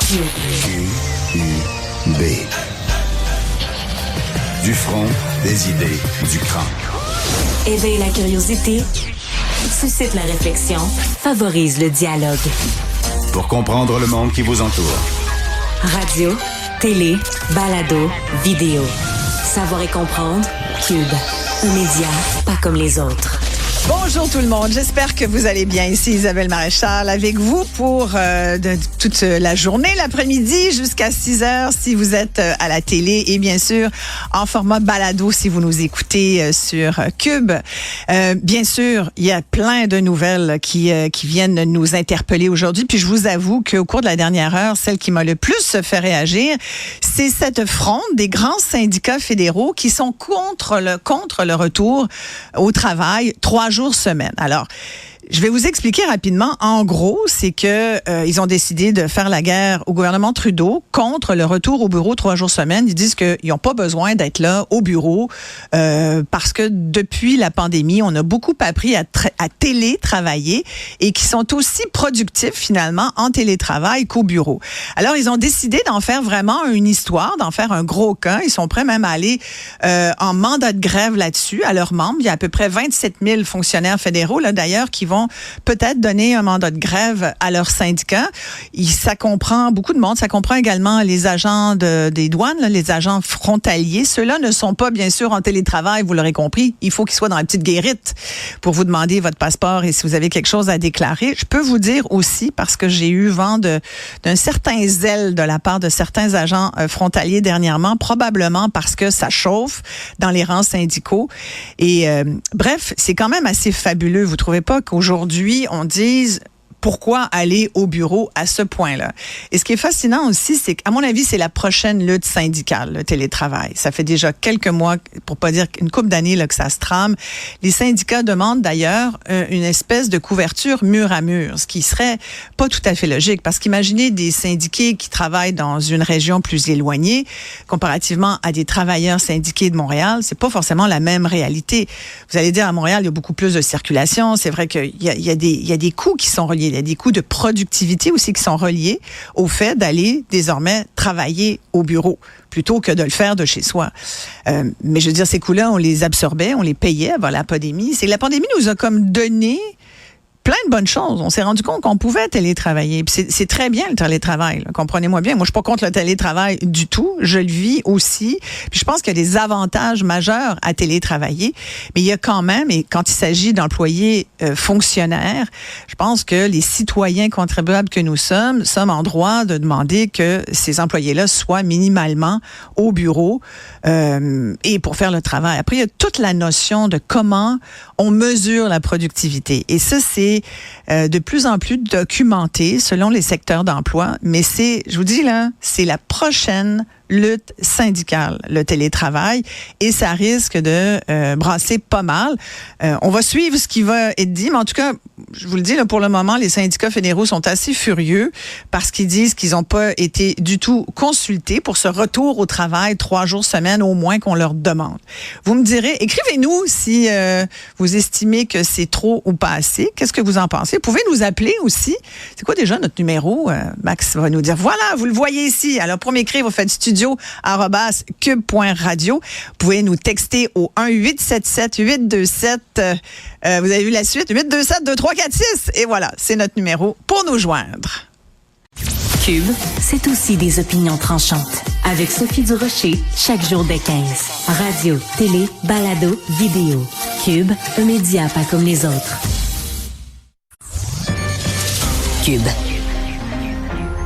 Radio. Q-U-B. Du front, des idées, du cran. Éveille la curiosité, suscite la réflexion, favorise le dialogue. Pour comprendre le monde qui vous entoure. Radio, télé, balado, vidéo. Savoir et comprendre, Cube. Un média pas comme les autres. Bonjour tout le monde, j'espère que vous allez bien. Ici Isabelle Maréchal avec vous pour toute la journée, l'après-midi jusqu'à 6 heures si vous êtes à la télé et bien sûr en format balado si vous nous écoutez sur Cube. Bien sûr, il y a plein de nouvelles qui viennent nous interpeller aujourd'hui. Puis je vous avoue qu'au cours de la dernière heure, celle qui m'a le plus fait réagir, c'est cette fronde des grands syndicats fédéraux qui sont contre le retour au travail 3 jours semaine. Alors, je vais vous expliquer rapidement. En gros, c'est que ils ont décidé de faire la guerre au gouvernement Trudeau contre le retour au bureau 3 jours semaine. Ils disent qu'ils n'ont pas besoin d'être là au bureau parce que depuis la pandémie, on a beaucoup appris à télétravailler et qui sont aussi productifs finalement en télétravail qu'au bureau. Alors, ils ont décidé d'en faire vraiment une histoire, d'en faire un gros cas. Ils sont prêts même à aller en mandat de grève là-dessus à leurs membres. Il y a à peu près 27 000 fonctionnaires fédéraux là d'ailleurs qui vont peut-être donner un mandat de grève à leur syndicat. Ça comprend beaucoup de monde. Ça comprend également les agents des douanes, là, les agents frontaliers. Ceux-là ne sont pas, bien sûr, en télétravail, vous l'aurez compris. Il faut qu'ils soient dans la petite guérite pour vous demander votre passeport et si vous avez quelque chose à déclarer. Je peux vous dire aussi, parce que j'ai eu vent d'un certain zèle de la part de certains agents frontaliers dernièrement, probablement parce que ça chauffe dans les rangs syndicaux. Et bref, c'est quand même assez fabuleux. Vous trouvez pas qu'aujourd'hui, on dise pourquoi aller au bureau à ce point-là. Et ce qui est fascinant aussi, c'est qu'à mon avis, c'est la prochaine lutte syndicale, le télétravail. Ça fait déjà quelques mois, pour pas dire une couple d'années là, que ça se trame. Les syndicats demandent d'ailleurs une espèce de couverture mur à mur, ce qui serait pas tout à fait logique. Parce qu'imaginez des syndiqués qui travaillent dans une région plus éloignée, comparativement à des travailleurs syndiqués de Montréal, c'est pas forcément la même réalité. Vous allez dire, à Montréal, il y a beaucoup plus de circulation. C'est vrai qu'il y a des coûts qui sont reliés. Il y a des coûts de productivité aussi qui sont reliés au fait d'aller désormais travailler au bureau plutôt que de le faire de chez soi. Mais je veux dire, ces coûts-là, on les absorbait, on les payait avant la pandémie. C'est que la pandémie nous a comme donné plein de bonnes choses. On s'est rendu compte qu'on pouvait télétravailler. Puis c'est très bien le télétravail, là. Comprenez-moi bien. Moi, je suis pas contre le télétravail du tout. Je le vis aussi. Puis je pense qu'il y a des avantages majeurs à télétravailler. Mais il y a quand même, et quand il s'agit d'employés fonctionnaires, je pense que les citoyens contribuables que nous sommes en droit de demander que ces employés-là soient minimalement au bureau et pour faire le travail. Après, il y a toute la notion de comment on mesure la productivité. Et ça, c'est de plus en plus documenté selon les secteurs d'emploi. Mais je vous dis là, c'est la prochaine lutte syndicale, le télétravail, et ça risque de brasser pas mal. On va suivre ce qui va être dit, mais en tout cas, je vous le dis, là, pour le moment, les syndicats fédéraux sont assez furieux parce qu'ils disent qu'ils n'ont pas été du tout consultés pour ce retour au travail 3 jours semaine au moins qu'on leur demande. Vous me direz, écrivez-nous si vous estimez que c'est trop ou pas assez. Qu'est-ce que vous en pensez? Vous pouvez nous appeler aussi. C'est quoi déjà notre numéro? Max va nous dire, voilà, vous le voyez ici. Alors, pour m'écrire, vous faites studio@cube.radio. Vous pouvez nous texter au 1-877-827. Vous avez vu la suite? 827-2346. Et voilà, c'est notre numéro pour nous joindre. Cube, c'est aussi des opinions tranchantes. Avec Sophie Durocher, chaque jour dès 15. Radio, télé, balado, vidéo. Cube, un média pas comme les autres. Cube.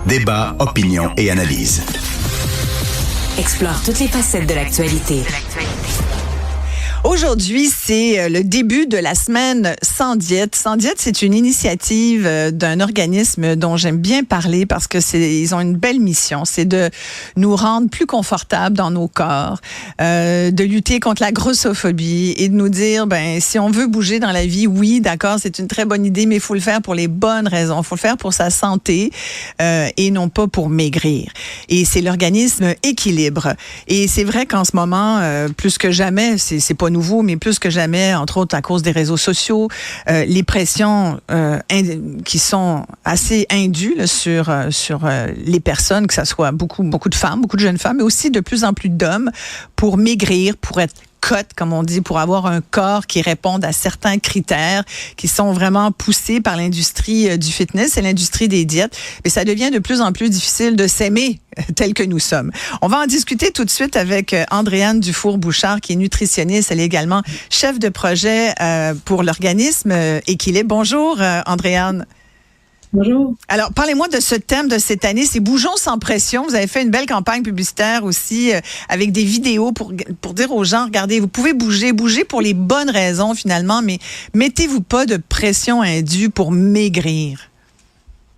Débat, opinion et analyse. Explore toutes les facettes de l'actualité. Aujourd'hui, c'est le début de la semaine sans diète. Sans diète, c'est une initiative d'un organisme dont j'aime bien parler parce que ils ont une belle mission. C'est de nous rendre plus confortables dans nos corps, de lutter contre la grossophobie et de nous dire, si on veut bouger dans la vie, oui, d'accord, c'est une très bonne idée, mais il faut le faire pour les bonnes raisons. Il faut le faire pour sa santé et non pas pour maigrir. Et c'est l'organisme Équilibre. Et c'est vrai qu'en ce moment, plus que jamais, c'est pas pas nouveau, mais plus que jamais, entre autres à cause des réseaux sociaux, les pressions qui sont assez indues là, sur les personnes, que ça soit beaucoup de femmes, beaucoup de jeunes femmes, mais aussi de plus en plus d'hommes, pour maigrir, pour être cote, comme on dit, pour avoir un corps qui réponde à certains critères qui sont vraiment poussés par l'industrie du fitness et l'industrie des diètes. Mais ça devient de plus en plus difficile de s'aimer tel que nous sommes. On va en discuter tout de suite avec Andréane Dufour-Bouchard, qui est nutritionniste. Elle est également chef de projet pour l'organisme Équilibre. Bonjour, Andréane. Bonjour. Alors, parlez-moi de ce thème de cette année, c'est Bougeons sans pression. Vous avez fait une belle campagne publicitaire aussi avec des vidéos pour dire aux gens, regardez, vous pouvez bouger pour les bonnes raisons finalement, mais mettez-vous pas de pression indue pour maigrir.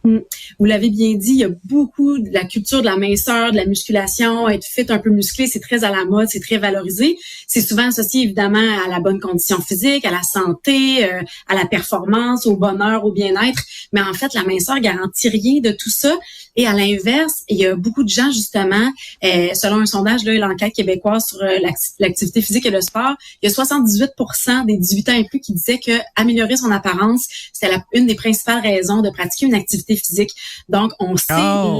Vous l'avez bien dit, il y a beaucoup de la culture de la minceur, de la musculation, être fit, un peu musclé, c'est très à la mode, c'est très valorisé. C'est souvent associé évidemment à la bonne condition physique, à la santé, à la performance, au bonheur, au bien-être. Mais en fait, la minceur garantit rien de tout ça. Et à l'inverse, il y a beaucoup de gens justement, selon un sondage, là, l'enquête québécoise sur l'activité physique et le sport, il y a 78% des 18 ans et plus qui disaient que améliorer son apparence, c'était une des principales raisons de pratiquer une activité physique. Donc, on sait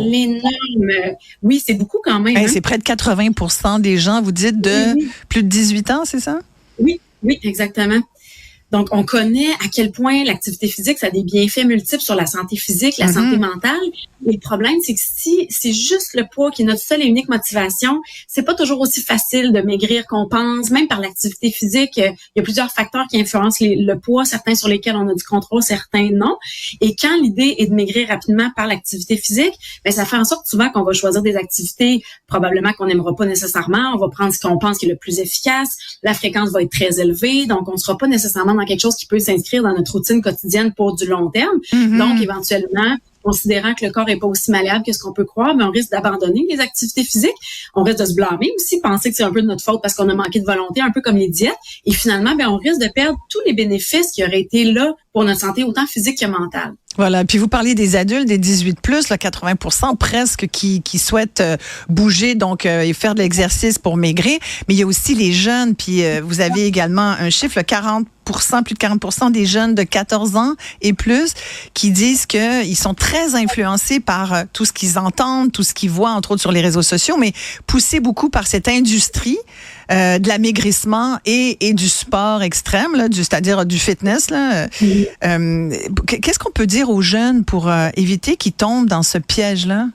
l'énorme... Oui, c'est beaucoup quand même. Hein? C'est près de 80% des gens, vous dites, de plus de 18 ans, c'est ça? Oui, exactement. Donc, on connaît à quel point l'activité physique, ça a des bienfaits multiples sur la santé physique, la santé mentale. Et le problème, c'est que si c'est juste le poids qui est notre seule et unique motivation, c'est pas toujours aussi facile de maigrir qu'on pense. Même par l'activité physique, il y a plusieurs facteurs qui influencent le poids, certains sur lesquels on a du contrôle, certains non. Et quand l'idée est de maigrir rapidement par l'activité physique, ben ça fait en sorte souvent qu'on va choisir des activités probablement qu'on n'aimera pas nécessairement. On va prendre ce qu'on pense qui est le plus efficace. La fréquence va être très élevée, donc on sera pas nécessairement dans quelque chose qui peut s'inscrire dans notre routine quotidienne pour du long terme. Donc, éventuellement, considérant que le corps est pas aussi malléable que ce qu'on peut croire, mais on risque d'abandonner les activités physiques. On risque de se blâmer aussi, penser que c'est un peu de notre faute parce qu'on a manqué de volonté, un peu comme les diètes. Et finalement, ben on risque de perdre tous les bénéfices qui auraient été là pour notre santé, autant physique que mentale. Voilà. Puis vous parlez des adultes, des 18+, là, 80% presque qui souhaitent bouger, donc et faire de l'exercice pour maigrir. Mais il y a aussi les jeunes. Puis vous avez également un chiffre, le 40%, plus de 40% des jeunes de 14 ans et plus qui disent qu'ils sont très influencés par tout ce qu'ils entendent, tout ce qu'ils voient, entre autres sur les réseaux sociaux, mais poussés beaucoup par cette industrie de l'amaigrissement et du sport extrême, là, c'est-à-dire du fitness. Là. Qu'est-ce qu'on peut dire aux jeunes pour éviter qu'ils tombent dans ce piège-là?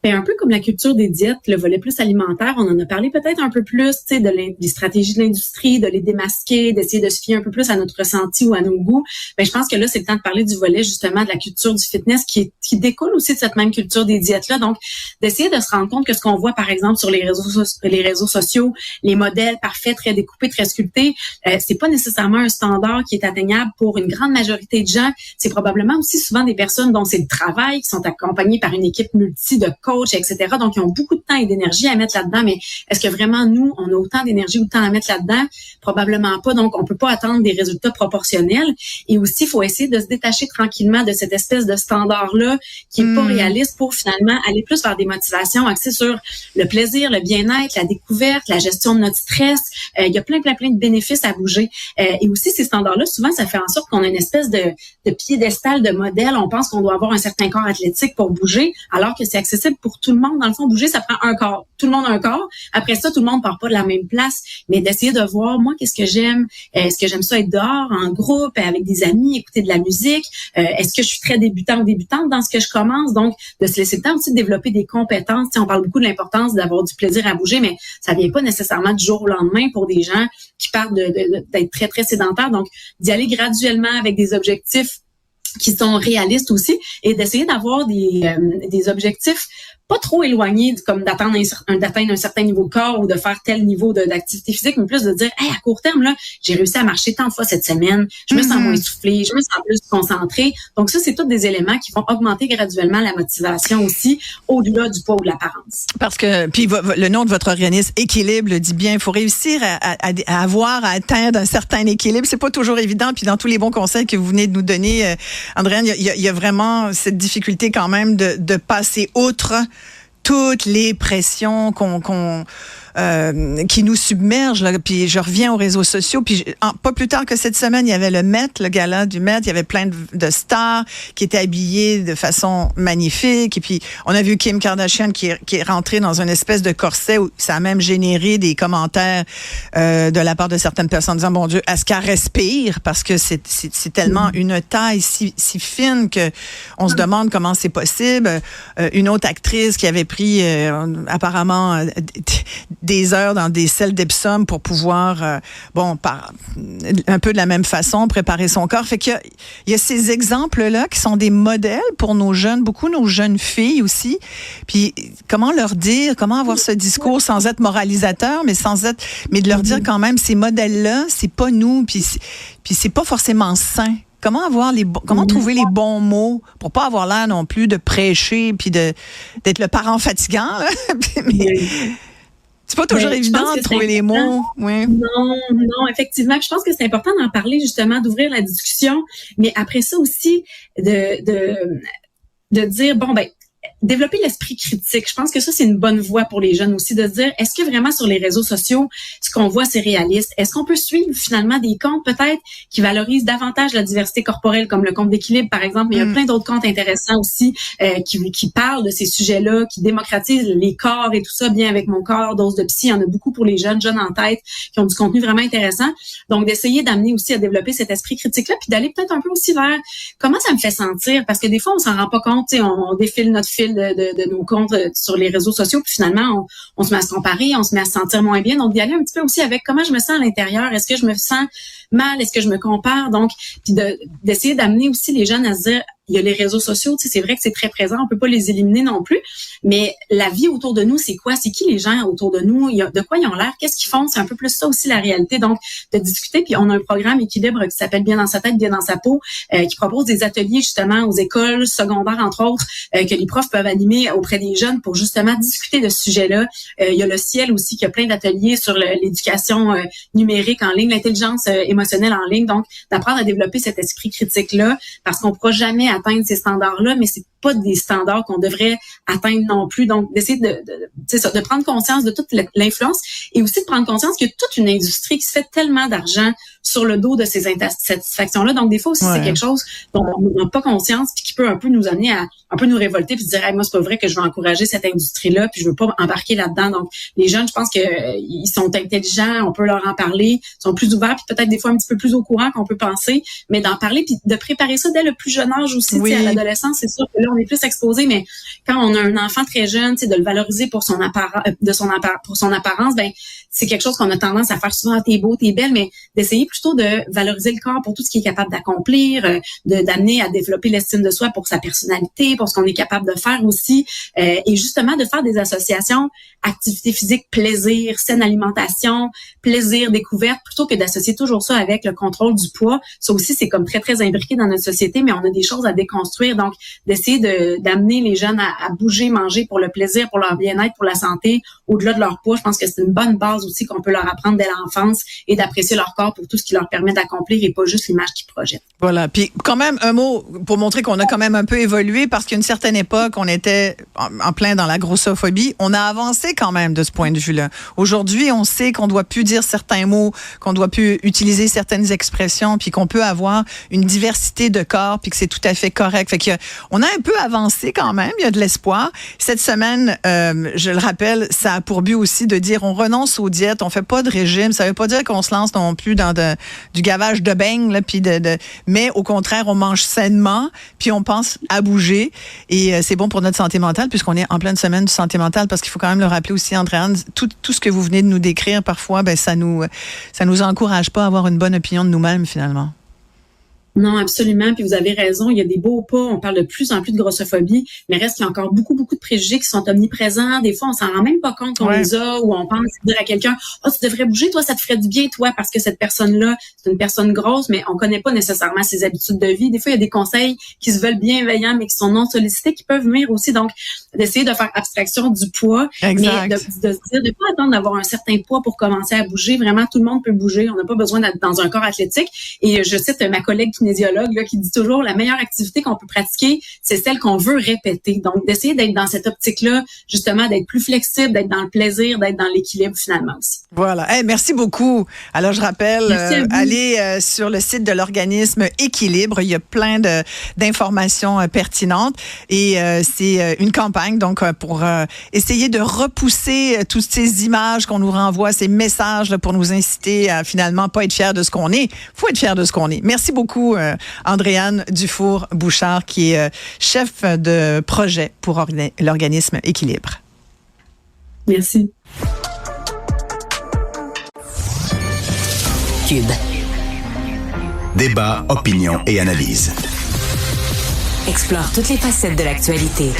Ben un peu comme la culture des diètes, le volet plus alimentaire, on en a parlé peut-être un peu plus, tu sais, des stratégies de l'industrie, de les démasquer, d'essayer de se fier un peu plus à notre ressenti ou à nos goûts. Ben je pense que là c'est le temps de parler du volet justement de la culture du fitness qui découle aussi de cette même culture des diètes là. Donc d'essayer de se rendre compte que ce qu'on voit par exemple sur les réseaux sociaux, les modèles parfaits, très découpés, très sculptés, c'est pas nécessairement un standard qui est atteignable pour une grande majorité de gens. C'est probablement aussi souvent des personnes dont c'est le travail, qui sont accompagnées par une équipe de coach, etc. Donc, ils ont beaucoup de temps et d'énergie à mettre là-dedans. Mais est-ce que vraiment, nous, on a autant d'énergie ou de temps à mettre là-dedans? Probablement pas. Donc, on peut pas attendre des résultats proportionnels. Et aussi, il faut essayer de se détacher tranquillement de cette espèce de standard-là qui est pas réaliste pour finalement aller plus vers des motivations axées sur le plaisir, le bien-être, la découverte, la gestion de notre stress. Il y a plein de bénéfices à bouger. Et aussi, ces standards-là, souvent, ça fait en sorte qu'on a une espèce de piédestal de modèle. On pense qu'on doit avoir un certain corps athlétique pour bouger, alors que c'est accessible pour tout le monde. Dans le fond, bouger, ça prend un corps. Tout le monde a un corps. Après ça, tout le monde part pas de la même place. Mais d'essayer de voir, moi, qu'est-ce que j'aime? Est-ce que j'aime ça être dehors, en groupe, avec des amis, écouter de la musique? Est-ce que je suis très débutant ou débutante dans ce que je commence? Donc, de se laisser le temps aussi de développer des compétences. T'sais, on parle beaucoup de l'importance d'avoir du plaisir à bouger, mais ça vient pas nécessairement du jour au lendemain pour des gens qui partent d'être très, très sédentaires. Donc, d'y aller graduellement avec des objectifs qui sont réalistes aussi et d'essayer d'avoir des objectifs pas trop éloigné comme d'atteindre un certain niveau de corps ou de faire tel niveau d'activité physique, mais plus de dire, hey, à court terme, là, j'ai réussi à marcher tant de fois cette semaine, je me sens moins essoufflée, je me sens plus concentrée. Donc ça, c'est tous des éléments qui vont augmenter graduellement la motivation aussi, au-delà du poids ou de l'apparence. Parce que, puis le nom de votre organisme, Équilibre, le dit bien, il faut réussir à atteindre un certain équilibre. C'est pas toujours évident, puis dans tous les bons conseils que vous venez de nous donner, Andréane, il y a vraiment cette difficulté quand même de passer outre toutes les pressions qu'on qui nous submerge. Là. Puis je reviens aux réseaux sociaux. Puis pas plus tard que cette semaine, il y avait le Met, le gala du Met. Il y avait plein de stars qui étaient habillées de façon magnifique. Et puis on a vu Kim Kardashian qui est rentrée dans une espèce de corset où ça a même généré des commentaires de la part de certaines personnes disant, bon Dieu, est-ce qu'elle respire? Parce que c'est tellement une taille si fine que on se demande comment c'est possible. Une autre actrice qui avait pris apparemment des heures dans des selles d'Epsom pour pouvoir, un peu de la même façon, préparer son corps. Fait qu'il y a ces exemples-là qui sont des modèles pour nos jeunes, beaucoup nos jeunes filles aussi. Puis comment leur dire, comment avoir ce discours sans être moralisateur, mais de leur dire quand même, ces modèles-là, c'est pas nous, puis c'est pas forcément sain. Comment trouver les bons mots pour pas avoir l'air non plus de prêcher puis d'être le parent fatigant, là. Mais c'est pas toujours évident de trouver les mots. Oui. Non, effectivement. Puis je pense que c'est important d'en parler, justement, d'ouvrir la discussion. Mais après ça aussi, de dire, développer l'esprit critique. Je pense que ça, c'est une bonne voie pour les jeunes aussi, de se dire, est-ce que vraiment sur les réseaux sociaux, ce qu'on voit, c'est réaliste? Est-ce qu'on peut suivre finalement des comptes peut-être qui valorisent davantage la diversité corporelle, comme le compte d'équilibre, par exemple, mais il y a plein d'autres comptes intéressants aussi qui parlent de ces sujets-là, qui démocratisent les corps et tout ça, bien avec mon corps, dose de psy. Il y en a beaucoup pour les jeunes en tête, qui ont du contenu vraiment intéressant. Donc, d'essayer d'amener aussi à développer cet esprit critique-là, puis d'aller peut-être un peu aussi vers comment ça me fait sentir, parce que des fois, on s'en rend pas compte, on défile notre fil de nos comptes sur les réseaux sociaux, puis finalement, on se met à se comparer, on se met à se sentir moins bien. Donc, d'y aller un petit peu aussi avec comment je me sens à l'intérieur. Est-ce que je me sens mal? Est-ce que je me compare? Donc, puis d'essayer d'amener aussi les jeunes à se dire, il y a les réseaux sociaux, c'est vrai que c'est très présent, on peut pas les éliminer non plus, mais la vie autour de nous, c'est quoi? C'est qui les gens autour de nous? De quoi ils ont l'air? Qu'est-ce qu'ils font? C'est un peu plus ça aussi la réalité. Donc, de discuter, puis on a un programme équilibre qui s'appelle Bien dans sa tête, bien dans sa peau, qui propose des ateliers justement aux écoles secondaires, entre autres, que les profs peuvent animer auprès des jeunes pour justement discuter de ce sujet-là. Il y a le Ciel aussi qui a plein d'ateliers sur l'éducation numérique en ligne, l'intelligence émotionnelle en ligne. Donc, d'apprendre à développer cet esprit critique-là, parce qu'on ne pourra jamais atteindre ces standards-là, mais c'est pas des standards qu'on devrait atteindre non plus. Donc, d'essayer de prendre conscience de toute l'influence et aussi de prendre conscience qu'il y a toute une industrie qui se fait tellement d'argent sur le dos de ces insatisfactions-là. Donc, des fois aussi, c'est quelque chose dont on n'a pas conscience puis qui peut un peu nous amener à un peu nous révolter puis se dire, hey, moi, c'est pas vrai que je veux encourager cette industrie-là puis je veux pas embarquer là-dedans. Donc, les jeunes, je pense que ils sont intelligents, on peut leur en parler, ils sont plus ouverts puis peut-être des fois un petit peu plus au courant qu'on peut penser, mais d'en parler puis de préparer ça dès le plus jeune âge aussi, à l'adolescence. C'est sûr que là, on est plus exposé, mais quand on a un enfant très jeune, de le valoriser pour son apparence, ben c'est quelque chose qu'on a tendance à faire souvent. T'es beau, t'es belle, mais d'essayer plutôt de valoriser le corps pour tout ce qu'il est capable d'accomplir, d'amener à développer l'estime de soi pour sa personnalité, pour ce qu'on est capable de faire aussi, et justement de faire des associations activité physique, plaisir, saine alimentation, plaisir, découverte, plutôt que d'associer toujours ça avec le contrôle du poids. Ça aussi, c'est comme très, très imbriqué dans notre société, mais on a des choses à déconstruire. Donc, d'essayer d'amener les jeunes à bouger, manger pour le plaisir, pour leur bien-être, pour la santé, au-delà de leur poids. Je pense que c'est une bonne base aussi qu'on peut leur apprendre dès l'enfance et d'apprécier leur corps pour tout ce qui leur permet d'accomplir et pas juste l'image qu'ils projettent. Voilà. Puis quand même, un mot pour montrer qu'on a quand même un peu évolué, parce qu'à une certaine époque, on était en plein dans la grossophobie. On a avancé quand même de ce point de vue-là. Aujourd'hui, on sait qu'on doit plus dire certains mots, qu'on doit plus utiliser certaines expressions, puis qu'on peut avoir une diversité de corps, puis que c'est tout à fait correct. Fait on a un peu avancé quand même. Il y a de l'espoir. Cette semaine, je le rappelle, ça a pour but aussi de dire on renonce aux diètes, on fait pas de régime. Ça veut pas dire qu'on se lance non plus dans du gavage de beignes, là, puis mais au contraire, on mange sainement, puis on pense à bouger. Et c'est bon pour notre santé mentale, puisqu'on est en pleine semaine de santé mentale, parce qu'il faut quand même le rappeler aussi, Andréane, tout ce que vous venez de nous décrire, parfois, ça nous encourage pas à avoir une bonne opinion de nous-mêmes, finalement. Non, absolument. Puis vous avez raison, il y a des beaux pas. On parle de plus en plus de grossophobie, mais reste qu'il y a encore beaucoup de préjugés qui sont omniprésents. Des fois, on s'en rend même pas compte qu'on les a, ou on pense dire à quelqu'un, tu devrais bouger, toi, ça te ferait du bien, toi, parce que cette personne-là, c'est une personne grosse, mais on connaît pas nécessairement ses habitudes de vie. Des fois, il y a des conseils qui se veulent bienveillants, mais qui sont non sollicités, qui peuvent venir aussi. Donc, d'essayer de faire abstraction du poids, exact. Mais de se dire, de pas attendre d'avoir un certain poids pour commencer à bouger. Vraiment, tout le monde peut bouger. On n'a pas besoin d'être dans un corps athlétique. Et je cite ma collègue kinésiologue là, qui dit toujours la meilleure activité qu'on peut pratiquer, c'est celle qu'on veut répéter. Donc, d'essayer d'être dans cette optique-là, justement, d'être plus flexible, d'être dans le plaisir, d'être dans l'équilibre finalement aussi. Voilà. Hey, merci beaucoup. Alors, je rappelle, allez sur le site de l'organisme Équilibre. Il y a plein d'informations pertinentes et c'est une campagne donc pour essayer de repousser toutes ces images qu'on nous renvoie, ces messages là, pour nous inciter à finalement pas être fiers de ce qu'on est. Faut être fiers de ce qu'on est. Merci beaucoup, Andréane Dufour-Bouchard, qui est chef de projet pour l'organisme Équilibre. Merci. Cube. Débat, opinion et analyse. Explore toutes les facettes de l'actualité.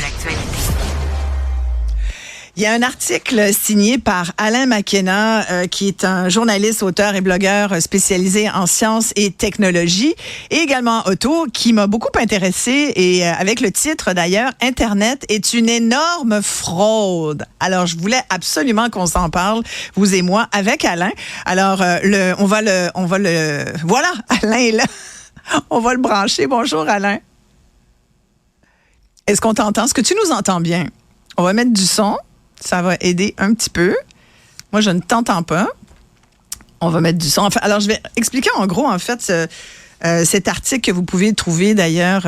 Il y a un article signé par Alain McKenna, qui est un journaliste, auteur et blogueur spécialisé en sciences et technologies, et également auto, qui m'a beaucoup intéressée, et avec le titre d'ailleurs, « Internet est une énorme fraude ». Alors, je voulais absolument qu'on s'en parle, vous et moi, avec Alain. Alors, voilà, Alain est là. On va le brancher. Bonjour, Alain. Est-ce qu'on t'entend? Est-ce que tu nous entends bien? On va mettre du son. Ça va aider un petit peu. Moi, je ne t'entends pas. On va mettre du son. Enfin, alors, je vais expliquer en gros, en fait, cet article que vous pouvez trouver d'ailleurs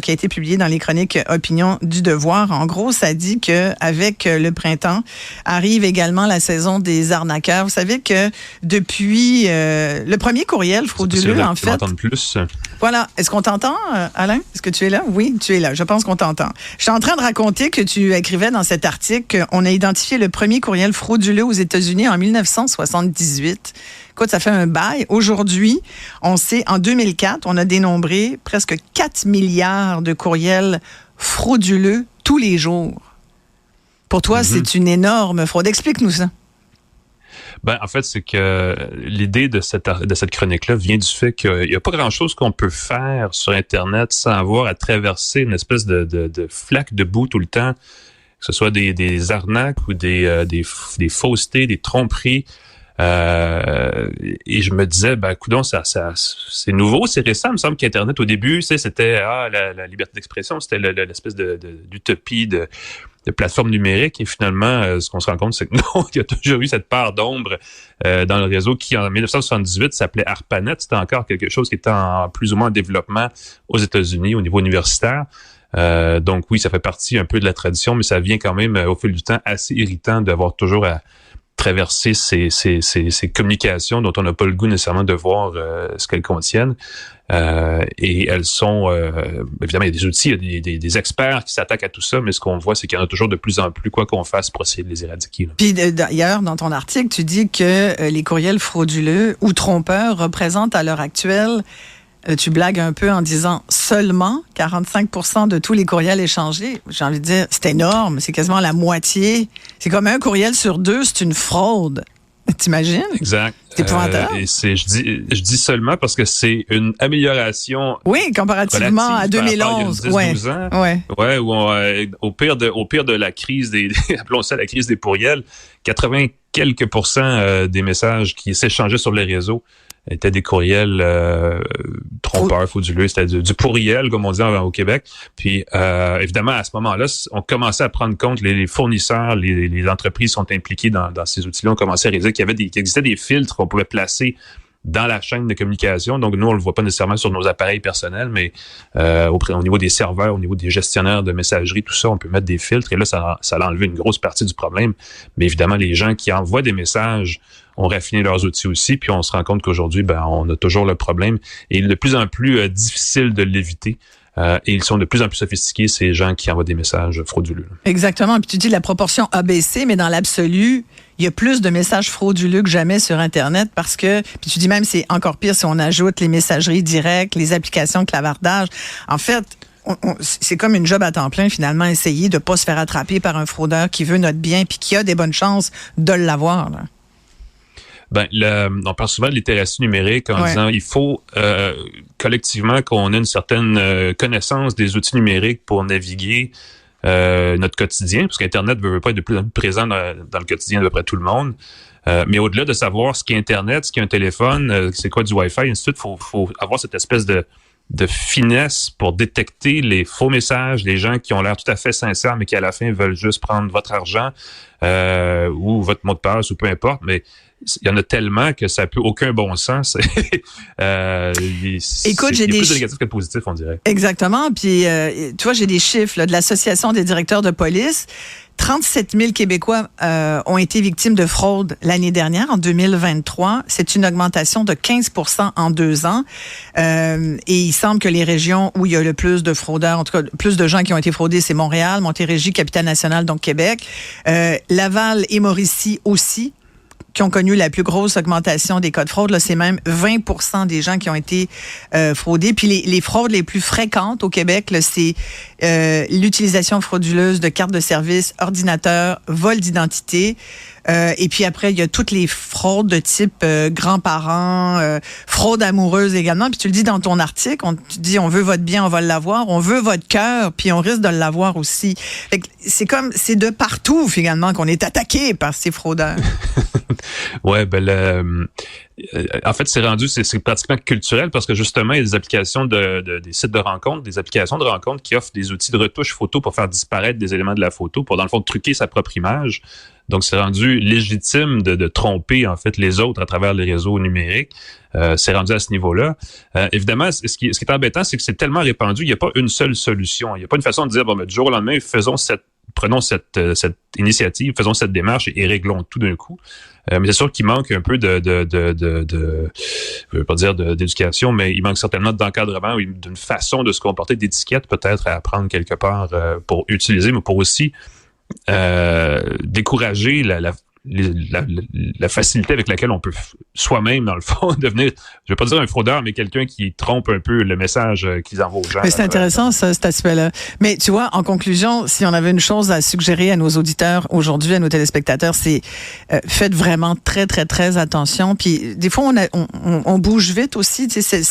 qui a été publié dans les chroniques Opinion du Devoir. En gros, ça dit que avec le printemps arrive également la saison des arnaqueurs. Vous savez que depuis le premier courriel frauduleux, en fait. Plus. Voilà. Est-ce qu'on t'entend, Alain? Est-ce que tu es là? Oui, tu es là. Je pense qu'on t'entend. Je suis en train de raconter que tu écrivais dans cet article qu'on a identifié le premier courriel frauduleux aux États-Unis en 1978. Écoute, ça fait un bail. Aujourd'hui, on sait, en 2004, on a dénombré presque 4 milliards de courriels frauduleux tous les jours. Pour toi, c'est une énorme fraude. Explique-nous ça. Ben, en fait, c'est que l'idée de cette chronique-là vient du fait qu'il n'y a pas grand-chose qu'on peut faire sur Internet sans avoir à traverser une espèce de flaque de boue tout le temps, que ce soit des arnaques ou des faussetés, des tromperies. Et je me disais, ben, coudonc, ça, c'est nouveau, c'est récent. Il me semble qu'Internet, au début, c'était la liberté d'expression, c'était l'espèce d'utopie de plateforme numérique. Et finalement, ce qu'on se rend compte, c'est que non, il y a toujours eu cette part d'ombre dans le réseau qui, en 1978, s'appelait ARPANET. C'était encore quelque chose qui était en plus ou moins en développement aux États-Unis au niveau universitaire. Donc oui, ça fait partie un peu de la tradition, mais ça vient quand même, au fil du temps, assez irritant d'avoir toujours à traverser ces communications dont on n'a pas le goût nécessairement de voir ce qu'elles contiennent. Et elles sont... évidemment, il y a des outils, il y a des experts qui s'attaquent à tout ça, mais ce qu'on voit, c'est qu'il y en a toujours de plus en plus, quoi qu'on fasse pour essayer de les éradiquer. Là. Puis d'ailleurs, dans ton article, tu dis que les courriels frauduleux ou trompeurs représentent à l'heure actuelle, tu blagues un peu en disant seulement 45% de tous les courriels échangés. J'ai envie de dire, c'est énorme, c'est quasiment la moitié. C'est comme un courriel sur deux, c'est une fraude. T'imagines? Exact. C'est épouvantable. Et je dis seulement parce que c'est une amélioration. Oui, comparativement à 2011. Il y a 10-12 ans. Ouais. Où au pire de la crise appelons ça la crise des pourriels, 80 quelques % des messages qui s'échangeaient sur les réseaux étaient des courriels trompeurs, frauduleux. C'était du pourriel, comme on dit au Québec. Puis, évidemment, à ce moment-là, on commençait à prendre compte, les fournisseurs, les entreprises sont impliquées dans ces outils-là. On commençait à réaliser qu'il existait des filtres qu'on pouvait placer dans la chaîne de communication. Donc, nous, on le voit pas nécessairement sur nos appareils personnels, mais au niveau des serveurs, au niveau des gestionnaires de messagerie, tout ça, on peut mettre des filtres. Et là, ça a enlevé une grosse partie du problème. Mais évidemment, les gens qui envoient des messages ont raffiné leurs outils aussi, puis on se rend compte qu'aujourd'hui, on a toujours le problème. Et il est de plus en plus difficile de l'éviter. Et ils sont de plus en plus sophistiqués, ces gens qui envoient des messages frauduleux. Exactement. Puis tu dis la proportion a baissé, mais dans l'absolu, il y a plus de messages frauduleux que jamais sur Internet parce que, puis tu dis même c'est encore pire si on ajoute les messageries directes, les applications de clavardage. En fait, c'est comme une job à temps plein, finalement, essayer de pas se faire attraper par un fraudeur qui veut notre bien puis qui a des bonnes chances de l'avoir, là. On parle souvent de littératie numérique en disant il faut collectivement qu'on ait une certaine connaissance des outils numériques pour naviguer notre quotidien, parce qu'Internet veut pas être de plus en plus présent dans le quotidien de peu près tout le monde. Mais au-delà de savoir ce qu'est Internet, ce qu'est un téléphone, c'est quoi du Wi-Fi, et ainsi de suite, faut avoir cette espèce de finesse pour détecter les faux messages, les gens qui ont l'air tout à fait sincères, mais qui à la fin veulent juste prendre votre argent ou votre mot de passe ou peu importe. Mais il y en a tellement que ça n'a plus aucun bon sens. Écoute, il y a plus de négatif que de positif, on dirait. Exactement. Puis, tu vois, j'ai des chiffres là, de l'Association des directeurs de police. 37 000 Québécois ont été victimes de fraude l'année dernière, en 2023. C'est une augmentation de 15 % en 2 ans. Et il semble que les régions où il y a le plus de fraudeurs, en tout cas, plus de gens qui ont été fraudés, c'est Montréal, Montérégie, Capitale-Nationale, donc Québec. Laval et Mauricie aussi, qui ont connu la plus grosse augmentation des cas de fraude. Là, c'est même 20 % des gens qui ont été fraudés. Puis les fraudes les plus fréquentes au Québec, là, c'est l'utilisation frauduleuse de cartes de service, ordinateurs, vol d'identité. Et puis après, il y a toutes les fraudes de type grands-parents, fraude amoureuse également. Puis tu le dis dans ton article, tu dis on veut votre bien, on va l'avoir. On veut votre cœur, puis on risque de l'avoir aussi. Fait que c'est de partout finalement qu'on est attaqué par ces fraudeurs. Ouais, en fait, c'est pratiquement culturel parce que justement, il y a des applications des sites de rencontres, des applications de rencontres qui offrent des outils de retouche photo pour faire disparaître des éléments de la photo, pour dans le fond truquer sa propre image. Donc, c'est rendu légitime de tromper en fait les autres à travers les réseaux numériques. C'est rendu à ce niveau-là. Évidemment, ce qui est embêtant, c'est que c'est tellement répandu, il n'y a pas une seule solution. Il n'y a pas une façon de dire du jour au lendemain, prenons cette initiative, faisons cette démarche et réglons tout d'un coup. Mais c'est sûr qu'il manque un peu je veux pas dire d'éducation, mais il manque certainement d'encadrement ou d'une façon de se comporter, d'étiquette peut-être à apprendre quelque part pour utiliser, mais pour aussi décourager la facilité avec laquelle on peut soi-même, dans le fond, devenir, je vais pas dire un fraudeur, mais quelqu'un qui trompe un peu le message qu'ils envoient aux gens. Mais c'est intéressant, ça, cet aspect-là. Mais tu vois, en conclusion, si on avait une chose à suggérer à nos auditeurs aujourd'hui, à nos téléspectateurs, c'est faites vraiment très, très, très attention. Puis des fois, on bouge vite aussi. Tu sais,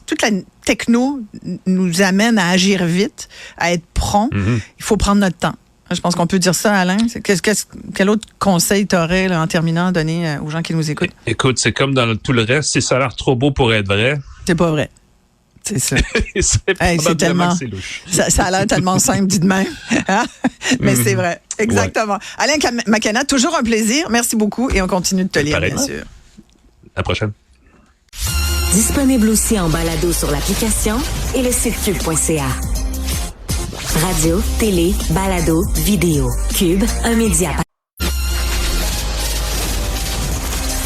toute la techno nous amène à agir vite, à être prompt. Mm-hmm. Il faut prendre notre temps. Je pense qu'on peut dire ça, Alain. Quel autre conseil t'aurais, en terminant, à donner aux gens qui nous écoutent? Écoute, c'est comme dans tout le reste. Si ça a l'air trop beau pour être vrai... C'est pas vrai. C'est ça. c'est tellement... c'est louche. Ça a l'air tellement simple, dit de même. Hein? Mais c'est vrai. Exactement. Ouais. Alain McKenna, toujours un plaisir. Merci beaucoup et on continue de te lire, bien sûr. À la prochaine. Disponible aussi en balado sur l'application et le site cube.ca. Radio, télé, balado, vidéo. Cube, un média.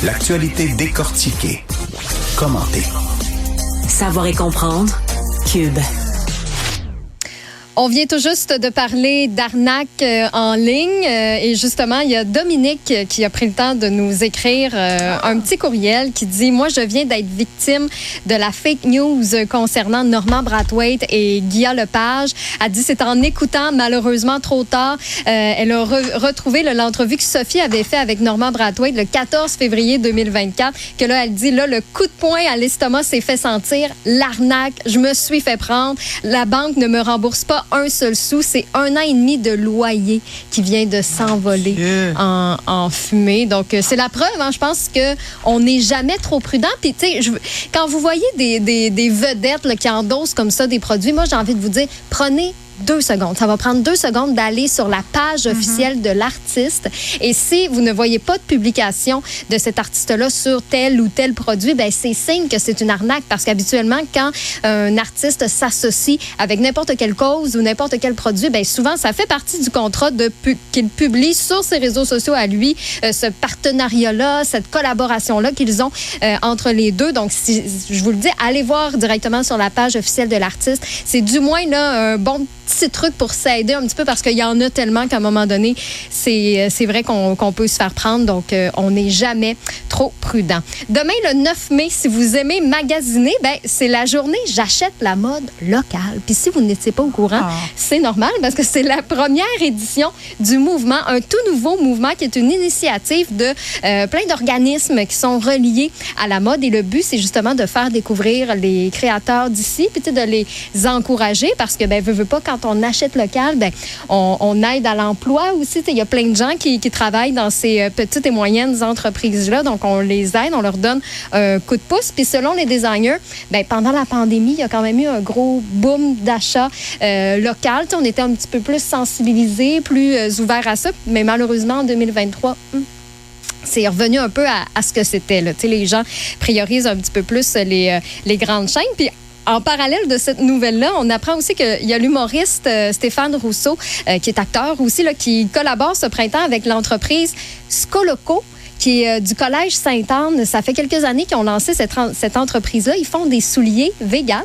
L'actualité décortiquée. Commentée. Savoir et comprendre. Cube. On vient tout juste de parler d'arnaque en ligne et justement, il y a Dominique qui a pris le temps de nous écrire un petit courriel qui dit « Moi, je viens d'être victime de la fake news concernant Normand Brathwaite et Guilla Lepage. » Elle dit « C'est en écoutant, malheureusement trop tard. Elle a retrouvé l'entrevue que Sophie avait fait avec Normand Brathwaite le 14 février 2024 que là, elle dit « Là, le coup de poing à l'estomac s'est fait sentir. L'arnaque, je me suis fait prendre. La banque ne me rembourse pas un seul sou. C'est 1 an et demi de loyer qui vient de s'envoler en fumée. » Donc, c'est la preuve, je pense qu'on n'est jamais trop prudent. Puis, tu sais, quand vous voyez des vedettes là, qui endossent comme ça des produits, moi, j'ai envie de vous dire, prenez 2 secondes. Ça va prendre 2 secondes d'aller sur la page officielle de l'artiste. Et si vous ne voyez pas de publication de cet artiste-là sur tel ou tel produit, ben c'est signe que c'est une arnaque parce qu'habituellement, quand un artiste s'associe avec n'importe quelle cause ou n'importe quel produit, ben souvent, ça fait partie du contrat qu'il publie sur ses réseaux sociaux à lui, ce partenariat-là, cette collaboration-là qu'ils ont entre les deux. Donc, si je vous le dis, allez voir directement sur la page officielle de l'artiste. C'est du moins là un bon petit truc pour s'aider un petit peu parce qu'il y en a tellement qu'à un moment donné, c'est vrai qu'on peut se faire prendre. Donc, on n'est jamais trop prudent. Demain, le 9 mai, si vous aimez magasiner, ben c'est la journée J'achète la mode locale. Puis si vous n'étiez pas au courant, c'est normal parce que c'est la première édition du mouvement, un tout nouveau mouvement qui est une initiative de plein d'organismes qui sont reliés à la mode. Et le but, c'est justement de faire découvrir les créateurs d'ici puis de les encourager parce que, ben, veux pas, quand quand on achète local, ben, on aide à l'emploi aussi. Il y a plein de gens qui travaillent dans ces petites et moyennes entreprises-là. Donc, on les aide, on leur donne un coup de pouce. Puis, selon les designers, ben, pendant la pandémie, il y a quand même eu un gros boom d'achat local. On était un petit peu plus sensibilisés, plus ouverts à ça. Mais malheureusement, en 2023, c'est revenu un peu à ce que c'était. Là. Les gens priorisent un petit peu plus les grandes chaînes. Puis, en parallèle de cette nouvelle-là, on apprend aussi qu'il y a l'humoriste Stéphane Rousseau, qui est acteur aussi, là, qui collabore ce printemps avec l'entreprise Scoloco, qui est du Collège Sainte-Anne. Ça fait quelques années qu'ils ont lancé cette entreprise-là. Ils font des souliers véganes.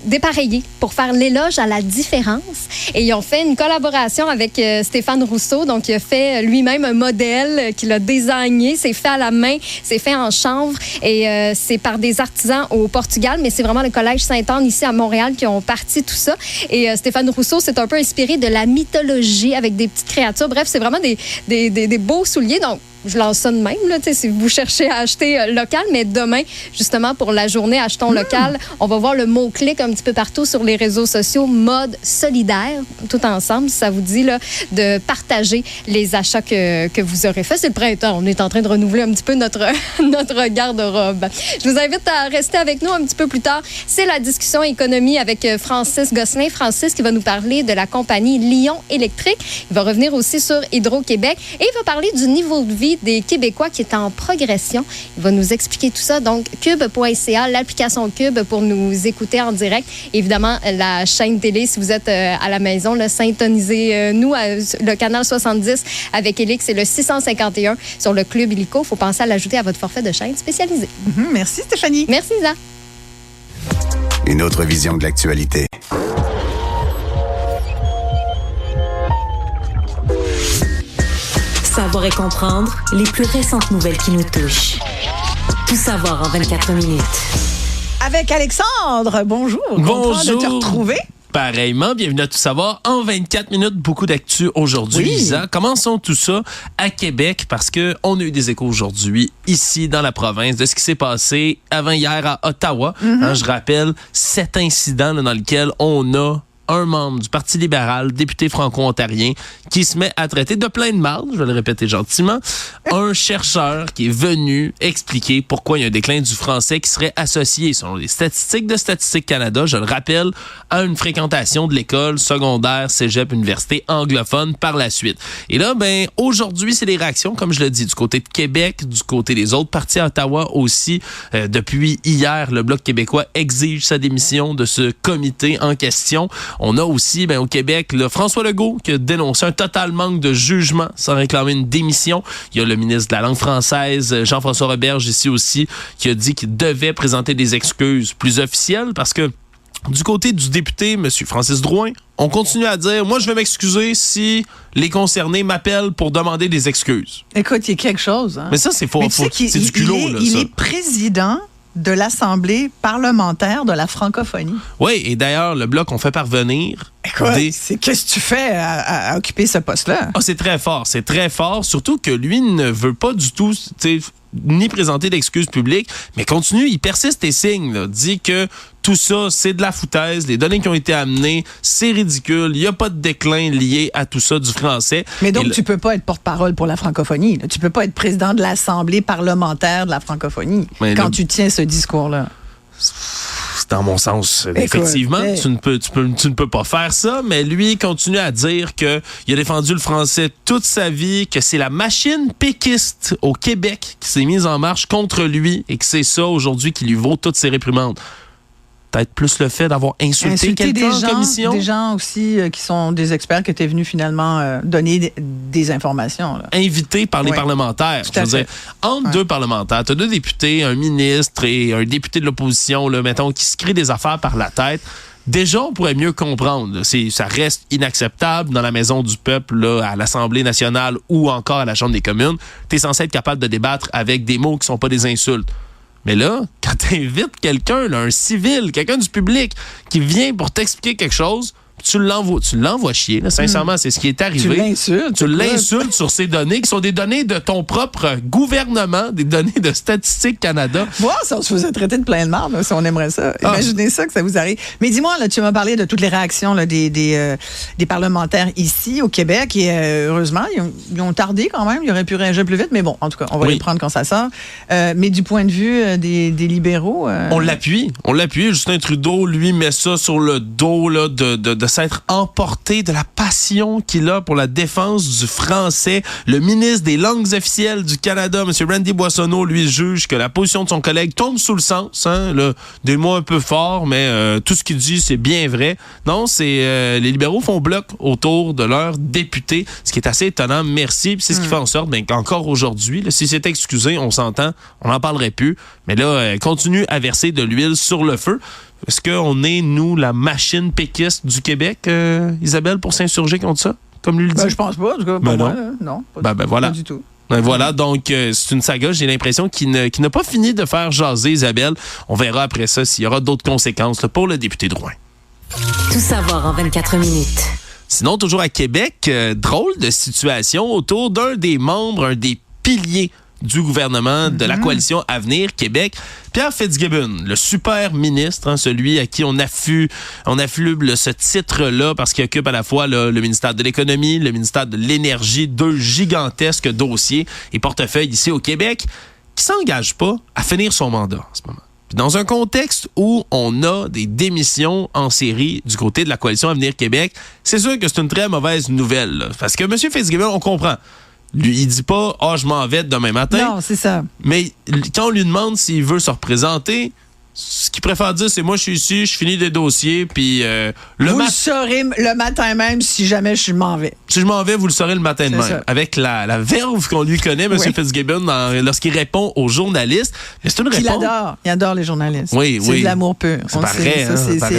Dépareillés pour faire l'éloge à la différence. Et ils ont fait une collaboration avec Stéphane Rousseau. Donc, il a fait lui-même un modèle qu'il a designé. C'est fait à la main, c'est fait en chanvre et c'est par des artisans au Portugal. Mais c'est vraiment le Collège Sainte-Anne ici à Montréal qui ont parti tout ça. Et Stéphane Rousseau s'est un peu inspiré de la mythologie avec des petites créatures. Bref, c'est vraiment des beaux souliers. Donc, je lance ça de même, là, si vous cherchez à acheter local. Mais demain, justement, pour la journée Achetons local, on va voir le mot-clic un petit peu partout sur les réseaux sociaux, mode solidaire, tout ensemble, si ça vous dit là, de partager les achats que vous aurez faits. C'est le printemps, on est en train de renouveler un petit peu notre garde-robe. Je vous invite à rester avec nous un petit peu plus tard. C'est la discussion économie avec Francis Gosselin. Francis qui va nous parler de la compagnie Lion Électrique. Il va revenir aussi sur Hydro-Québec et il va parler du niveau de vie des Québécois qui est en progression. Il va nous expliquer tout ça. Donc, cube.ca, l'application Cube pour nous écouter en direct. Évidemment, la chaîne télé, si vous êtes à la maison, là, syntonisez-nous le canal 70 avec Élix, c'est le 651 sur le Club Illico. Il faut penser à l'ajouter à votre forfait de chaîne spécialisée. Merci Stéphanie. Merci Isa. Une autre vision de l'actualité. Savoir et comprendre les plus récentes nouvelles qui nous touchent. Tout savoir en 24 minutes. Avec Alexandre, bonjour. Bonjour. Content de te retrouver. Pareillement, bienvenue à Tout savoir en 24 minutes. Beaucoup d'actu aujourd'hui, Oui. Isa. Commençons tout ça à Québec parce que on a eu des échos aujourd'hui ici dans la province de ce qui s'est passé avant hier à Ottawa. Je rappelle cet incident là, dans lequel on a un membre du Parti libéral, député franco-ontarien, qui se met à traiter de plein de marde, je vais le répéter gentiment, un chercheur qui est venu expliquer pourquoi il y a un déclin du français qui serait associé, selon les statistiques de Statistique Canada, je le rappelle, à une fréquentation de l'école secondaire, cégep, université anglophone par la suite. Et là, ben, aujourd'hui, c'est les réactions, comme je le dis, du côté de Québec, du côté des autres partis à Ottawa aussi. Depuis hier, le Bloc québécois exige sa démission de ce comité en question. On a aussi, au Québec, François Legault qui a dénoncé un total manque de jugement sans réclamer une démission. Il y a le ministre de la langue française, Jean-François Roberge, ici aussi, qui a dit qu'il devait présenter des excuses plus officielles parce que du côté du député, M. Francis Drouin, on continue à dire, moi, je vais m'excuser si les concernés m'appellent pour demander des excuses. Écoute, il y a quelque chose. Hein? Mais ça, c'est faux. C'est du culot, là, il ça. est président de l'Assemblée parlementaire de la francophonie. Oui, et d'ailleurs, le Bloc, on fait parvenir... Écoute, qu'est-ce que tu fais à occuper ce poste-là? Ah, c'est très fort, surtout que lui ne veut pas du tout, ni présenter d'excuses publiques, mais continue, il persiste et signe, là, dit que tout ça, c'est de la foutaise, les données qui ont été amenées, c'est ridicule, il n'y a pas de déclin lié à tout ça du français. Mais donc, tu peux pas être porte-parole pour la francophonie, là. Tu peux pas être président de l'Assemblée parlementaire de la francophonie quand tu tiens ce discours-là. C'est dans mon sens, effectivement. Tu ne peux pas faire ça, mais lui, il continue à dire qu'il a défendu le français toute sa vie, que c'est la machine péquiste au Québec qui s'est mise en marche contre lui et que c'est ça, aujourd'hui, qui lui vaut toutes ses réprimandes. Peut-être plus le fait d'avoir insulté quelqu'un en commission. Des gens aussi qui sont des experts qui étaient venus finalement donner des informations. Là. Invités par les parlementaires. Je veux dire, entre deux parlementaires, tu as deux députés, un ministre et un député de l'opposition, là, mettons, qui se créent des affaires par la tête. Déjà, on pourrait mieux comprendre. Ça reste inacceptable dans la maison du peuple, là, à l'Assemblée nationale ou encore à la Chambre des communes. Tu es censé être capable de débattre avec des mots qui sont pas des insultes. Mais là, quand tu invites quelqu'un, là, un civil, quelqu'un du public, qui vient pour t'expliquer quelque chose, tu l'envoies chier. Là. Sincèrement, c'est ce qui est arrivé. Tu l'insultes sur ces données qui sont des données de ton propre gouvernement, des données de Statistique Canada. Wow, ça, on se faisait traiter de plein de marde, si on aimerait ça. Imaginez ça, que ça vous arrive. Mais dis-moi, là, tu m'as parlé de toutes les réactions là, des parlementaires ici, au Québec, et heureusement, ils ont tardé quand même. Ils auraient pu réagir plus vite, mais bon, en tout cas, on va les prendre quand ça sort. Mais du point de vue des libéraux... On l'appuie. Justin Trudeau, lui, met ça sur le dos là, de s'être emporté de la passion qu'il a pour la défense du français. Le ministre des langues officielles du Canada, M. Randy Boissonneau, lui, juge que la position de son collègue tombe sous le sens. Hein, là, des mots un peu forts, mais tout ce qu'il dit, c'est bien vrai. Non, c'est les libéraux font bloc autour de leur député, ce qui est assez étonnant. Merci. Puis c'est ce qui fait en sorte qu'encore aujourd'hui, là, si c'est excusé, on s'entend, on n'en parlerait plus. Mais là, continue à verser de l'huile sur le feu. Est-ce qu'on est, nous, la machine péquiste du Québec, Isabelle, pour s'insurger contre ça, comme lui le dit? Je pense pas, en tout cas, pas moi. Non, voilà. Pas du tout. Voilà, donc c'est une saga, j'ai l'impression, qui n'a pas fini de faire jaser Isabelle. On verra après ça s'il y aura d'autres conséquences là, pour le député de Rouyn. Tout savoir en 24 minutes. Sinon, toujours à Québec, drôle de situation autour d'un des membres, un des piliers du gouvernement de la coalition Avenir Québec, Pierre Fitzgibbon, le super ministre, celui à qui on affluble ce titre-là parce qu'il occupe à la fois le ministère de l'Économie, le ministère de l'Énergie, deux gigantesques dossiers et portefeuilles ici au Québec, qui s'engage pas à finir son mandat en ce moment. Puis dans un contexte où on a des démissions en série du côté de la coalition Avenir Québec, c'est sûr que c'est une très mauvaise nouvelle. Là, parce que M. Fitzgibbon, on comprend. Lui, il dit pas « Ah, je m'en vais demain matin ». Non, c'est ça. Mais quand on lui demande s'il veut se représenter, ce qu'il préfère dire, c'est « Moi, je suis ici, je finis des dossiers, puis vous le saurez le matin même si jamais je m'en vais. » Si je m'en vais, vous le saurez le matin de même. Ça. Avec la verve qu'on lui connaît, M. Fitzgibbon, lorsqu'il répond aux journalistes. Mais c'est une réponse. Il adore les journalistes. Oui. C'est de l'amour pur. Ça paraît,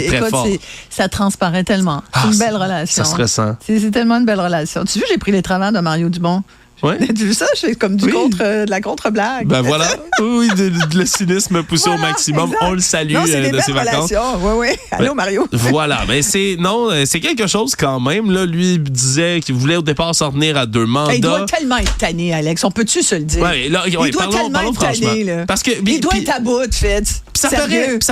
très fort. Ça transparaît tellement. C'est une belle relation. Ça se ressent. C'est tellement une belle relation. Tu vois, j'ai pris les travers de Mario Dumont. Ouais. Tu vu ça? Je fais comme de la contre-blague. Ben voilà. Oui, le cynisme poussé au maximum. Exact. On le salue de ses vacances. Oui. Allô, Mario. Voilà. Ben c'est quelque chose quand même. Là, lui disait qu'il voulait au départ s'en tenir à 2 mandats. Il doit tellement être tanné, Alex. On peut-tu se le dire? Il doit tellement être tanné, là. Parce que, il doit être à bout, Fitz. Ça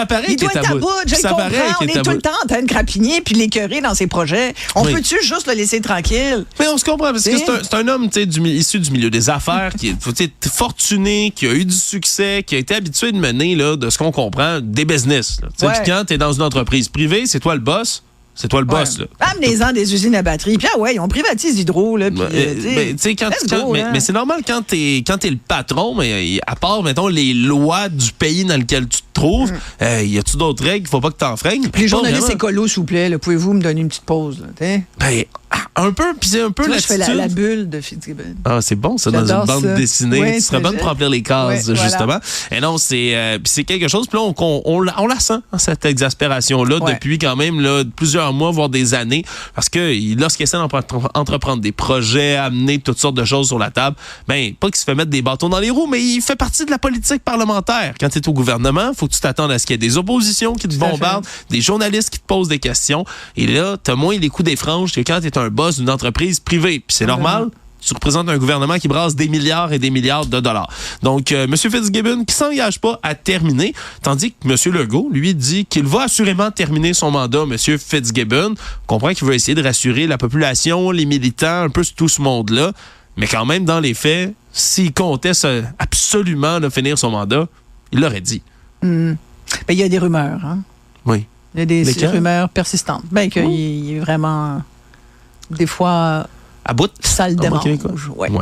paraît qu'il est à bout. Je le comprends. On est tout le temps en train de crapigner puis l'écœurer dans ses projets. On peut-tu juste le laisser tranquille? Mais on se comprend parce que c'est un homme issu du milieu des affaires, qui est fortuné, qui a eu du succès, qui a été habitué de mener, là, de ce qu'on comprend, des business. Puis quand tu es dans une entreprise privée, c'est toi le boss. C'est toi le boss, là. Amenez-en des usines à batterie. Puis on privatise l'hydro, là. Mais c'est normal quand t'es le patron, mais à part, mettons, les lois du pays dans lequel tu te trouves, y a-tu d'autres règles qu'il faut pas que t'en freines? Les journalistes écolos, s'il vous plaît, pouvez-vous me donner une petite pause, là, un peu, puis c'est un peu l'attitude. Je fais la bulle de Fitzgibbon. Ah, c'est bon, ça, dans une bande dessinée. Oui, tu serais bonne pour remplir les cases, justement. Et non, c'est quelque chose, puis là, on la sent, cette exaspération-là, depuis quand même là, plusieurs mois, voire des années, parce que lorsqu'il essaie d'entreprendre des projets, amener toutes sortes de choses sur la table, pas qu'il se fait mettre des bâtons dans les roues, mais il fait partie de la politique parlementaire. Quand tu es au gouvernement, faut que tu t'attendes à ce qu'il y ait des oppositions qui te bombardent, des journalistes qui te posent des questions, et là, t'as moins les coups des franges que quand t'es un boss d'une entreprise privée. Puis c'est normal, tu représentes un gouvernement qui brasse des milliards et des milliards de dollars. Donc, M. Fitzgibbon qui s'engage pas à terminer, tandis que M. Legault, lui, dit qu'il va assurément terminer son mandat, M. Fitzgibbon. On comprend qu'il veut essayer de rassurer la population, les militants, un peu tout ce monde-là. Mais quand même, dans les faits, s'il comptait absolument de finir son mandat, il l'aurait dit. Il y a des rumeurs, hein? Oui. Il y a des rumeurs persistantes. Qu'il est vraiment... Des fois, à bout, ça le dérange.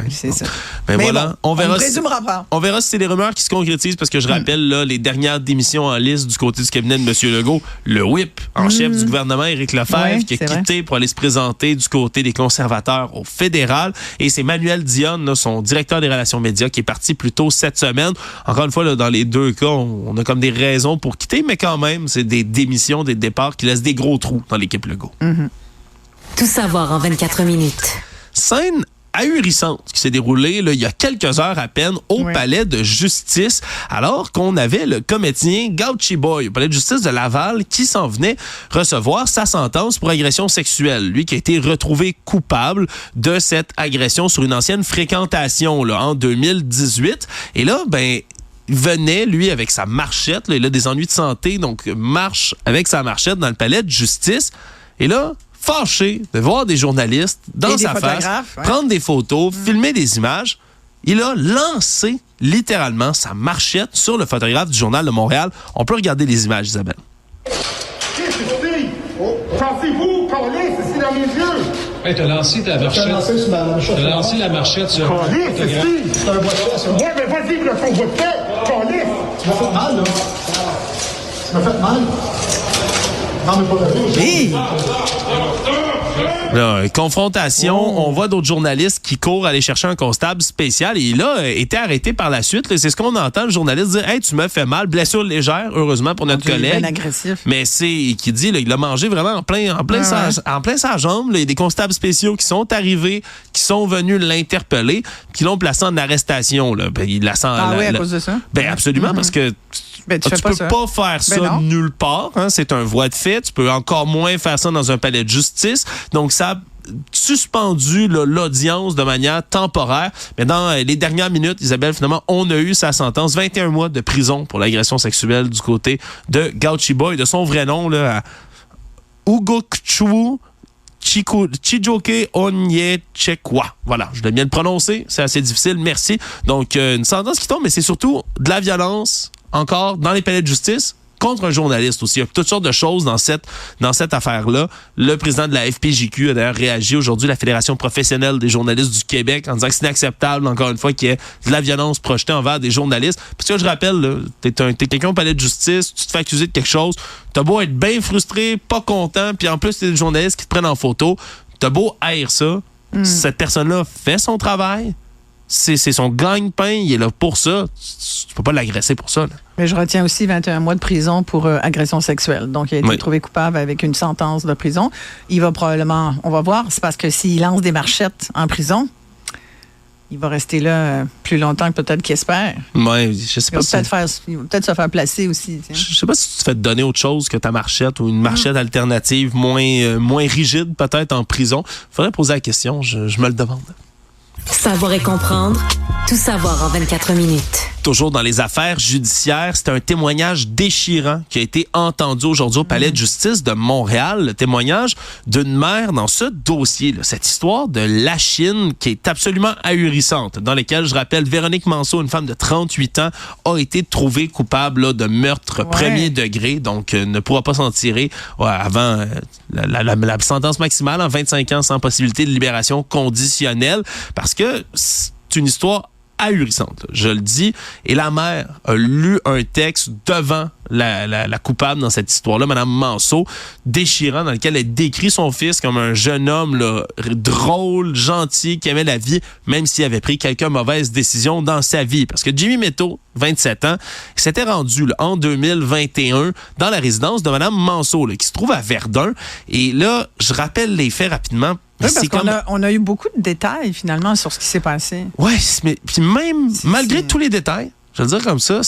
C'est ça. Mais voilà, bon, on présumera pas. On verra si c'est des rumeurs qui se concrétisent parce que je rappelle là, les dernières démissions en liste du côté du cabinet de M. Legault, le whip en chef du gouvernement, Éric Lefebvre, qui a quitté pour aller se présenter du côté des conservateurs au fédéral. Et c'est Manuel Dionne, là, son directeur des relations médias, qui est parti plus tôt cette semaine. Encore une fois, là, dans les deux cas, on a comme des raisons pour quitter, mais quand même, c'est des démissions, des départs qui laissent des gros trous dans l'équipe Legault. Tout savoir en 24 minutes. Scène ahurissante qui s'est déroulée là, il y a quelques heures à peine au palais de justice, alors qu'on avait le comédien Gauchi Boy au palais de justice de Laval qui s'en venait recevoir sa sentence pour agression sexuelle. Lui qui a été retrouvé coupable de cette agression sur une ancienne fréquentation là, en 2018. Et là, il venait, lui, avec sa marchette. Là, il a des ennuis de santé, donc marche avec sa marchette dans le palais de justice. Et là, fâché de voir des journalistes dans sa face, prendre des photos, filmer des images, il a lancé littéralement sa marchette sur le photographe du Journal de Montréal. On peut regarder les images, Isabelle. Pensez-vous, Carlis, c'est dans mes yeux. Hey, t'as lancé ta marchette. T'as lancé la marchette sur Carlis, c'est un bois de fait, ça. Ouais, mais vas-y, le ton bois de fait. Carlis. Tu m'as fait mal, là. Tu m'as fait mal. Non, mais pas de Hey! Là, confrontation, on voit d'autres journalistes qui courent aller chercher un constable spécial et il a été arrêté par la suite. Là, c'est ce qu'on entend, le journaliste dire « Hey, tu m'as fait mal, blessure légère, heureusement pour notre collègue. » Bien agressif. Mais c'est qui dit, là, il a mangé vraiment en plein sa jambe. Là. Il y a des constables spéciaux qui sont arrivés, qui sont venus l'interpeller, qui l'ont placé en arrestation. Là. Il la sent, à cause de ça? Absolument, parce que tu peux pas faire ça nulle part. Hein, c'est un voie de fait. Tu peux encore moins faire ça dans un palais de justice. Donc, ça a suspendu là, l'audience de manière temporaire. Mais dans les dernières minutes, Isabelle, finalement, on a eu sa sentence. 21 mois de prison pour l'agression sexuelle du côté de Gauchi Boy. De son vrai nom, là, Ugokchu Chijoke Onyechekwa. Voilà, je l'ai bien le prononcer. C'est assez difficile. Merci. Donc, une sentence qui tombe, mais c'est surtout de la violence, encore, dans les palais de justice, contre un journaliste aussi. Il y a toutes sortes de choses dans cette affaire-là. Le président de la FPJQ a d'ailleurs réagi aujourd'hui, la Fédération professionnelle des journalistes du Québec, en disant que c'est inacceptable, encore une fois, qu'il y ait de la violence projetée envers des journalistes. Parce que je rappelle, t'es quelqu'un au palais de justice, tu te fais accuser de quelque chose, t'as beau être bien frustré, pas content, puis en plus, t'es des journalistes qui te prennent en photo, t'as beau haïr ça, cette personne-là fait son travail, c'est son gagne-pain, il est là pour ça. Tu peux pas l'agresser pour ça. Là. Mais je retiens aussi 21 mois de prison pour agression sexuelle. Donc, il a été trouvé coupable avec une sentence de prison. Il va probablement, on va voir, c'est parce que s'il lance des marchettes en prison, il va rester là plus longtemps que peut-être qu'il espère. Ouais, je sais pas. Il va peut-être se faire placer aussi. Tiens. Je sais pas si tu te fais donner autre chose que ta marchette ou une marchette alternative moins rigide peut-être en prison. Faudrait poser la question, je me le demande. Savoir et comprendre, tout savoir en 24 minutes. Toujours dans les affaires judiciaires, c'est un témoignage déchirant qui a été entendu aujourd'hui au Palais de justice de Montréal. Le témoignage d'une mère dans ce dossier, là, cette histoire de Lachine qui est absolument ahurissante, dans laquelle, je rappelle, Véronique Manceau, une femme de 38 ans, a été trouvée coupable là, de meurtre premier degré, donc ne pourra pas s'en tirer avant la sentence maximale en 25 ans sans possibilité de libération conditionnelle, parce que c'est une histoire ahurissante, je le dis. Et la mère a lu un texte devant la coupable dans cette histoire-là, Mme Manceau, déchirant, dans lequel elle décrit son fils comme un jeune homme là, drôle, gentil, qui aimait la vie, même s'il avait pris quelques mauvaises décisions dans sa vie. Parce que Jimmy Métaux, 27 ans, s'était rendu là, en 2021 dans la résidence de Mme Manceau, là, qui se trouve à Verdun. Et là, je rappelle les faits rapidement. Oui, parce qu'on a eu beaucoup de détails, finalement, sur ce qui s'est passé. Oui, mais puis même, malgré tous les détails, je vais le dire comme ça,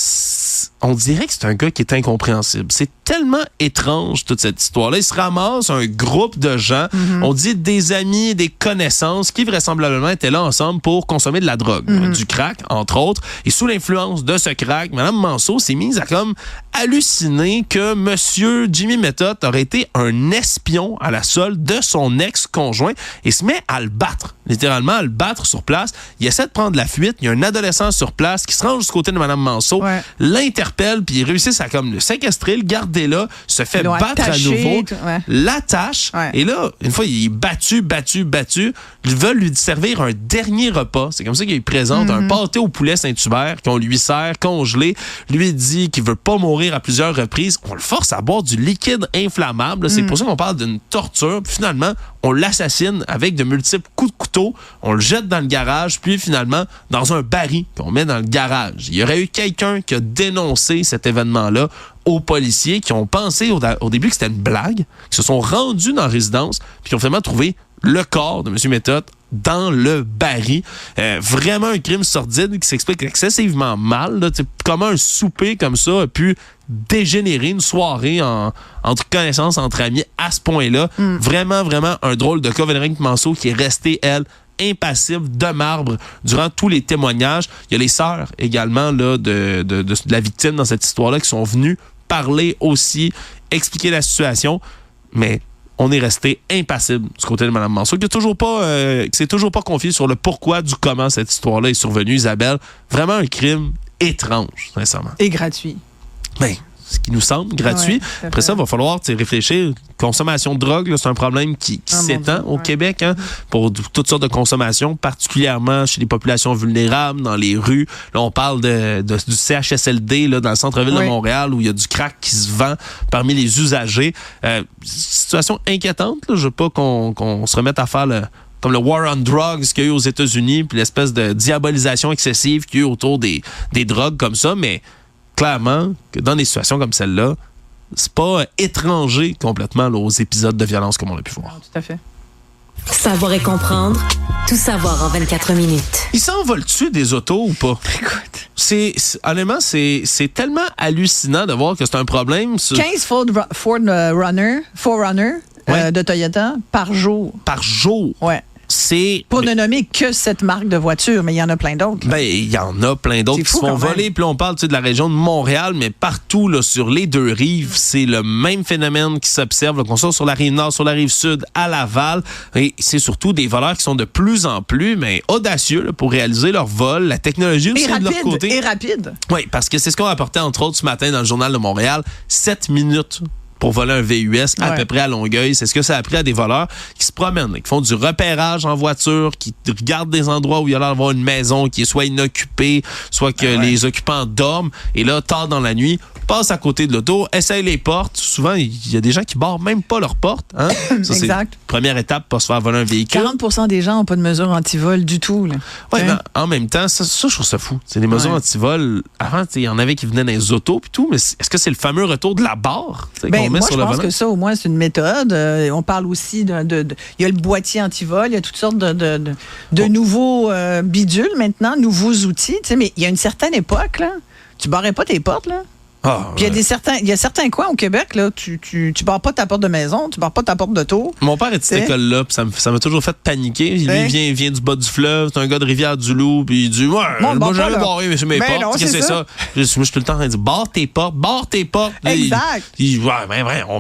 on dirait que c'est un gars qui est incompréhensible. C'est tellement étrange, toute cette histoire-là. Il se ramasse un groupe de gens, on dit des amis, des connaissances, qui vraisemblablement étaient là ensemble pour consommer de la drogue, du crack, entre autres. Et sous l'influence de ce crack, Mme Manceau s'est mise à comme halluciner que Monsieur Jimmy Méthode aurait été un espion à la solde de son ex-conjoint et se met à le battre, littéralement à le battre sur place. Il essaie de prendre la fuite. Il y a un adolescent sur place qui se range du côté de Mme Manceau, l'interpelle, puis il réussit à comme le séquestrer, le garder là, se fait battre à nouveau, l'attache, et là, une fois, il est battu, ils veulent lui servir un dernier repas. C'est comme ça qu'il présente un pâté au poulet Saint-Hubert qu'on lui sert congelé, lui dit qu'il veut pas mourir à plusieurs reprises. On le force à boire du liquide inflammable. C'est pour ça qu'on parle d'une torture. Puis finalement, on l'assassine avec de multiples coups de couteau. On le jette dans le garage, puis finalement, dans un baril qu'on met dans le garage. Il y aurait eu quelqu'un qui a dénoncé cet événement-là aux policiers qui ont pensé au début que c'était une blague, qui se sont rendus dans la résidence, puis qui ont finalement trouvé le corps de M. Méthode dans le baril. Vraiment un crime sordide qui s'explique excessivement mal. Là. Comment un souper comme ça a pu dégénérer une soirée entre connaissances, entre amis à ce point-là. Vraiment, vraiment un drôle de cas. Véronique Manceau qui est restée, elle, impassible de marbre durant tous les témoignages. Il y a les sœurs également là, de la victime dans cette histoire-là qui sont venues parler aussi, expliquer la situation, mais on est resté impassible du côté de Mme Manceau, qui s'est toujours pas confié sur le pourquoi du comment cette histoire-là est survenue. Isabelle, vraiment un crime étrange, sincèrement. Et gratuit. Ben, ce qui nous semble gratuit. Ouais, après ça, il va falloir réfléchir. Consommation de drogue, là, c'est un problème qui s'étend au Québec pour toutes sortes de consommations, particulièrement chez les populations vulnérables, dans les rues. Là, on parle du CHSLD là, dans le centre-ville de Montréal où il y a du crack qui se vend parmi les usagers. Situation inquiétante. Là. Je veux pas qu'on se remette à faire comme le war on drugs qu'il y a eu aux États-Unis, puis l'espèce de diabolisation excessive qu'il y a eu autour des drogues comme ça, mais clairement que dans des situations comme celle-là, c'est pas étranger complètement là, aux épisodes de violence comme on a pu voir. Tout à fait. Savoir et comprendre, tout savoir en 24 minutes. Ils s'envolent-tu des autos ou pas? Écoute. Honnêtement, c'est tellement hallucinant de voir que c'est un problème. 15 Forerunner de Toyota par jour. Par jour? Ouais. Pour ne nommer que cette marque de voiture, mais il y en a plein d'autres. Ben, il y en a plein d'autres qui se font voler. Puis là, on parle de la région de Montréal, mais partout là, sur les deux rives, c'est le même phénomène qui s'observe. Qu'on soit sur la rive nord, sur la rive sud, à Laval. Et c'est surtout des voleurs qui sont de plus en plus audacieux là, pour réaliser leur vol. La technologie aussi de leur côté. Et rapide. Oui, parce que c'est ce qu'on a apporté, entre autres, ce matin dans le Journal de Montréal. 7 minutes pour voler un VUS à peu près à Longueuil. C'est ce que ça a pris à des voleurs qui se promènent, qui font du repérage en voiture, qui regardent des endroits où il y a l'air d'avoir une maison qui est soit inoccupée, soit que les occupants dorment. Et là, tard dans la nuit, passent à côté de l'auto, essayent les portes. Souvent, il y a des gens qui barrent même pas leurs portes. Hein? Ça, exact. C'est première étape pour se faire voler un véhicule. 40% des gens n'ont pas de mesures anti-vol du tout. Oui, ben, en même temps, ça, je trouve ça fou. C'est des mesures anti-vol. Avant, il y en avait qui venaient dans les autos et tout, mais est-ce que c'est le fameux retour de la barre qu'on met sur le volant? Je pense que ça, au moins, c'est une méthode. On parle aussi il y a le boîtier anti-vol, il y a toutes sortes de nouveaux bidules maintenant, nouveaux outils. Mais il y a une certaine époque, là, tu barrais pas tes portes, là. Puis il y a certains coins au Québec, là, tu barres pas ta porte de maison, tu barres pas ta porte d'auto. Mon père est de cette école-là, puis ça m'a toujours fait paniquer. Lui, il vient du bas du fleuve, c'est un gars de Rivière-du-Loup, puis il dit moi j'avais barré mes portes. Non, qu'est-ce que c'est ça? Moi, je suis tout le temps en train de dire barre tes portes. Exact.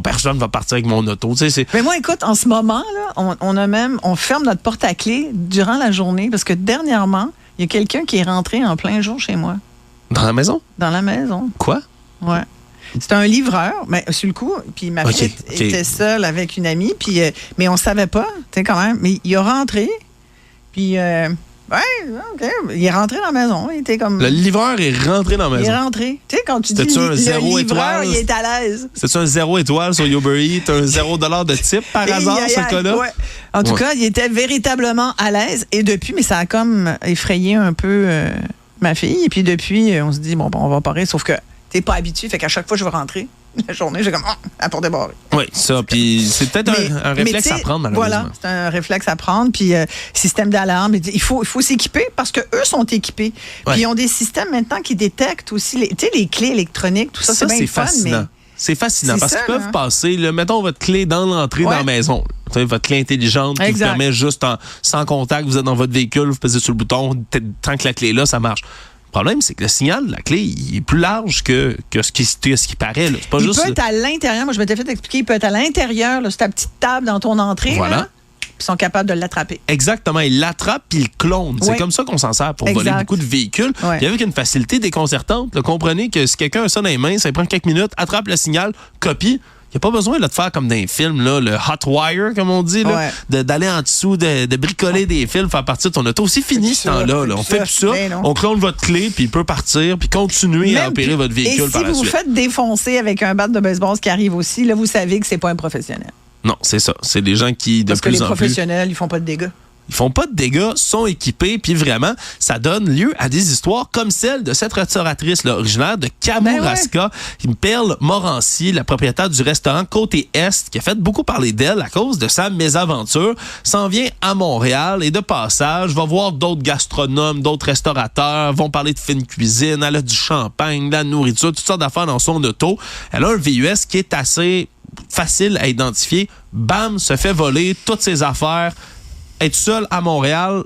Personne va partir avec mon auto. Mais moi, écoute, en ce moment, là, on ferme notre porte à clé durant la journée parce que dernièrement, il y a quelqu'un qui est rentré en plein jour chez moi. Dans la maison? Dans la maison. Quoi? Ouais. C'était un livreur, mais sur le coup, puis ma petite était seule avec une amie, puis mais on savait pas, tu sais quand même. Mais il est rentré, puis il est rentré dans la maison. Il était comme. Le livreur est rentré dans la maison. Il est rentré. Tu sais quand tu dis un 0 livreur, étoile, il est à l'aise. C'est-tu un 0 étoile sur Uber Eats, un 0$ de type par hasard, ce cas-là? Ouais. En tout cas, il était véritablement à l'aise. Et depuis, mais ça a comme effrayé un peu ma fille. Et puis depuis, on se dit bon, on va parer, sauf que t'es pas habitué, fait qu'à chaque fois que je veux rentrer la journée, j'ai comme la porte est barrée. Oui, ça, puis c'est peut-être un réflexe à prendre, malheureusement. Voilà, c'est un réflexe à prendre, puis système d'alarme, il faut s'équiper parce que eux sont équipés. Puis ils ont des systèmes maintenant qui détectent aussi les clés électroniques, tout ça, c'est bien fun, fascinant. C'est fascinant parce qu'ils peuvent passer, mettons votre clé dans l'entrée dans la maison. Votre clé intelligente qui vous permet juste sans contact, vous êtes dans votre véhicule, vous pesez sur le bouton, tant que la clé est là, ça marche. Le problème, c'est que le signal de la clé, il est plus large que ce qui paraît. Là. C'est pas il juste peut être à l'intérieur. Moi, je m'étais fait expliquer, il peut être à l'intérieur, là, sur ta petite table dans ton entrée. Voilà. Là, puis ils sont capables de l'attraper. Exactement. Il l'attrape puis il clone. C'est comme ça qu'on s'en sert pour voler beaucoup de véhicules. Puis avec une facilité déconcertante. Là, comprenez que si quelqu'un a ça dans les mains, ça prend quelques minutes, attrape le signal, copie. Il n'y a pas besoin là, de faire comme dans les films, là, le hot wire, comme on dit, là, d'aller en dessous, de bricoler des fils, faire partir de ton auto. C'est fini ce temps-là. Là. On fait plus ça. On clone votre clé, puis il peut partir, puis continuer à opérer votre véhicule par la suite. Et si vous faites défoncer avec un bat de baseball, ce qui arrive aussi, là, vous savez que c'est pas un professionnel. Non, c'est ça. C'est des gens qui, de Parce que plus les en plus... professionnels, ils font pas de dégâts. Ils font pas de dégâts, sont équipés, puis vraiment, ça donne lieu à des histoires comme celle de cette restauratrice là, originaire de Kamouraska, Perle Morancy, la propriétaire du restaurant Côté Est, qui a fait beaucoup parler d'elle à cause de sa mésaventure, s'en vient à Montréal et de passage, va voir d'autres gastronomes, d'autres restaurateurs, vont parler de fine cuisine, elle a du champagne, de la nourriture, toutes sortes d'affaires dans son auto. Elle a un VUS qui est assez facile à identifier. Bam, se fait voler toutes ses affaires. Être seule à Montréal,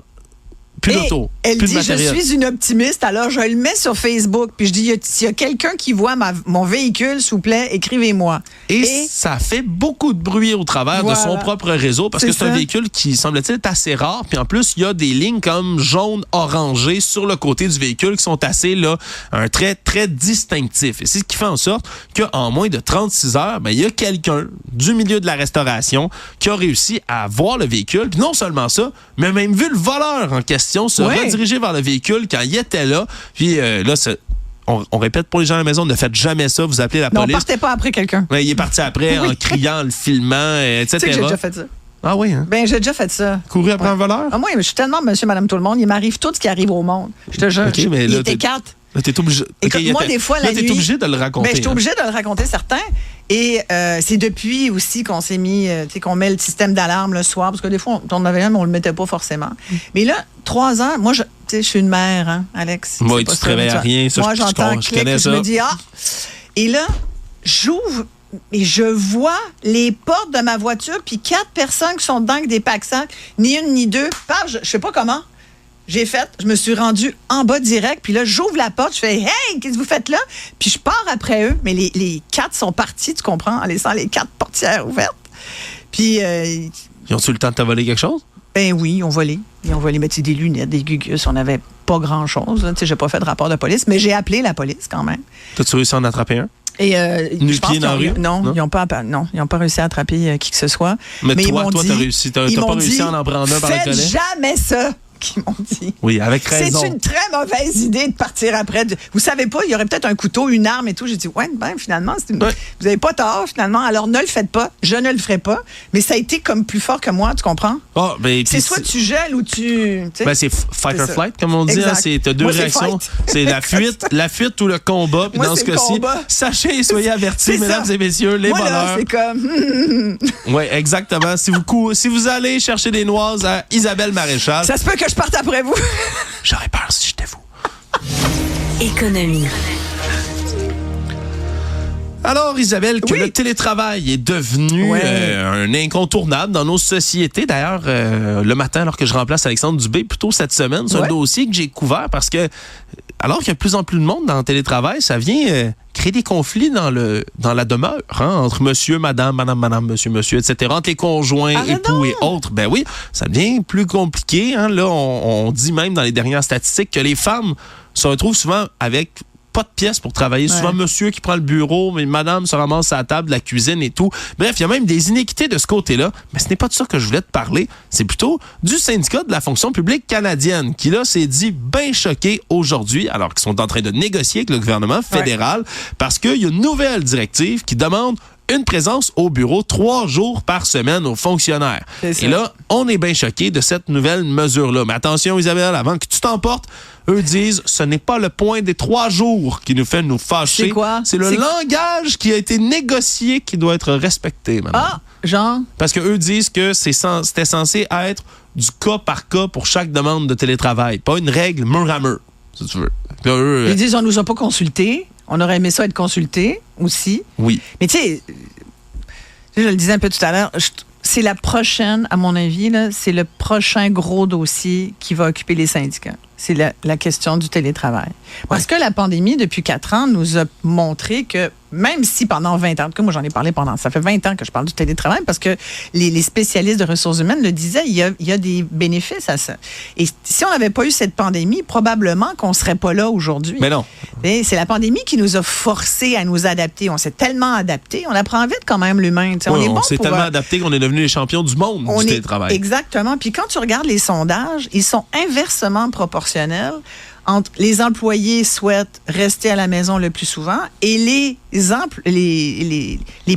plus d'auto, elle plus dit, de matériel. je suis une optimiste, alors je le mets sur Facebook, puis je dis, s'il y a quelqu'un qui voit mon véhicule, s'il vous plaît, écrivez-moi. Et ça fait beaucoup de bruit au travers de son propre réseau, parce que c'est un véhicule qui, semble-t-il, est assez rare. Puis en plus, il y a des lignes comme jaune-orangé sur le côté du véhicule qui sont assez, là, un trait très distinctif. Et c'est ce qui fait en sorte qu'en moins de 36 heures, il y a quelqu'un du milieu de la restauration qui a réussi à voir le véhicule. Puis non seulement ça, mais même vu le voleur en question se rediriger vers le véhicule quand il était là. Puis là, on répète pour les gens à la maison, ne faites jamais ça, vous appelez la police. Non, partez pas après quelqu'un. Il est parti après en criant, le filmant, etc. Tu sais que j'ai déjà fait ça. Ah oui, hein? Ben, j'ai déjà fait ça. Courir après un voleur? Ah, moi, je suis tellement monsieur, madame, tout le monde. Il m'arrive tout ce qui arrive au monde. Je te jure. Okay, mais là, il était 4. Là, t'es obligé. Écoute, moi, des fois, la nuit. T'es obligé de le raconter. Ben, je suis obligée de le raconter, certains. Et c'est depuis aussi qu'on s'est mis, tu sais, qu'on met le système d'alarme le soir, parce que des fois, on avait un, mais on le mettait pas forcément. Mais là, 3 heures, moi, tu sais, je suis une mère, hein, Alex. Moi, tu te réveilles à rien. Ça, moi, j'entends je connais je me dis, Et là, j'ouvre et je vois les portes de ma voiture, puis 4 personnes qui sont dedans avec des pack-sacs, ni une ni deux. Je sais pas comment. Je me suis rendue en bas direct, puis là, j'ouvre la porte, je fais « Hey, qu'est-ce que vous faites là? » Puis je pars après eux, mais les 4 sont partis, tu comprends, en laissant les 4 portières ouvertes. Puis... ils ont-tu le temps de te voler quelque chose? Ben oui, ils ont volé. Ils ont volé, mais des lunettes, des gugus, on n'avait pas grand-chose. Tu sais, j'ai pas fait de rapport de police, mais j'ai appelé la police quand même. T'as-tu réussi à en attraper un? Et nu-pied dans la rue? Non, ils n'ont pas réussi à attraper qui que ce soit. Mais toi, ils m'ont dit, t'as réussi. T'as pas réussi à en prendre un par le collet? Faites jamais ça! Qui m'ont dit. Oui, avec raison. C'est une très mauvaise idée de partir après. Vous savez pas, il y aurait peut-être un couteau, une arme et tout. J'ai dit, finalement, vous n'avez pas tort, finalement. Alors, ne le faites pas. Je ne le ferai pas. Mais ça a été comme plus fort que moi, tu comprends? C'est soit tu gèles ou tu... c'est fight or flight, comme on dit. Hein, t'as deux réactions. C'est la fuite ou le combat. Puis dans ce cas-ci, sachez et soyez avertis, mesdames et messieurs, les voleurs. Là, c'est comme... Oui, exactement. Si vous allez chercher des noises à Isabelle Maréchal... Ça se peut que je parte après vous. J'aurais peur si j'étais vous. Économie. Alors, Isabelle, que le télétravail est devenu un incontournable dans nos sociétés. D'ailleurs, le matin, alors que je remplace Alexandre Dubé, plutôt cette semaine, c'est un dossier que j'ai couvert parce que, alors qu'il y a de plus en plus de monde dans le télétravail, ça vient créer des conflits dans la demeure, entre monsieur, madame, monsieur, etc., entre les conjoints, époux et autres. Ben oui, ça devient plus compliqué. Hein. Là, on dit même dans les dernières statistiques que les femmes se retrouvent souvent avec pas de pièces pour travailler. Souvent, monsieur qui prend le bureau, mais madame se ramasse à la table, la cuisine et tout. Bref, il y a même des inéquités de ce côté-là. Mais ce n'est pas de ça que je voulais te parler. C'est plutôt du syndicat de la fonction publique canadienne qui, là, s'est dit bien choqué aujourd'hui, alors qu'ils sont en train de négocier avec le gouvernement fédéral parce qu'il y a une nouvelle directive qui demande une présence au bureau 3 jours par semaine aux fonctionnaires. Et là, on est bien choqué de cette nouvelle mesure-là. Mais attention, Isabelle, avant que tu t'emportes, eux disent ce n'est pas le point des 3 jours qui nous fait nous fâcher. C'est quoi? C'est le langage qui a été négocié qui doit être respecté, madame. Ah, genre? Parce qu'eux disent que c'était censé être du cas par cas pour chaque demande de télétravail, pas une règle mur à mur, si tu veux. Là, ils disent on nous a pas consultés. On aurait aimé ça être consulté aussi. Oui. Mais tu sais, je le disais un peu tout à l'heure, c'est la prochaine, à mon avis, là, c'est le prochain gros dossier qui va occuper les syndicats. C'est la question du télétravail. Parce que la pandémie, depuis 4 ans, nous a montré que même si pendant 20 ans, en tout cas, moi j'en ai parlé ça fait 20 ans que je parle du télétravail parce que les spécialistes de ressources humaines le disaient, il y a des bénéfices à ça. Et si on n'avait pas eu cette pandémie, probablement qu'on ne serait pas là aujourd'hui. Mais non. Et c'est la pandémie qui nous a forcés à nous adapter. On s'est tellement adapté, on apprend vite quand même l'humain. On s'est tellement adapté qu'on est devenus les champions du monde du télétravail. Exactement. Puis quand tu regardes les sondages, ils sont inversement proportionnels entre les employés souhaitent rester à la maison le plus souvent et les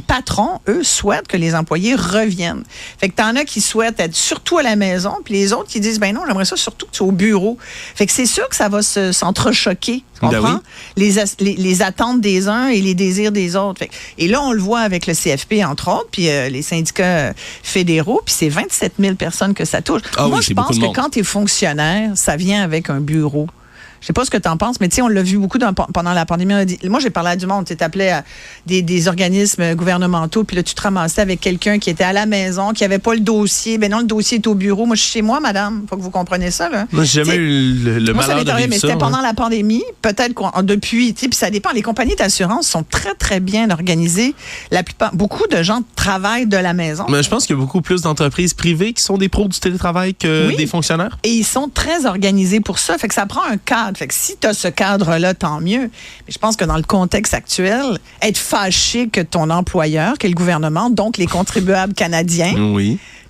patrons, eux, souhaitent que les employés reviennent. Fait que t'en as qui souhaitent être surtout à la maison, puis les autres qui disent, ben non, j'aimerais ça surtout que tu es au bureau. Fait que c'est sûr que ça va s'entrechoquer, tu comprends? Ben oui. Les attentes des uns et les désirs des autres. Fait que, et là, on le voit avec le CFP, entre autres, puis les syndicats fédéraux, puis c'est 27 000 personnes que ça touche. Moi, je pense que quand tu es fonctionnaire, ça vient avec un bureau. Je sais pas ce que tu en penses, mais tu sais, on l'a vu beaucoup pendant la pandémie. Moi, j'ai parlé à du monde. Tu t'appelais à des organismes gouvernementaux, puis là, tu te ramassais avec quelqu'un qui était à la maison, qui avait pas le dossier. Ben non, le dossier est au bureau. Moi, je suis chez moi, madame. Faut que vous compreniez ça, là. Moi, j'ai jamais eu le malheur de vivre mais ça. C'était pendant la pandémie. Peut-être depuis, tu sais, puis ça dépend. Les compagnies d'assurance sont très, très bien organisées. Beaucoup de gens travaillent de la maison. Mais je pense qu'il y a beaucoup plus d'entreprises privées qui sont des pros du télétravail que des fonctionnaires. Et ils sont très organisés pour ça. Fait que ça prend un cadre. Fait que si tu as ce cadre-là, tant mieux. Mais je pense que dans le contexte actuel, être fâché que ton employeur, que le gouvernement, donc les contribuables canadiens,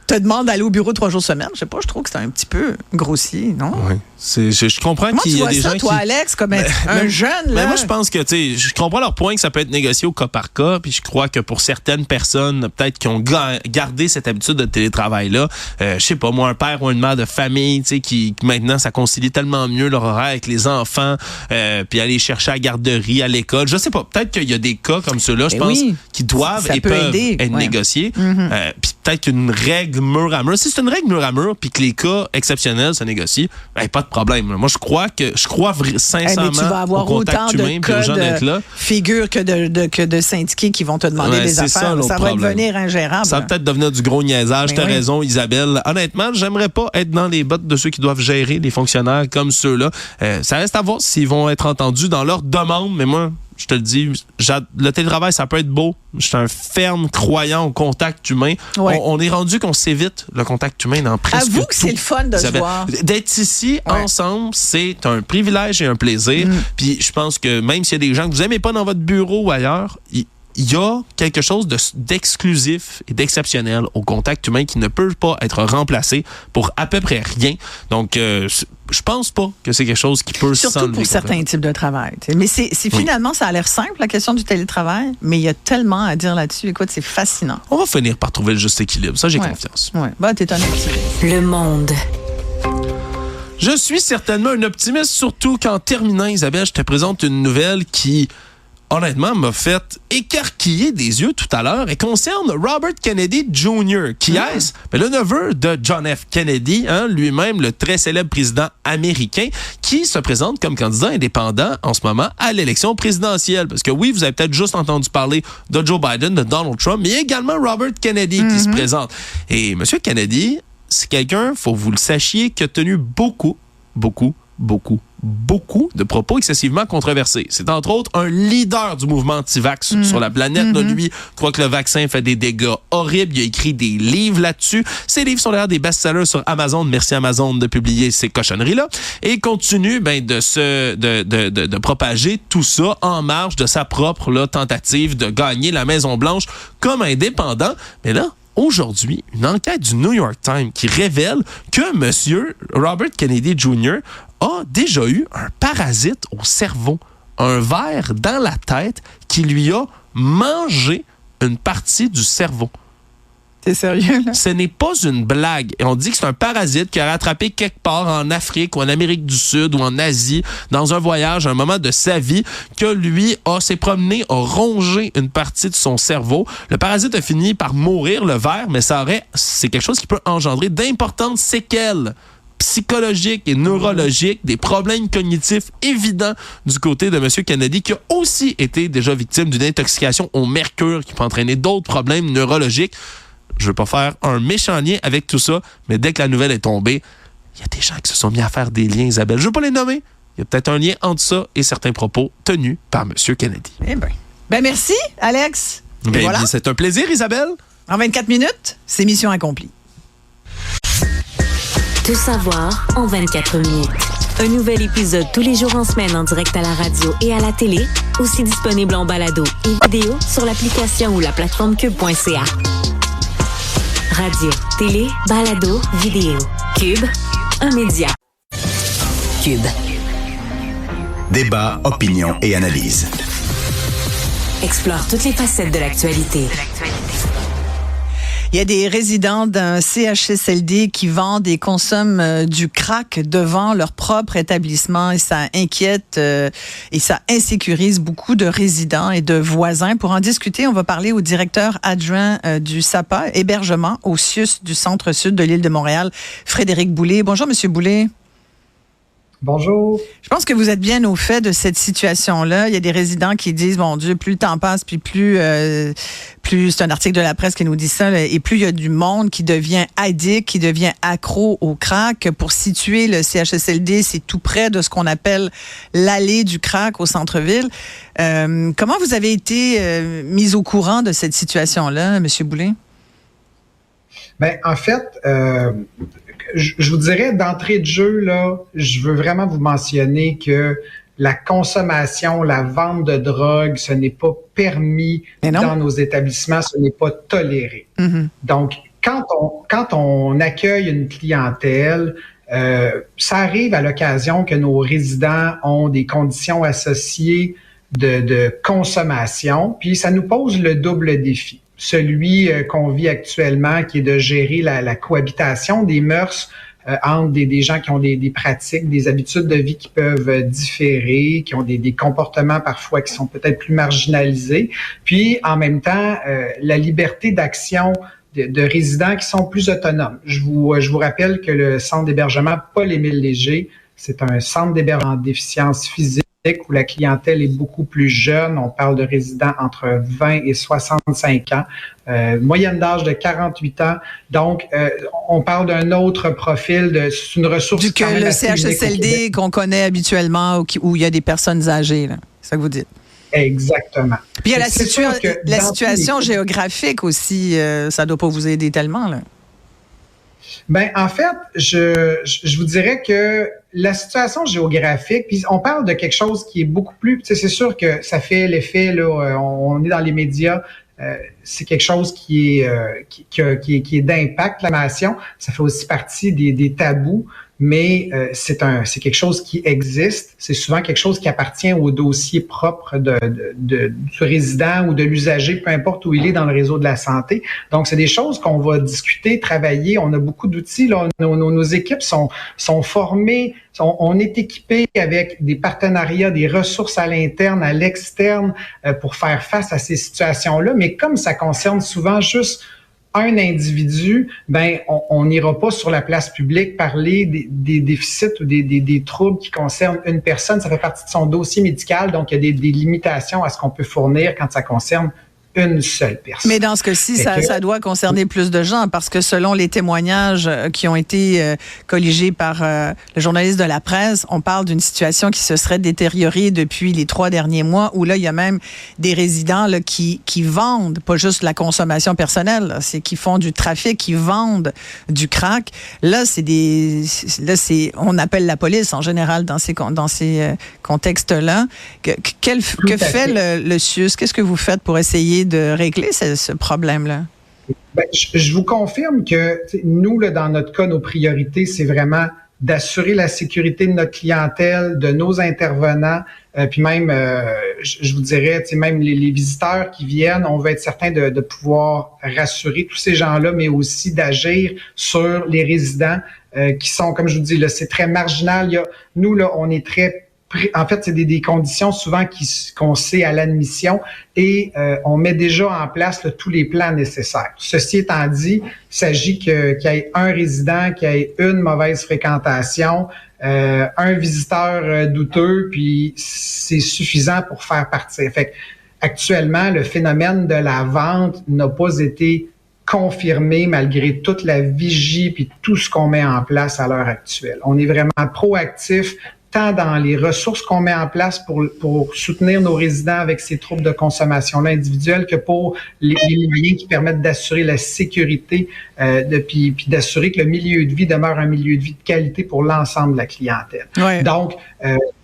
te demande d'aller au bureau 3 jours semaine, je sais pas, je trouve que c'est un petit peu grossier, non? Oui. Je comprends qu'il y a des gens toi, Alex, comme un jeune, là? Mais moi, je pense que, tu sais, je comprends leur point que ça peut être négocié au cas par cas, puis je crois que pour certaines personnes, peut-être qui ont gardé cette habitude de télétravail-là, je sais pas, moi, un père ou une mère de famille, tu sais, qui maintenant, ça concilie tellement mieux leur horaire avec les enfants, puis aller chercher à la garderie, à l'école. Je sais pas, peut-être qu'il y a des cas comme ceux-là, je pense, qui doivent et peuvent être négociés. Puis peut-être qu'une règle mur à mur, si c'est une règle mur à mur, puis que les cas exceptionnels se négocient, ben, pas de problème. Moi, je crois sincèrement tu vas avoir au contact autant humain, de cas de figures que de syndiqués qui vont te demander des affaires. Ça va devenir ingérable. Ça va peut-être devenir du gros niaisage. T'as raison, Isabelle. Honnêtement, j'aimerais pas être dans les bottes de ceux qui doivent gérer les fonctionnaires comme ceux-là. Ça reste à voir s'ils vont être entendus dans leurs demandes, mais moi, je te le dis, le télétravail, ça peut être beau. Je suis un ferme croyant au contact humain. On est rendu qu'on s'évite le contact humain dans presque tout. Avoue que c'est le fun de se voir. D'être ici ensemble, c'est un privilège et un plaisir. Puis je pense que même s'il y a des gens que vous n'aimez pas dans votre bureau ou ailleurs, il y a quelque chose d'exclusif et d'exceptionnel au contact humain qui ne peut pas être remplacé pour à peu près rien. Donc, je pense pas que c'est quelque chose qui peut s'enlever. Surtout pour certains types de travail. Mais c'est finalement, ça a l'air simple, la question du télétravail, mais il y a tellement à dire là-dessus. Écoute, c'est fascinant. On va finir par trouver le juste équilibre. Ça, j'ai confiance. Oui, t'es un optimiste. Le monde. Je suis certainement un optimiste, surtout qu'en terminant, Isabelle, je te présente une nouvelle qui, honnêtement, m'a fait écarquiller des yeux tout à l'heure et concerne Robert Kennedy Jr. Qui est-ce? Ben, le neveu de John F. Kennedy, lui-même le très célèbre président américain, qui se présente comme candidat indépendant en ce moment à l'élection présidentielle. Parce que oui, vous avez peut-être juste entendu parler de Joe Biden, de Donald Trump, mais il y a également Robert Kennedy qui se présente. Et M. Kennedy, c'est quelqu'un, faut que vous le sachiez, qui a tenu beaucoup de propos excessivement controversés. C'est entre autres un leader du mouvement anti-vax sur la planète. Lui croit que le vaccin fait des dégâts horribles. Il a écrit des livres là-dessus. Ces livres sont d'ailleurs des best-sellers sur Amazon. Merci Amazon de publier ces cochonneries-là. Et il continue de propager tout ça en marge de sa propre tentative de gagner la Maison-Blanche comme indépendant. Mais là, aujourd'hui, une enquête du New York Times qui révèle que M. Robert Kennedy Jr. a déjà eu un parasite au cerveau, un ver dans la tête qui lui a mangé une partie du cerveau. T'es sérieux, là? Ce n'est pas une blague. Et on dit que c'est un parasite qui a rattrapé quelque part en Afrique ou en Amérique du Sud ou en Asie, dans un voyage, à un moment de sa vie, que lui s'est promené, a rongé une partie de son cerveau. Le parasite a fini par mourir, le ver, mais c'est quelque chose qui peut engendrer d'importantes séquelles psychologiques et neurologiques, des problèmes cognitifs évidents du côté de M. Kennedy, qui a aussi été déjà victime d'une intoxication au mercure qui peut entraîner d'autres problèmes neurologiques. Je veux pas faire un méchant lien avec tout ça, mais dès que la nouvelle est tombée, il y a des gens qui se sont mis à faire des liens, Isabelle. Je veux pas les nommer. Il y a peut-être un lien entre ça et certains propos tenus par M. Kennedy. Eh bien. Merci, Alex. Voilà. C'est un plaisir, Isabelle. En 24 minutes, c'est mission accomplie. Tout savoir en 24 minutes. Un nouvel épisode tous les jours en semaine en direct à la radio et à la télé, aussi disponible en balado et vidéo sur l'application ou la plateforme cube.ca. Radio, télé, balado, vidéo. Cube, un média. Cube. Débat, opinion et analyse. Explore toutes les facettes de l'actualité. Il y a des résidents d'un CHSLD qui vendent et consomment du crack devant leur propre établissement et ça inquiète et ça insécurise beaucoup de résidents et de voisins. Pour en discuter, on va parler au directeur adjoint du SAPA, hébergement au CIUS du Centre-Sud de l'île de Montréal, Frédéric Boulay. Bonjour, Monsieur Boulay. Bonjour. Je pense que vous êtes bien au fait de cette situation-là. Il y a des résidents qui disent, mon Dieu, plus le temps passe, puis plus c'est un article de la presse qui nous dit ça, et plus il y a du monde qui devient addict, qui devient accro au crack. Pour situer le CHSLD, c'est tout près de ce qu'on appelle l'allée du crack au centre-ville. Comment vous avez été mis au courant de cette situation-là, Monsieur Boulay? Ben, en fait, je vous dirais d'entrée de jeu, là, je veux vraiment vous mentionner que la consommation, la vente de drogue, ce n'est pas permis dans nos établissements, ce n'est pas toléré. Mm-hmm. Donc, quand on accueille une clientèle, ça arrive à l'occasion que nos résidents ont des conditions associées de consommation, puis ça nous pose le double défi. Celui qu'on vit actuellement, qui est de gérer la cohabitation des mœurs entre des gens qui ont des pratiques, des habitudes de vie qui peuvent différer, qui ont des comportements parfois qui sont peut-être plus marginalisés, puis en même temps, la liberté d'action de résidents qui sont plus autonomes. Je vous rappelle que le centre d'hébergement Paul-Émile Léger, c'est un centre d'hébergement en déficience physique où la clientèle est beaucoup plus jeune. On parle de résidents entre 20 et 65 ans, moyenne d'âge de 48 ans. Donc, on parle d'un autre profil, c'est une ressource du que le CHSLD qu'on connaît habituellement où il y a des personnes âgées, là. C'est ça que vous dites. Exactement. Puis il y a la situation géographique aussi, ça ne doit pas vous aider tellement, là. Ben, en fait, je vous dirais que la situation géographique, puis on parle de quelque chose qui est beaucoup plus, c'est sûr que ça fait l'effet, là, on est dans les médias, c'est quelque chose qui est d'impact, la nation. Ça fait aussi partie des tabous, mais c'est quelque chose qui existe. C'est souvent quelque chose qui appartient au dossier propre du résident ou de l'usager, peu importe où il est dans le réseau de la santé. Donc, c'est des choses qu'on va discuter, travailler. On a beaucoup d'outils, là. Nos équipes sont formées. On est équipé avec des partenariats, des ressources à l'interne, à l'externe, pour faire face à ces situations-là. Mais comme ça concerne souvent juste un individu, ben on n'ira pas sur la place publique parler des déficits ou des troubles qui concernent une personne. Ça fait partie de son dossier médical, donc il y a des limitations à ce qu'on peut fournir quand ça concerne une seule personne. Mais dans ce cas-ci, ça doit concerner plus de gens parce que selon les témoignages qui ont été colligés par le journaliste de la presse, on parle d'une situation qui se serait détériorée depuis les 3 derniers mois où là, il y a même des résidents là, qui vendent, pas juste la consommation personnelle, là, c'est qui font du trafic, qui vendent du crack. Là, on appelle la police en général dans ces contextes-là. Que fait le CIUS? Qu'est-ce que vous faites pour essayer de régler ce problème-là? Ben, je vous confirme que nous, là, dans notre cas, nos priorités, c'est vraiment d'assurer la sécurité de notre clientèle, de nos intervenants, puis même, je vous dirais, même les visiteurs qui viennent, on veut être certain de pouvoir rassurer tous ces gens-là, mais aussi d'agir sur les résidents qui sont, comme je vous dis, là, c'est très marginal. Nous, là, on est très... En fait, c'est des conditions souvent qu'on sait à l'admission et on met déjà en place là, tous les plans nécessaires. Ceci étant dit, il s'agit qu'il y ait un résident qui ait une mauvaise fréquentation, un visiteur douteux, puis c'est suffisant pour faire partir. Fait que, actuellement, le phénomène de la vente n'a pas été confirmé malgré toute la vigie puis tout ce qu'on met en place à l'heure actuelle. On est vraiment proactif tant dans les ressources qu'on met en place pour soutenir nos résidents avec ces troubles de consommation-là individuels que pour les moyens qui permettent d'assurer la sécurité puis d'assurer que le milieu de vie demeure un milieu de vie de qualité pour l'ensemble de la clientèle. Ouais. Donc,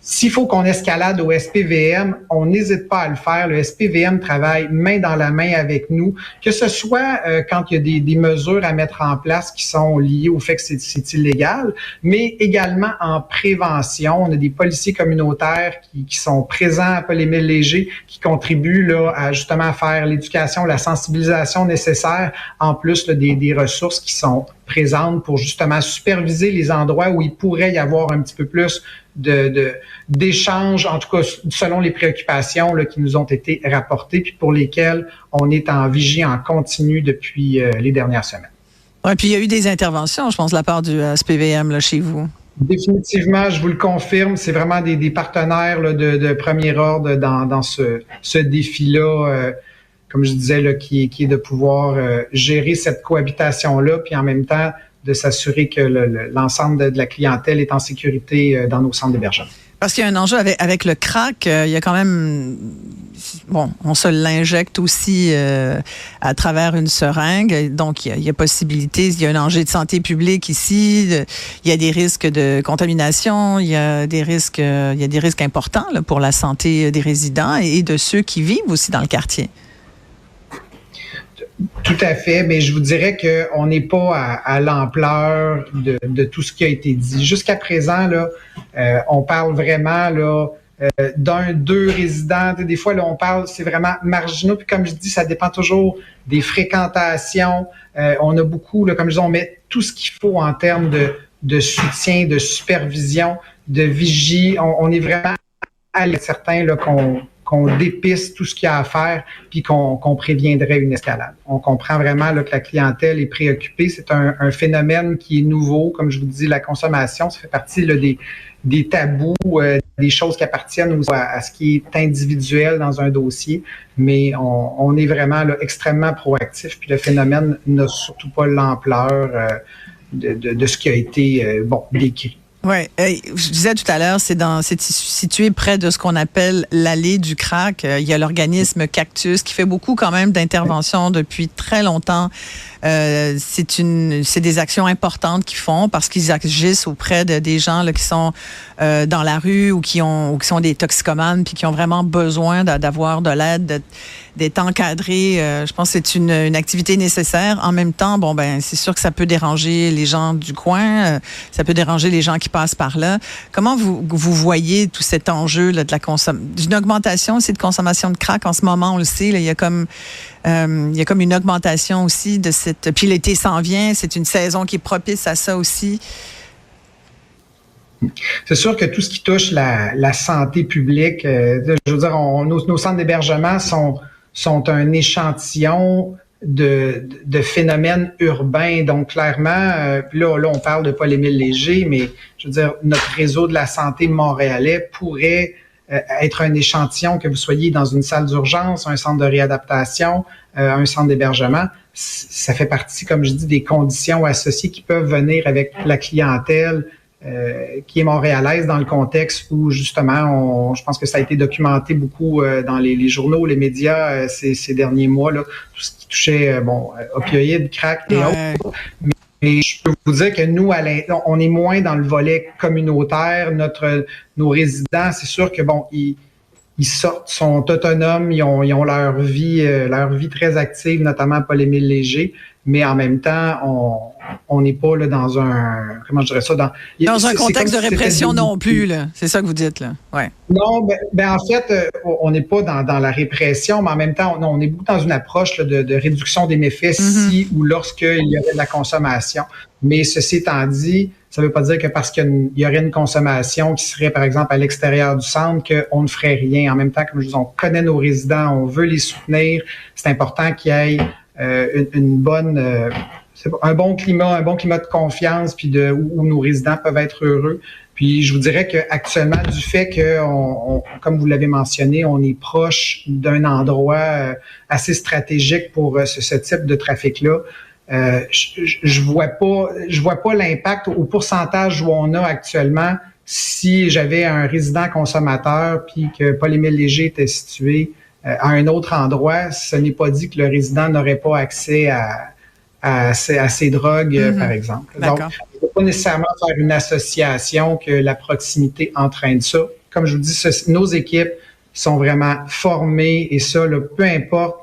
s'il faut qu'on escalade au SPVM, on n'hésite pas à le faire. Le SPVM travaille main dans la main avec nous, que ce soit quand il y a des mesures à mettre en place qui sont liées au fait que c'est illégal, mais également en prévention. région. On a des policiers communautaires qui sont présents à Paul-Émile-Léger, qui contribuent là, à justement faire l'éducation, la sensibilisation nécessaire, en plus là, des ressources qui sont présentes pour justement superviser les endroits où il pourrait y avoir un petit peu plus d'échanges, en tout cas selon les préoccupations là, qui nous ont été rapportées, puis pour lesquelles on est en vigie en continu depuis les dernières semaines. Oui, puis il y a eu des interventions, je pense, de la part du SPVM là, chez vous. Définitivement, je vous le confirme, c'est vraiment des partenaires là, de premier ordre dans ce défi-là, comme je disais, là, qui est de pouvoir gérer cette cohabitation-là, puis en même temps de s'assurer que l'ensemble de la clientèle est en sécurité dans nos centres d'hébergement. Parce qu'il y a un enjeu avec le crack, il y a quand même... Bon, on se l'injecte aussi à travers une seringue, donc il y a possibilité, il y a un enjeu de santé publique ici, il y a des risques de contamination, il y a des risques importants là, pour la santé des résidents et de ceux qui vivent aussi dans le quartier. Tout à fait, mais je vous dirais qu'on n'est pas à l'ampleur de tout ce qui a été dit. Jusqu'à présent, là, on parle vraiment là, deux résidents. Des fois, là, on parle, c'est vraiment marginaux. Puis comme je dis, ça dépend toujours des fréquentations. On a beaucoup, là, comme je dis, on met tout ce qu'il faut en termes de soutien, de supervision, de vigie. On est vraiment à certains là, qu'on dépiste tout ce qu'il y a à faire puis qu'on préviendrait une escalade. On comprend vraiment là, que la clientèle est préoccupée. C'est un phénomène qui est nouveau. Comme je vous dis, la consommation, ça fait partie là, des tabous, des choses qui appartiennent à ce qui est individuel dans un dossier. Mais on est vraiment là, extrêmement proactif. Puis le phénomène n'a surtout pas l'ampleur de ce qui a été décrit. Oui, je disais tout à l'heure, c'est situé près de ce qu'on appelle l'allée du crack. Il y a l'organisme Cactus qui fait beaucoup quand même d'interventions depuis très longtemps. C'est des actions importantes qu'ils font parce qu'ils agissent auprès des gens là, qui sont dans la rue ou qui sont des toxicomanes puis qui ont vraiment besoin d'avoir de l'aide, d'être encadrés. Je pense que c'est une activité nécessaire. En même temps, c'est sûr que ça peut déranger les gens du coin, ça peut déranger les gens qui passent par là. Comment vous voyez tout cet enjeu là, d'une augmentation aussi de consommation de crack en ce moment, on le sait, là, il y a comme une augmentation aussi de cette... Puis l'été s'en vient, c'est une saison qui est propice à ça aussi. C'est sûr que tout ce qui touche la santé publique, je veux dire, nos centres d'hébergement sont un échantillon de phénomènes urbains. Donc, clairement, là, on parle de Paul-Émile-Léger, mais je veux dire, notre réseau de la santé montréalais pourrait être un échantillon, que vous soyez dans une salle d'urgence, un centre de réadaptation, un centre d'hébergement. Ça fait partie, comme je dis, des conditions associées qui peuvent venir avec la clientèle qui est montréalaise dans le contexte où, justement, je pense que ça a été documenté beaucoup dans les journaux, les médias ces derniers mois, là, tout ce qui touchait, opioïdes, crack et autres. Mais je peux vous dire que nous, on est moins dans le volet communautaire. Nos résidents, c'est sûr que ils sortent, sont autonomes, ils ont leur vie très active, notamment à Paul-Émile-Léger, mais en même temps, on n'est pas là dans un, comment je dirais ça, dans un contexte de répression non plus, là. C'est ça que vous dites, là. Ouais. Non, en fait, on n'est pas dans la répression, mais en même temps, on est beaucoup dans une approche là, de réduction des méfaits si ou lorsqu'il y aurait de la consommation. Mais ceci étant dit, ça ne veut pas dire que parce qu'il y aurait une consommation qui serait, par exemple, à l'extérieur du centre, qu'on ne ferait rien. En même temps, comme je dis, on connaît nos résidents, on veut les soutenir. C'est important qu'il y ait un bon climat de confiance, puis où nos résidents peuvent être heureux. Puis je vous dirais qu'actuellement, du fait que, comme vous l'avez mentionné, on est proche d'un endroit assez stratégique pour ce type de trafic-là, je vois pas l'impact au pourcentage où on a actuellement. Si j'avais un résident consommateur puis que Paul-Émile-Léger était situé à un autre endroit, ce n'est pas dit que le résident n'aurait pas accès à ces drogues, par exemple. D'accord. Donc, il ne faut pas nécessairement faire une association que la proximité entraîne ça. Comme je vous dis, nos équipes sont vraiment formées et ça, là, peu importe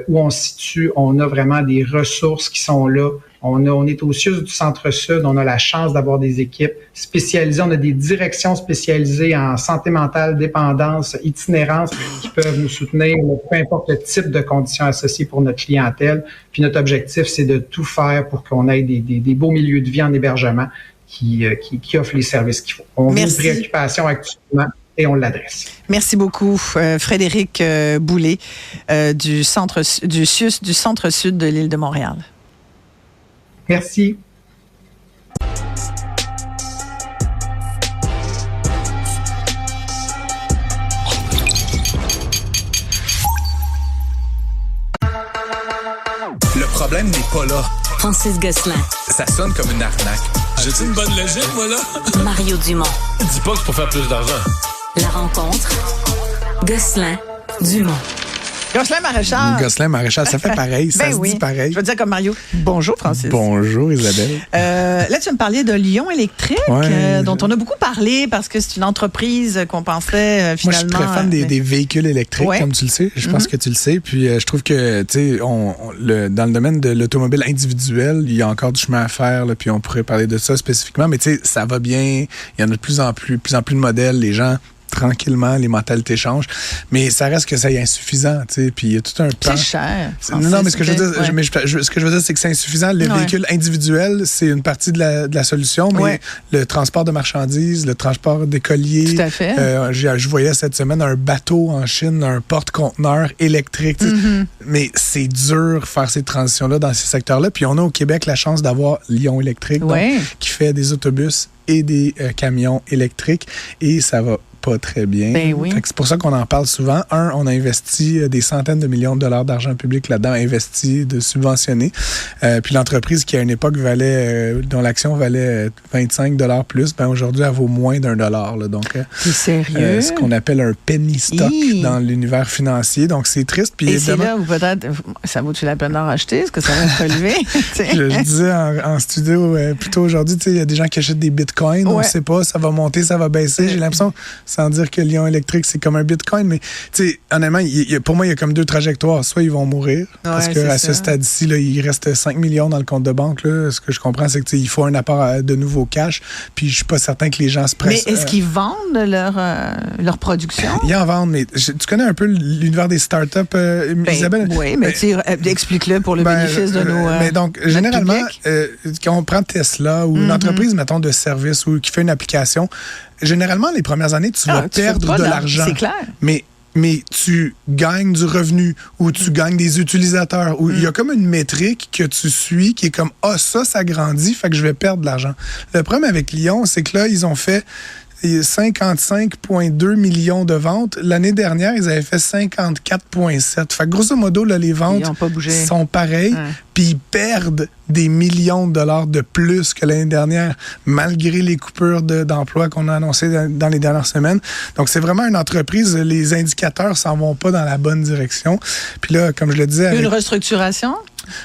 où on se situe, on a vraiment des ressources qui sont là On est au CIUS du Centre-Sud. On a la chance d'avoir des équipes spécialisées. On a des directions spécialisées en santé mentale, dépendance, itinérance qui peuvent nous soutenir, peu importe le type de conditions associées pour notre clientèle. Puis notre objectif, c'est de tout faire pour qu'on ait des beaux milieux de vie en hébergement qui offrent les services qu'il faut. On a une préoccupation actuellement et on l'adresse. Merci beaucoup, Frédéric Boulay du CIUS du Centre-Sud de l'île de Montréal. Merci. Le problème n'est pas là. Francis Gosselin. Ça sonne comme une arnaque. J'ai-tu une bonne logique, moi, là? Mario Dumont. Dis pas que c'est pour faire plus d'argent. La rencontre. Gosselin, Dumont. Gosselin-Maréchal, ça fait pareil, ça se dit pareil. Je veux dire comme Mario. Bonjour, Francis. Bonjour, Isabelle. Là, tu me parlais de Lion Électrique, dont on a beaucoup parlé parce que c'est une entreprise qu'on pensait finalement... Moi, je suis très fan des véhicules électriques, comme tu le sais. Je pense que tu le sais. Puis, je trouve que, tu sais, dans le domaine de l'automobile individuelle, il y a encore du chemin à faire, là, puis on pourrait parler de ça spécifiquement. Mais, tu sais, ça va bien. Il y en a de plus en plus de modèles. Les gens... tranquillement, les mentalités changent. Mais ça reste que ça est insuffisant, tu sais. Puis il y a tout un plan. C'est cher. Non, mais ce que je veux dire, ce que je veux dire, c'est que c'est insuffisant. Le véhicule individuel, c'est une partie de la solution, mais le transport de marchandises, le transport des colliers. Tout à fait. Je voyais cette semaine un bateau en Chine, un porte-conteneur électrique. Mais c'est dur faire ces transitions-là dans ces secteurs-là. Puis on a au Québec la chance d'avoir Lion Électrique, donc, qui fait des autobus et des camions électriques. Et ça va pas très bien. Fait que c'est pour ça qu'on en parle souvent. On a investi des centaines de millions de dollars d'argent public là-dedans, investi, de subventionner. Puis l'entreprise qui à une époque dont l'action valait 25 $ plus, aujourd'hui elle vaut moins d'$1. Là. Donc, c'est sérieux? Ce qu'on appelle un penny stock dans l'univers financier. Donc c'est triste. Puis c'est là où peut-être ça vaut-tu la peine d'en racheter? Est-ce que ça va se relever? Je disais en studio plus tôt aujourd'hui, il y a des gens qui achètent des bitcoins. On ne sait pas, ça va monter, ça va baisser. J'ai l'impression, sans dire que Lion Électrique, c'est comme un bitcoin, mais honnêtement, pour moi, il y a comme deux trajectoires. Soit ils vont mourir, parce qu'à ce stade-ci, là, il reste 5 millions dans le compte de banque. Là. Ce que je comprends, c'est qu'il faut un apport de nouveau cash, puis je suis pas certain que les gens se pressent. Mais est-ce qu'ils vendent leur production? Ils en vendent, mais tu connais un peu l'univers des startups, Isabelle? Oui, mais explique-le pour le bénéfice de nos mais donc, généralement, quand on prend Tesla ou une entreprise, mettons, de service ou qui fait une application, généralement, les premières années, tu vas perdre de l'argent. C'est clair. Mais tu gagnes du revenu ou tu gagnes des utilisateurs. Ou il y a comme une métrique que tu suis qui est comme « Ah, ça grandit, fait que je vais perdre de l'argent. » Le problème avec Lion, c'est que là, ils ont fait 55,2 millions de ventes. L'année dernière, ils avaient fait 54,7. Fait que grosso modo, là, les ventes sont pareilles, puis ils perdent des millions de dollars de plus que l'année dernière, malgré les coupures d'emplois qu'on a annoncées dans les dernières semaines. Donc, c'est vraiment une entreprise, les indicateurs s'en vont pas dans la bonne direction. Puis là, comme je le disais... Une restructuration?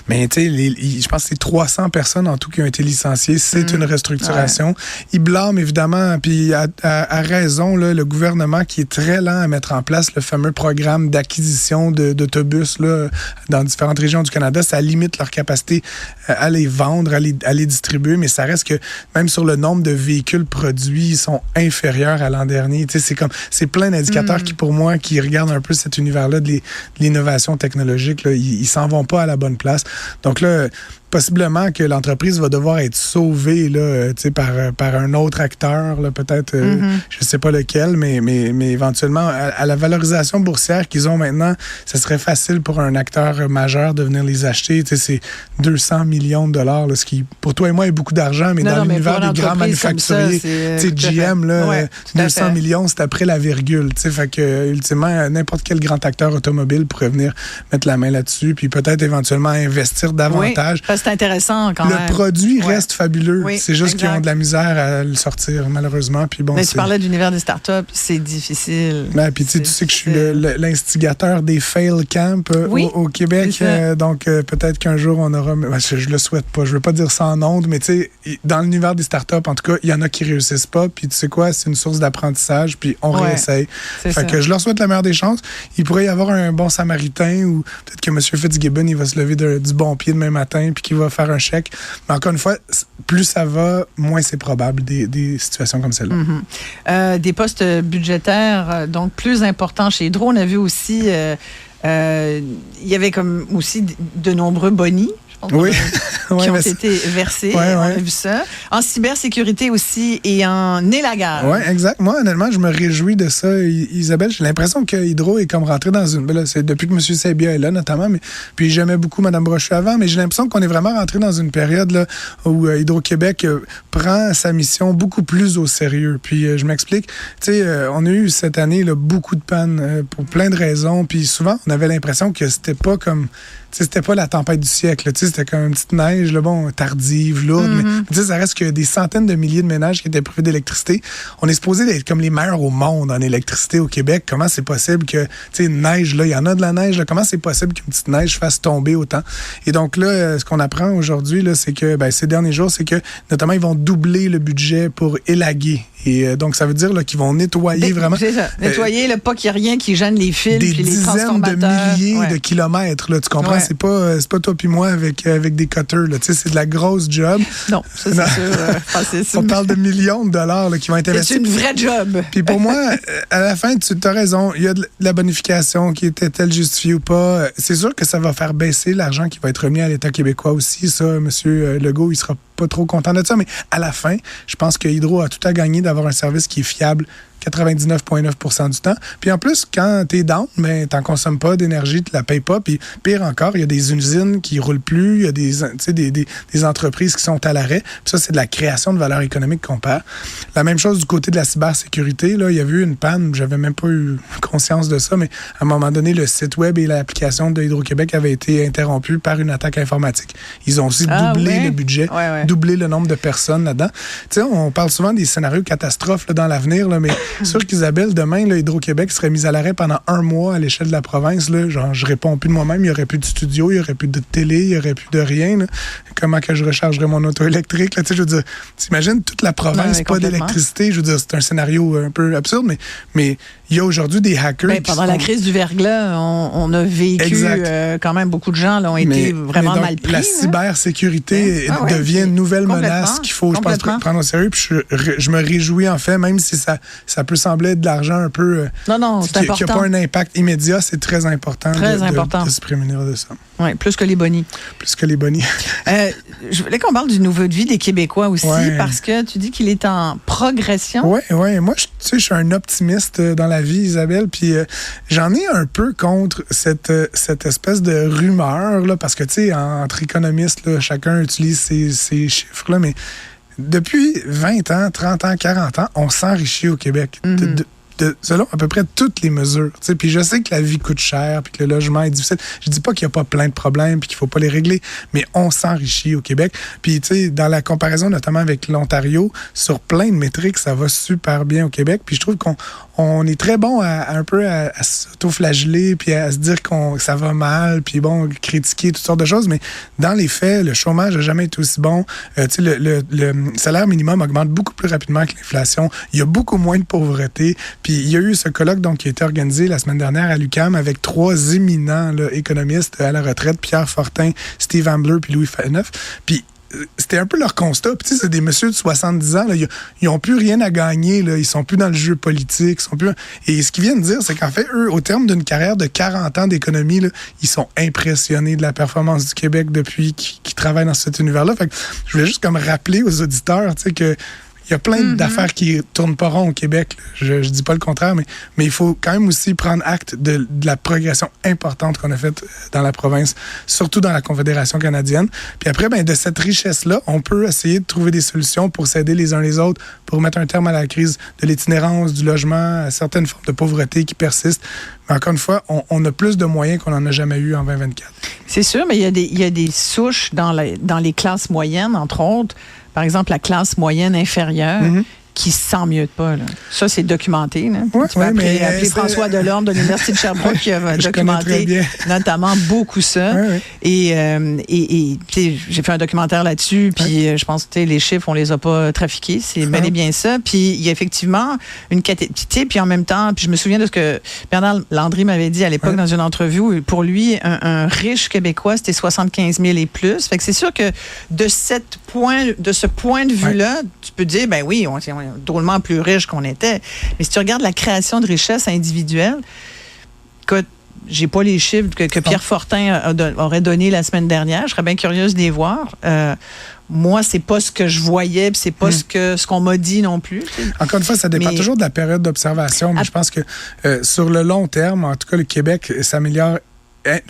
Mais tu sais, je pense que c'est 300 personnes en tout qui ont été licenciées. C'est une restructuration. Ils blâment évidemment, puis à raison, là, le gouvernement qui est très lent à mettre en place le fameux programme d'acquisition d'autobus là, dans différentes régions du Canada. Ça limite leur capacité à les vendre, à les distribuer, mais ça reste que même sur le nombre de véhicules produits, ils sont inférieurs à l'an dernier. Tu sais, c'est plein d'indicateurs qui, pour moi, qui regardent un peu cet univers-là de l'innovation technologique, là, ils s'en vont pas à la bonne place. Donc là, possiblement que l'entreprise va devoir être sauvée là, par un autre acteur, là, peut-être, je ne sais pas lequel, mais éventuellement, à la valorisation boursière qu'ils ont maintenant, ce serait facile pour un acteur majeur de venir les acheter. C'est 200 millions de dollars, là, ce qui, pour toi et moi, est beaucoup d'argent, mais dans l'univers des grands manufacturiers, GM, là, 200 millions, c'est après la virgule. Fait que, ultimement, n'importe quel grand acteur automobile pourrait venir mettre la main là-dessus, puis peut-être éventuellement investir davantage. Oui, c'est intéressant quand même. Le produit reste fabuleux. Oui, c'est juste qu'ils ont de la misère à le sortir, malheureusement. Puis bon, mais tu parlais de l'univers des startups, c'est difficile. Puis tu sais que je suis l'instigateur des fail camps au Québec. Donc peut-être qu'un jour on aura... Je le souhaite pas. Je veux pas dire ça en ondes, mais tu sais, dans l'univers des startups, en tout cas, il y en a qui réussissent pas. Puis tu sais quoi, c'est une source d'apprentissage. Puis on réessaye. Fait que je leur souhaite la meilleure des chances. Il pourrait y avoir un bon samaritain ou peut-être que M. Fitzgibbon, il va se lever du bon pied demain matin puis qu'il qui va faire un chèque. Mais encore une fois, plus ça va, moins c'est probable des situations comme celle-là. Des postes budgétaires, donc plus importants chez Hydro. On a vu aussi, il y avait comme aussi de nombreux bonis. Oui. Qui ont été versés. On a vu ça. En cybersécurité aussi et en élagage. Oui, exact. Moi, honnêtement, je me réjouis de ça. Isabelle, j'ai l'impression que Hydro est comme rentré dans une... Là, c'est depuis que M. Sabia est là, notamment. Puis j'aimais beaucoup Mme Brochu avant, mais j'ai l'impression qu'on est vraiment rentré dans une période là, où Hydro-Québec prend sa mission beaucoup plus au sérieux. Puis je m'explique. Tu sais, on a eu cette année là, beaucoup de pannes pour plein de raisons. Puis souvent, on avait l'impression que c'était pas comme... C'était pas la tempête du siècle. C'était comme une petite neige, là, bon, tardive, lourde. Mais ça reste que des centaines de milliers de ménages qui étaient privés d'électricité. On est supposé être comme les meilleurs au monde en électricité au Québec. Comment c'est possible que, une neige, là, il y en a de la neige, là, comment c'est possible qu'une petite neige fasse tomber autant? Et donc là, ce qu'on apprend aujourd'hui, là, c'est que, ces derniers jours, c'est que, notamment, ils vont doubler le budget pour élaguer. Et donc, ça veut dire là, qu'ils vont nettoyer vraiment... C'est ça. Nettoyer, là, pas qu'il y ait rien qui gêne les fils puis les transformateurs. Des dizaines de milliers de kilomètres, là, tu comprends? C'est pas toi puis moi avec des cutters. Là. C'est de la grosse job. Non, ça c'est sûr. On parle de millions de dollars là, qui vont être investis. C'est une vraie job. Puis pour moi, à la fin, tu as raison. Il y a de la bonification qui était-elle justifiée ou pas. C'est sûr que ça va faire baisser l'argent qui va être remis à l'État québécois aussi. Ça, M. Legault, il sera pas trop content de ça. Mais à la fin, je pense que Hydro a tout à gagner d'avoir un service qui est fiable 99,9% du temps. Puis en plus, quand t'es down, t'en consommes pas d'énergie, tu la payes pas. Puis pire encore, il y a des usines qui roulent plus, il y a des entreprises qui sont à l'arrêt. Puis ça, c'est de la création de valeur économique qu'on perd. La même chose du côté de la cybersécurité. Là, il y a eu une panne, j'avais même pas eu conscience de ça, mais à un moment donné, le site web et l'application de Hydro-Québec avaient été interrompus par une attaque informatique. Ils ont aussi doublé le budget, doublé le nombre de personnes là-dedans. Tu sais, on parle souvent des scénarios catastrophes là, dans l'avenir, là, mais sûr qu'Isabelle, demain, là, Hydro-Québec serait mis à l'arrêt pendant 1 mois à l'échelle de la province. Là. Genre, je réponds plus de moi-même. Il n'y aurait plus de studio, il n'y aurait plus de télé, il n'y aurait plus de rien. Là. Comment que je rechargerais mon auto électrique? Là, je veux dire, t'imagines toute la province, pas d'électricité. Je veux dire, c'est un scénario un peu absurde, mais il y a aujourd'hui des hackers. Pendant la crise du verglas, on a vécu quand même beaucoup de gens là, ont été vraiment donc, mal pris. La cybersécurité devient une nouvelle menace qu'il faut, je pense, prendre au sérieux. Puis je me réjouis, en fait, même si ça peut sembler être de l'argent un peu c'est important. Qui n'a pas un impact immédiat, c'est très important, de se prémunir de ça. Oui, plus que les bonis. Plus que les bonis. Je voulais qu'on parle du niveau de vie des Québécois aussi, parce que tu dis qu'il est en progression. Oui. Moi, je suis un optimiste dans la vie, Isabelle, puis j'en ai un peu contre cette espèce de rumeur, là, parce que, tu sais, entre économistes, là, chacun utilise ces chiffres-là, mais depuis 20 ans, 30 ans, 40 ans, on s'enrichit au Québec. Selon à peu près toutes les mesures. Puis je sais que la vie coûte cher, puis que le logement est difficile. Je dis pas qu'il n'y a pas plein de problèmes, puis qu'il faut pas les régler, mais on s'enrichit au Québec. Puis tu sais, dans la comparaison notamment avec l'Ontario, sur plein de métriques, ça va super bien au Québec. Puis je trouve qu'on est très bon à s'auto-flageller, puis à se dire que ça va mal, puis bon, critiquer toutes sortes de choses. Mais dans les faits, le chômage n'a jamais été aussi bon. Tu sais, le salaire minimum augmente beaucoup plus rapidement que l'inflation. Il y a beaucoup moins de pauvreté. Puis il y a eu ce colloque donc, qui a été organisé la semaine dernière à l'UQAM avec 3 éminents là, économistes à la retraite, Pierre Fortin, Steve Ambler puis Louis Faneuf. Puis c'était un peu leur constat. Puis, tu sais, c'est des messieurs de 70 ans. Là, ils n'ont plus rien à gagner. Là, ils sont plus dans le jeu politique. Et ce qu'ils viennent dire, c'est qu'en fait, eux, au terme d'une carrière de 40 ans d'économie, là, ils sont impressionnés de la performance du Québec depuis qu'ils travaillent dans cet univers-là. Fait que je voulais juste comme rappeler aux auditeurs, tu sais, que il y a plein d'affaires qui tournent pas rond au Québec. Je dis pas le contraire, mais il faut quand même aussi prendre acte de la progression importante qu'on a faite dans la province, surtout dans la Confédération canadienne. Puis après, de cette richesse-là, on peut essayer de trouver des solutions pour s'aider les uns les autres, pour mettre un terme à la crise de l'itinérance, du logement, à certaines formes de pauvreté qui persistent. Mais encore une fois, on a plus de moyens qu'on n'en a jamais eu en 2024. C'est sûr, mais il y a des souches dans les classes moyennes, entre autres. Par exemple, la classe moyenne inférieure, qui s'en mieux pas. Là. Ça, c'est documenté. Là. Ouais, tu vas appeler François Delorme de l'Université de Sherbrooke qui a documenté notamment beaucoup ça. Ouais. Et j'ai fait un documentaire là-dessus, puis je pense que les chiffres, on les a pas trafiqués. C'est bel et bien ça. Puis il y a effectivement une catégorie, puis en même temps, puis je me souviens de ce que Bernard Landry m'avait dit à l'époque dans une entrevue. Pour lui, un riche Québécois, c'était 75 000 et plus. Fait que c'est sûr que de ce point de vue-là, tu peux dire, ben oui, on est drôlement plus riche qu'on était. Mais si tu regardes la création de richesse individuelle, écoute, j'ai pas les chiffres que Pierre Fortin aurait donné la semaine dernière. Je serais bien curieuse de les voir. Moi, c'est pas ce que je voyais, puis c'est pas ce qu'on m'a dit non plus. Encore une fois, ça dépend toujours de la période d'observation. Mais je pense que sur le long terme, en tout cas, le Québec s'améliore.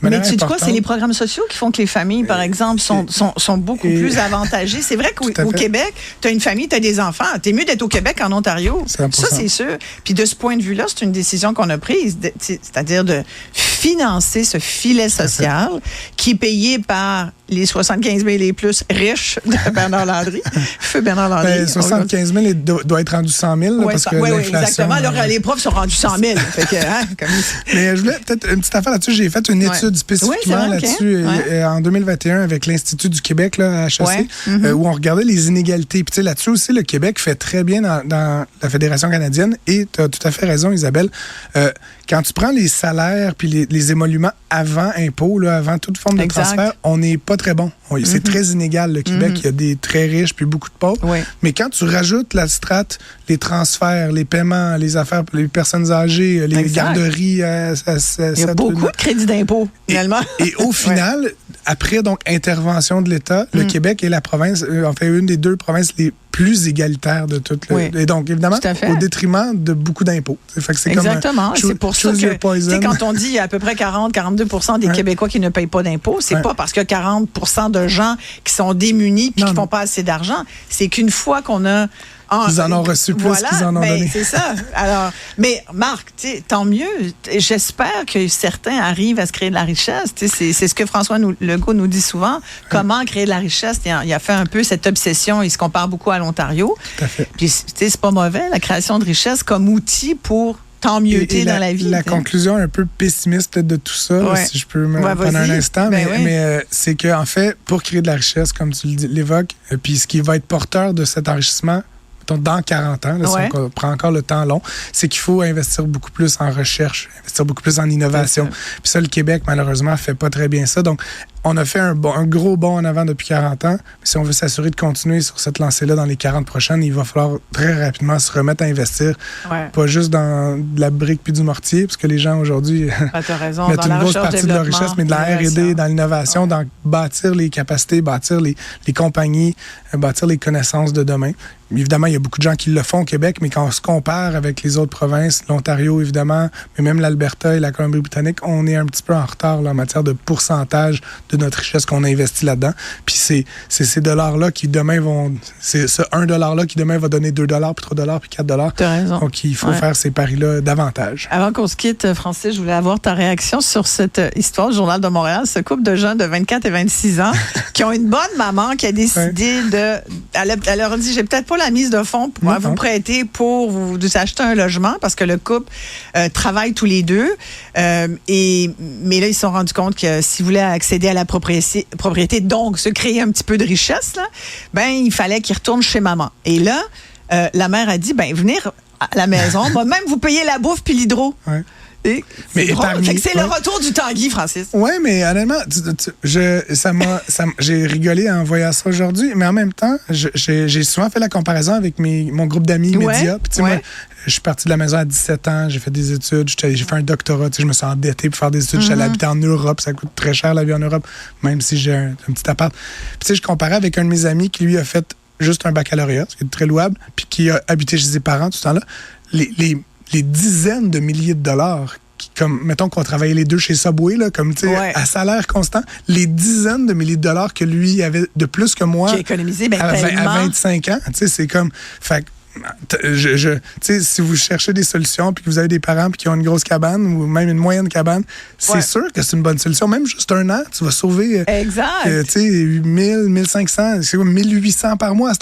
Mais tu sais quoi, c'est les programmes sociaux qui font que les familles, par exemple, sont beaucoup plus avantagées. C'est vrai qu'au Québec, tu as une famille, tu as des enfants. Tu es mieux d'être au Québec qu'en Ontario. 100%. Ça, c'est sûr. Puis de ce point de vue-là, c'est une décision qu'on a prise, c'est-à-dire de financer ce filet social qui est payé par les 75 000 et plus riches de Bernard Landry. Feu Bernard Landry. 75 000 doit être rendu 100 000 parce que l'inflation... Oui, exactement. Alors, les profs sont rendus 100 000. Fait que, Mais je voulais peut-être une petite affaire là-dessus. J'ai fait une étude spécifiquement là-dessus en 2021 avec l'Institut du Québec là, à HEC, où on regardait les inégalités. Puis là-dessus aussi, le Québec fait très bien dans la Fédération canadienne. Et tu as tout à fait raison, Isabelle. Quand tu prends les salaires puis les émoluments avant impôt, là, avant toute forme de transfert, on n'est pas très bon. C'est très inégal, le Québec. Il y a des très riches puis beaucoup de pauvres. Mais quand tu rajoutes la strate, les transferts, les paiements, les affaires pour les personnes âgées, les garderies... il y a beaucoup de crédits d'impôt, finalement. Et au final, après donc intervention de l'État, le Québec est la province, en fait, une des deux provinces les plus égalitaires de toutes. Et donc, évidemment, au détriment de beaucoup d'impôts. C'est exactement. C'est pour ça que, quand on dit à peu près 40-42% des Québécois qui ne payent pas d'impôts, c'est pas parce que 40% de gens qui sont démunis et qui ne font pas assez d'argent. C'est qu'une fois qu'on a... Ils en ont reçu plus qu'ils en ont donné. C'est ça. Alors, mais Marc, tant mieux. J'espère que certains arrivent à se créer de la richesse. C'est ce que François Legault nous dit souvent. Comment créer de la richesse? Il a fait un peu cette obsession. Il se compare beaucoup à l'Ontario. Tout à fait. Puis, c'est pas mauvais, la création de richesse comme outil pour tant mieux dans la vie. La conclusion un peu pessimiste peut-être de tout ça, là, si je peux me prendre un instant, mais c'est qu'en fait, pour créer de la richesse, comme tu l'évoques, puis ce qui va être porteur de cet enrichissement, dans 40 ans, là, si on prend encore le temps long, c'est qu'il faut investir beaucoup plus en recherche, investir beaucoup plus en innovation. Puis ça, le Québec, malheureusement, fait pas très bien ça. Donc, on a fait un gros bond en avant depuis 40 ans. Mais si on veut s'assurer de continuer sur cette lancée-là dans les 40 prochaines, il va falloir très rapidement se remettre à investir. Pas juste dans de la brique puis du mortier, parce que les gens aujourd'hui mettent une grosse partie de leur richesse, mais de la R&D, dans l'innovation, dans bâtir les capacités, bâtir les compagnies, bâtir les connaissances de demain. Évidemment, il y a beaucoup de gens qui le font au Québec, mais quand on se compare avec les autres provinces, l'Ontario, évidemment, mais même l'Alberta et la Colombie-Britannique, on est un petit peu en retard là, en matière de pourcentage de notre richesse qu'on a investi là-dedans. Puis c'est ces dollars-là qui demain vont... C'est ce 1 $-là qui demain va donner 2 $, puis 3 $, puis 4 $. T'as raison. Donc, il faut faire ces paris-là davantage. Avant qu'on se quitte, Francis, je voulais avoir ta réaction sur cette histoire du Journal de Montréal, ce couple de jeunes de 24 et 26 ans qui ont une bonne maman qui a décidé de... Elle leur a dit, j'ai peut-être pas la mise de fonds pour vous prêter pour vous acheter un logement parce que le couple travaille tous les deux. Mais là, ils se sont rendus compte que s'ils voulaient accéder à la propriété, donc se créer un petit peu de richesse, là, ben il fallait qu'ils retournent chez maman. Et là, la mère a dit, ben venez à la maison, on va même vous payer la bouffe puis l'hydro. Mais c'est le retour du Tanguy, Francis. Oui, mais honnêtement, j'ai rigolé en voyant ça aujourd'hui, mais en même temps, j'ai souvent fait la comparaison avec mon groupe d'amis immédiats. Puis, moi, je suis parti de la maison à 17 ans, j'ai fait des études, j'ai fait un doctorat, je me suis endetté pour faire des études, j'allais habiter en Europe, ça coûte très cher la vie en Europe, même si j'ai un petit appart. Puis, je comparais avec un de mes amis qui, lui, a fait juste un baccalauréat, ce qui est très louable, puis qui a habité chez ses parents tout ce temps-là. Les dizaines de milliers de dollars, comme, mettons qu'on travaillait les deux chez Subway, là, comme, tu sais, à salaire constant, les dizaines de milliers de dollars que lui avait de plus que moi qui a économisé, à 25 ans, tu sais, c'est comme... Fait Tu sais, si vous cherchez des solutions puis que vous avez des parents puis qui ont une grosse cabane ou même une moyenne cabane, c'est sûr que c'est une bonne solution. Même juste un an, tu vas sauver exact. Tu sais, 1000, 1500, c'est quoi, 1800 par mois.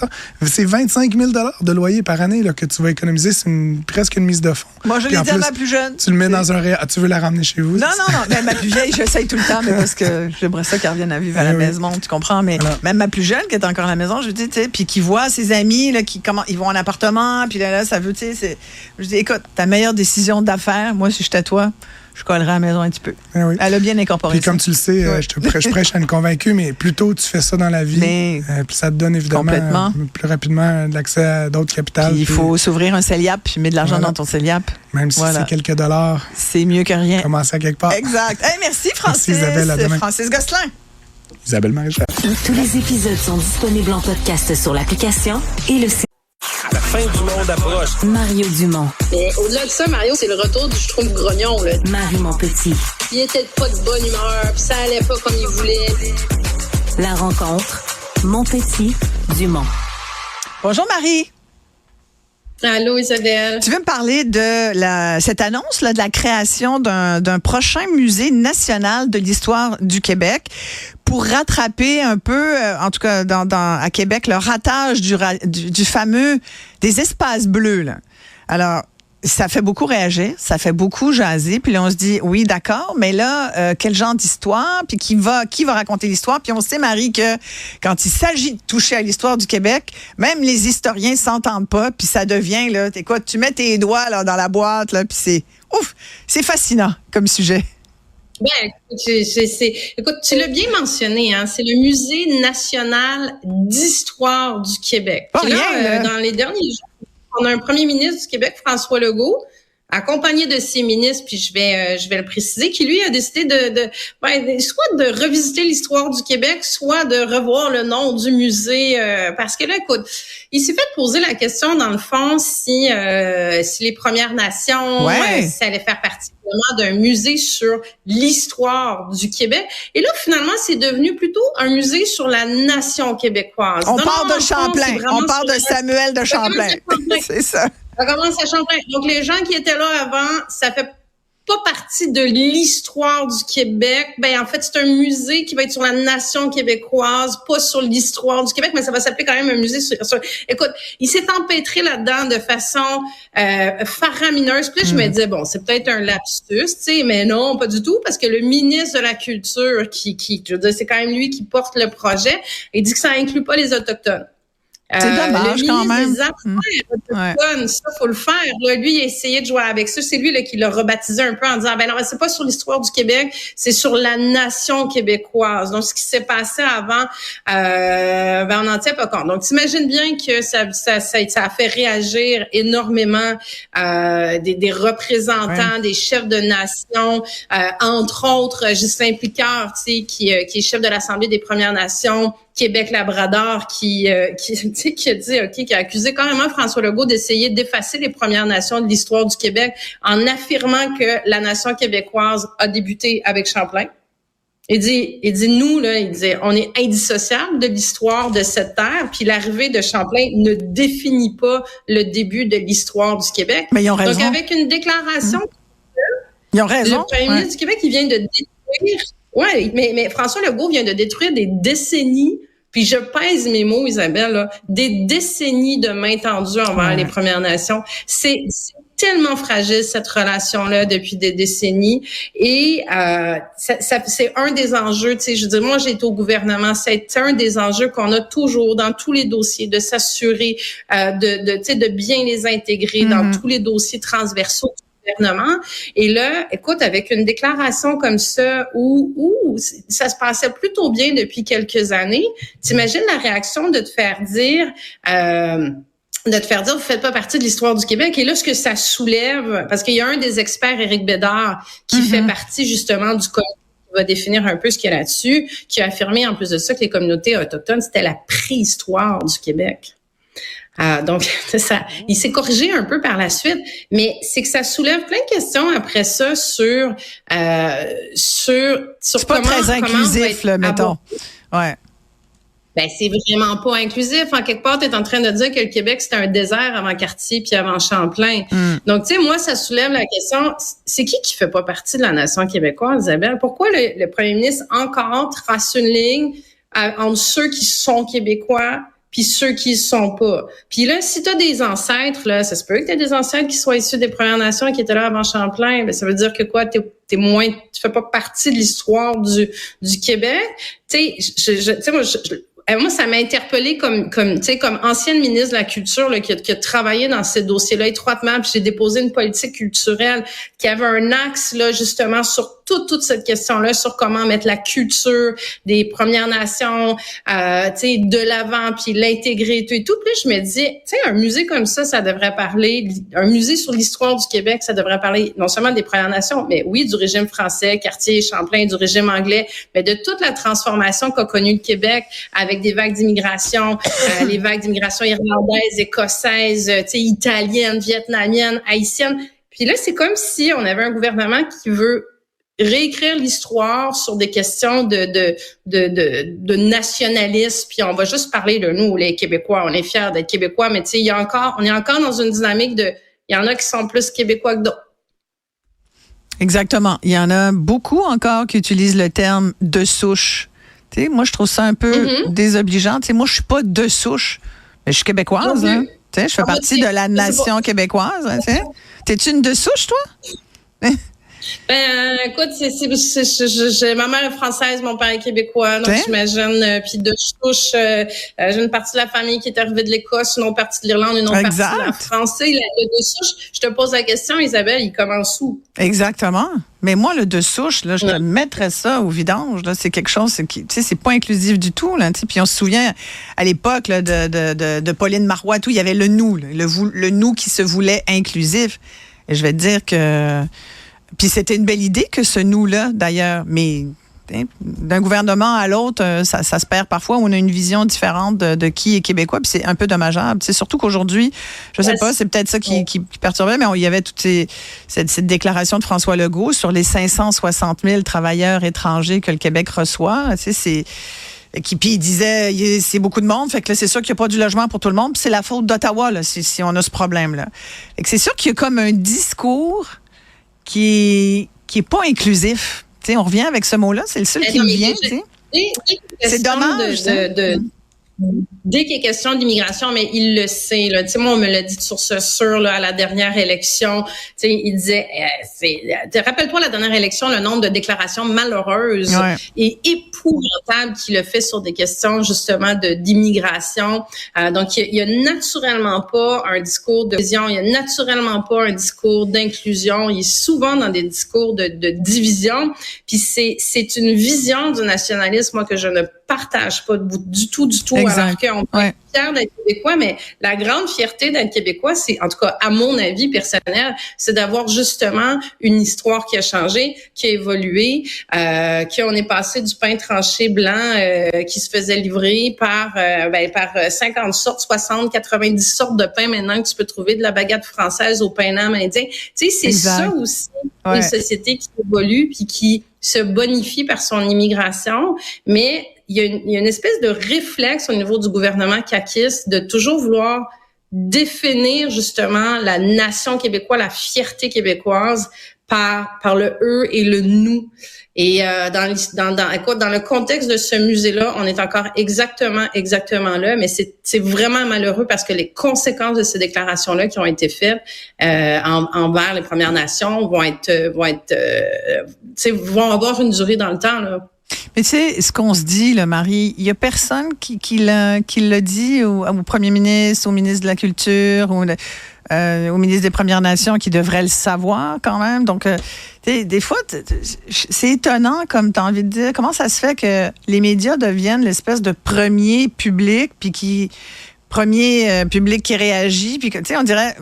C'est 25 000 de loyer par année là, que tu vas économiser. C'est presque une mise de fonds. Moi, je puis l'ai dit à ma plus jeune. Tu le mets dans un tu veux la ramener chez vous? Non. Mais ma plus vieille, j'essaye tout le temps, mais parce que j'aimerais ça qu'elle revienne à vivre à la maison, tu comprends? Mais même ma plus jeune, qui est encore à la maison, je dis, tu sais, puis qui voit ses amis, là, ils vont en appartement, puis là, ça veut, tu sais, je dis, écoute, ta meilleure décision d'affaires, moi, si j'étais toi, je collerais à la maison un petit peu. Oui. Elle a bien incorporé puis ça. Comme tu le sais, je prêche à une convaincue, mais plus tôt tu fais ça dans la vie, puis ça te donne évidemment plus rapidement de l'accès à d'autres capitales. Puis il faut s'ouvrir un CELIAP, puis mettre de l'argent dans ton CELIAP. Même si c'est quelques dollars. C'est mieux que rien. Commencer à quelque part. Exact. Hey, merci Francis. Merci Isabelle, à demain. Francis Gosselin. Isabelle Maréchal. Tous les épisodes sont disponibles en podcast sur l'application et le site. La fin du monde approche. Mario Dumont. Mais au-delà de ça, Mario, c'est le retour du Schtroumpf grognon, là. Marie Montpetit. Il était pas de bonne humeur, puis ça allait pas comme il voulait. La rencontre. Montpetit-Dumont. Bonjour Marie. Allô Isabelle. Tu veux me parler de cette annonce là, de la création d'un prochain musée national de l'histoire du Québec pour rattraper un peu, en tout cas à Québec, le ratage du fameux des espaces bleus. Là. Alors, ça fait beaucoup réagir, ça fait beaucoup jaser, puis là on se dit oui d'accord, mais là quel genre d'histoire, puis qui va raconter l'histoire, puis on sait Marie que quand il s'agit de toucher à l'histoire du Québec, même les historiens s'entendent pas, puis ça devient là, écoute, tu mets tes doigts là dans la boîte là, puis c'est fascinant comme sujet. Ben, écoute, tu l'as bien mentionné, hein, c'est le Musée national d'histoire du Québec. Puis là, dans les derniers jours, on a un premier ministre du Québec, François Legault, accompagné de ses ministres, puis je vais le préciser, qui lui a décidé soit de revisiter l'histoire du Québec, soit de revoir le nom du musée, parce que là, écoute, il s'est fait poser la question dans le fond si les Premières Nations, si ça allait faire partie vraiment d'un musée sur l'histoire du Québec. Et là, finalement, c'est devenu plutôt un musée sur la nation québécoise. On parle de Champlain, on parle de Samuel de Champlain. C'est ça. Ça commence à Champlain. Donc, les gens qui étaient là avant, ça fait pas partie de l'histoire du Québec. Ben, en fait, c'est un musée qui va être sur la nation québécoise, pas sur l'histoire du Québec, mais ça va s'appeler quand même un musée sur... Écoute, il s'est empêtré là-dedans de façon faramineuse. Puis là, je me disais, bon, c'est peut-être un lapsus, tu sais, mais non, pas du tout, parce que le ministre de la Culture, je veux dire, c'est quand même lui qui porte le projet, il dit que ça inclut pas les Autochtones. C'est dommage quand même. Des Affaires autochtones, ça faut le faire. Là, lui, il a essayé de jouer avec ça. C'est lui là qui l'a rebaptisé un peu en disant non, c'est pas sur l'histoire du Québec, c'est sur la nation québécoise. Donc ce qui s'est passé avant, on n'en tient pas compte. Donc t'imagines bien que ça a fait réagir énormément des représentants, des chefs de nation, entre autres Ghislain Picard, tu sais, qui est chef de l'Assemblée des Premières Nations Québec-Labrador, qui a accusé carrément François Legault d'essayer d'effacer les Premières Nations de l'histoire du Québec en affirmant que la nation québécoise a débuté avec Champlain. Il dit nous là, on est indissociable de l'histoire de cette terre, puis l'arrivée de Champlain ne définit pas le début de l'histoire du Québec. Mais ils ont raison. Donc avec une déclaration, ils ont raison. Le premier ministre du Québec, il vient de détruire. Ouais, mais François Legault vient de détruire des décennies, puis je pèse mes mots, Isabelle, là, des décennies de main tendue envers les Premières Nations. C'est tellement fragile, cette relation-là, depuis des décennies. Et c'est un des enjeux, tu sais, je veux dire, moi, j'ai été au gouvernement, c'est un des enjeux qu'on a toujours dans tous les dossiers, de s'assurer de bien les intégrer dans tous les dossiers transversaux gouvernement. Et là, écoute, avec une déclaration comme ça où ça se passait plutôt bien depuis quelques années, t'imagines la réaction de te faire dire vous faites pas partie de l'histoire du Québec. Et là, ce que ça soulève, parce qu'il y a un des experts, Éric Bédard, qui fait partie justement du comité qui va définir un peu ce qu'il y a là-dessus, qui a affirmé en plus de ça que les communautés autochtones, c'était la préhistoire du Québec. Donc, ça, il s'est corrigé un peu par la suite, mais c'est que ça soulève plein de questions après ça sur c'est pas très inclusif, là, mettons. Ouais. Ben, c'est vraiment pas inclusif. En quelque part, tu es en train de dire que le Québec, c'était un désert avant Cartier puis avant Champlain. Donc, tu sais, moi, ça soulève la question, c'est qui fait pas partie de la nation québécoise, Isabelle? Pourquoi le premier ministre encore trace une ligne entre ceux qui sont québécois puis ceux qui ne sont pas? Puis là, si tu as des ancêtres, là, ça se peut que tu aies des ancêtres qui soient issus des Premières Nations et qui étaient là avant Champlain, ben ça veut dire que quoi, tu fais pas partie de l'histoire du Québec. Tu sais, moi, ça m'a interpellée comme ancienne ministre de la Culture là, qui a travaillé dans ces dossiers-là étroitement, puis j'ai déposé une politique culturelle qui avait un axe là justement sur toute cette question-là, sur comment mettre la culture des Premières Nations de l'avant, puis l'intégrer et tout. Puis là, je me dis, tu sais, un musée comme ça devrait parler, un musée sur l'histoire du Québec, ça devrait parler non seulement des Premières Nations, mais oui, du régime français, Cartier, Champlain, du régime anglais, mais de toute la transformation qu'a connue le Québec avec des vagues d'immigration, les vagues d'immigration irlandaises, écossaises, italiennes, vietnamiennes, haïtiennes. Puis là, c'est comme si on avait un gouvernement qui veut réécrire l'histoire sur des questions de nationalisme, puis on va juste parler de nous, les Québécois. On est fiers d'être Québécois, mais tu sais, on est encore dans une dynamique il y en a qui sont plus Québécois que d'autres. Exactement. Il y en a beaucoup encore qui utilisent le terme de souche. Tu sais, moi, je trouve ça un peu désobligeant. Tu sais, moi, je suis pas de souche, mais je suis québécoise. Hein. Tu sais, je fais partie de la nation québécoise. Hein, tu sais. T'es-tu une de souche, toi? Ben, écoute, ma mère est française, mon père est québécois, donc j'imagine, puis de souche, j'ai une partie de la famille qui est arrivée de l'Écosse, une autre partie de l'Irlande, une autre partie de la France. Le de souche, je te pose la question, Isabelle, il commence où? Exactement. Mais moi, le de souche, là, je te mettrais ça au vidange. Là, c'est quelque chose qui, tu sais, c'est pas inclusif du tout. Là, puis on se souvient à l'époque là, de Pauline Marois, tout, il y avait le nous, là, le nous qui se voulait inclusif. Et je vais te dire que puis c'était une belle idée que ce nous-là, d'ailleurs, mais d'un gouvernement à l'autre, ça se perd parfois. On a une vision différente de qui est québécois, puis c'est un peu dommageable. C'est surtout qu'aujourd'hui, je sais pas, c'est peut-être ça qui perturbait, mais il y avait toute cette déclaration de François Legault sur les 560 000 travailleurs étrangers que le Québec reçoit. Tu sais, puis il disait, c'est beaucoup de monde, fait que là, c'est sûr qu'il n'y a pas du logement pour tout le monde, puis c'est la faute d'Ottawa, là, si on a ce problème-là. Fait que c'est sûr qu'il y a comme un discours qui est pas inclusif. T'sais, on revient avec ce mot-là, c'est le seul qui me vient. C'est dommage. Dès qu'il est question d'immigration, mais il le sait. Là. Moi, on me l'a dit de source sûre là, à la dernière élection. Il disait, rappelle-toi la dernière élection, le nombre de déclarations malheureuses et épouvantables qu'il a fait sur des questions justement d'immigration. Donc, il y a naturellement pas un discours de vision, il y a naturellement pas un discours d'inclusion. Il est souvent dans des discours de division. Puis c'est une vision du nationalisme, moi, que je ne partage pas du tout. Exact. Alors qu'on peut être fier d'être Québécois, mais la grande fierté d'être Québécois, c'est, en tout cas, à mon avis personnel, c'est d'avoir justement une histoire qui a changé, qui a évolué, qu'on est passé du pain tranché blanc qui se faisait livrer par 50 sortes, 60, 90 sortes de pain maintenant que tu peux trouver de la baguette française au pain nam indien. Tu sais, c'est ça aussi, une société qui évolue puis qui se bonifie par son immigration, mais il y a une espèce de réflexe au niveau du gouvernement caquiste de toujours vouloir définir justement la nation québécoise, la fierté québécoise par le eux et le nous. Et dans le contexte de ce musée-là, on est encore exactement là, mais c'est vraiment malheureux parce que les conséquences de ces déclarations-là qui ont été faites envers les Premières Nations vont avoir une durée dans le temps là. Mais tu sais, ce qu'on se dit, là, Marie, il y a personne qui l'a dit au premier ministre, au ministre de la Culture, au ministre des Premières Nations qui devrait le savoir quand même. Donc, des fois, c'est étonnant, comme tu as envie de dire, comment ça se fait que les médias deviennent l'espèce de premier public, puis premier public qui réagit, puis que, tu sais, on dirait...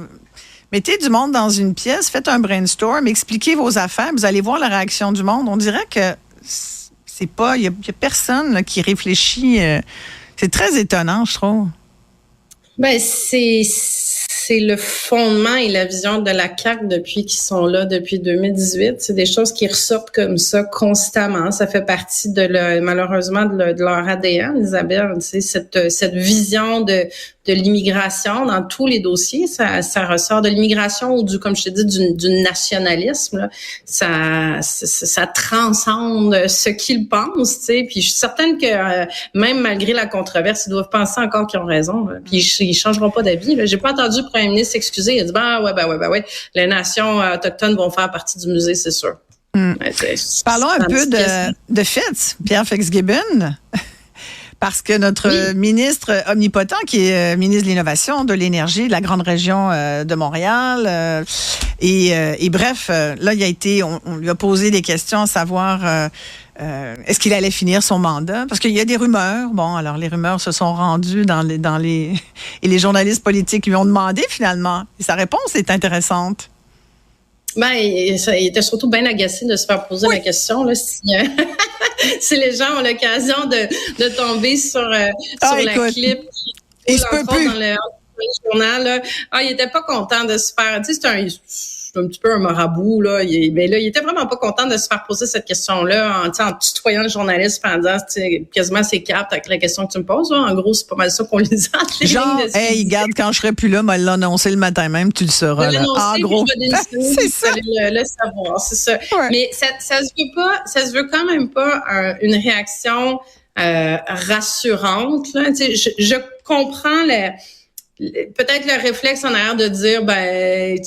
Mettez du monde dans une pièce, faites un brainstorm, expliquez vos affaires, vous allez voir la réaction du monde. On dirait que il y a personne là, qui réfléchit. C'est très étonnant, je trouve. Ben c'est le fondement et la vision de la CAQ depuis qu'ils sont là depuis 2018. C'est des choses qui ressortent comme ça constamment. Ça fait partie malheureusement de leur ADN, Isabelle. Tu sais, cette vision de l'immigration dans tous les dossiers, ça ressort de l'immigration ou comme je te dis, du nationalisme. Là. Ça transcende ce qu'ils pensent, tu sais. Puis je suis certaine que même malgré la controverse, ils doivent penser encore qu'ils ont raison. Là. Puis ils changeront pas d'avis. Là. J'ai pas entendu le premier ministre s'excuser. Il a dit ouais, les nations autochtones vont faire partie du musée, c'est sûr. Ouais, Parlons un peu de Fitz, Pierre Fitzgibbon. Parce que notre ministre omnipotent, qui est ministre de l'Innovation, de l'Énergie, de la grande région de Montréal, et bref, là, on lui a posé des questions à savoir est-ce qu'il allait finir son mandat? Parce qu'il y a des rumeurs. Bon, alors les rumeurs se sont rendues et les journalistes politiques lui ont demandé finalement. Et sa réponse est intéressante. Il était surtout bien agacé de se faire poser la question là, si les gens ont l'occasion de tomber sur la clip il se peut plus dans le journal là. Il était pas content de se faire, tu sais, c'est un petit peu un marabout là, mais là il était vraiment pas content de se faire poser cette question-là en tutoyant le journaliste en disant quasiment c'est capte avec la question que tu me poses là. En gros, c'est pas mal ça qu'on les a. Genre, regarde, quand je serai plus là, moi l'annoncer le matin même, tu le sauras là. En gros. C'est ça. Le savoir, c'est ça. Ouais. Mais ça se veut quand même pas une réaction rassurante là. Tu sais, je comprends peut-être le réflexe en arrière de dire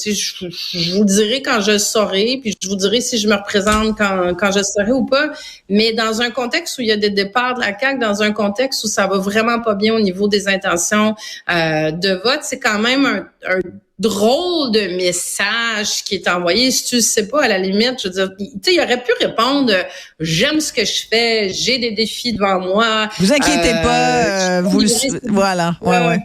tu sais, je vous dirai quand je saurai, puis je vous dirai si je me représente quand je saurai ou pas, mais dans un contexte où il y a des départs de la CAQ, dans un contexte où ça va vraiment pas bien au niveau des intentions de vote, c'est quand même un drôle de message qui est envoyé. Si tu le sais pas, à la limite, je veux dire, tu sais, il aurait pu répondre j'aime ce que je fais, j'ai des défis devant moi. Vous inquiétez pas, voilà. Ouais.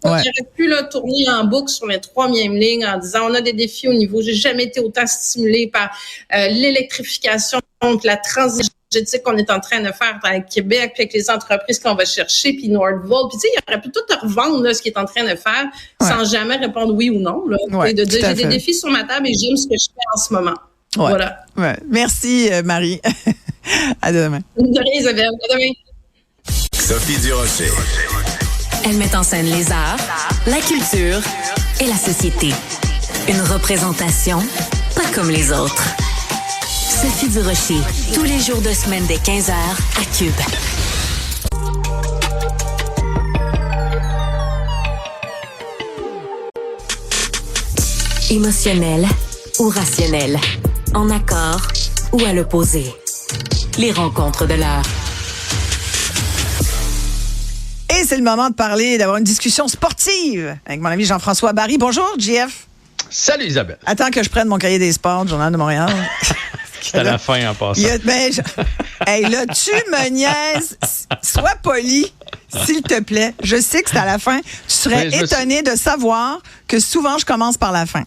J'aurais pu là tourner en boucle sur les 3 premières lignes en disant on a des défis au niveau. J'ai jamais été autant stimulée par l'électrification, la transition énergétique qu'on est en train de faire avec Québec, puis avec les entreprises qu'on va chercher, puis Nordvolt. Puis tu sais, il aurait pu tout revendre là, ce qu'il est en train de faire sans jamais répondre oui ou non. Là, de dire j'ai des défis sur ma table et j'aime ce que je fais en ce moment. Ouais. Voilà. Ouais. Merci Marie. À demain. De rien, Isabelle. À demain. Sophie Durocher. Elle met en scène les arts, la culture et la société. Une représentation pas comme les autres. Sophie Durocher, tous les jours de semaine dès 15h à Cube. Émotionnel ou rationnel, en accord ou à l'opposé. Les rencontres de l'heure. Et c'est le moment de parler, d'avoir une discussion sportive avec mon ami Jean-François Barry. Bonjour, JF. Salut, Isabelle. Attends que je prenne mon cahier des sports du Journal de Montréal. C'est à la fin en passant. Là, tu me niaises. Sois poli, s'il te plaît. Je sais que c'est à la fin. Tu serais étonné de savoir que souvent, je commence par la fin.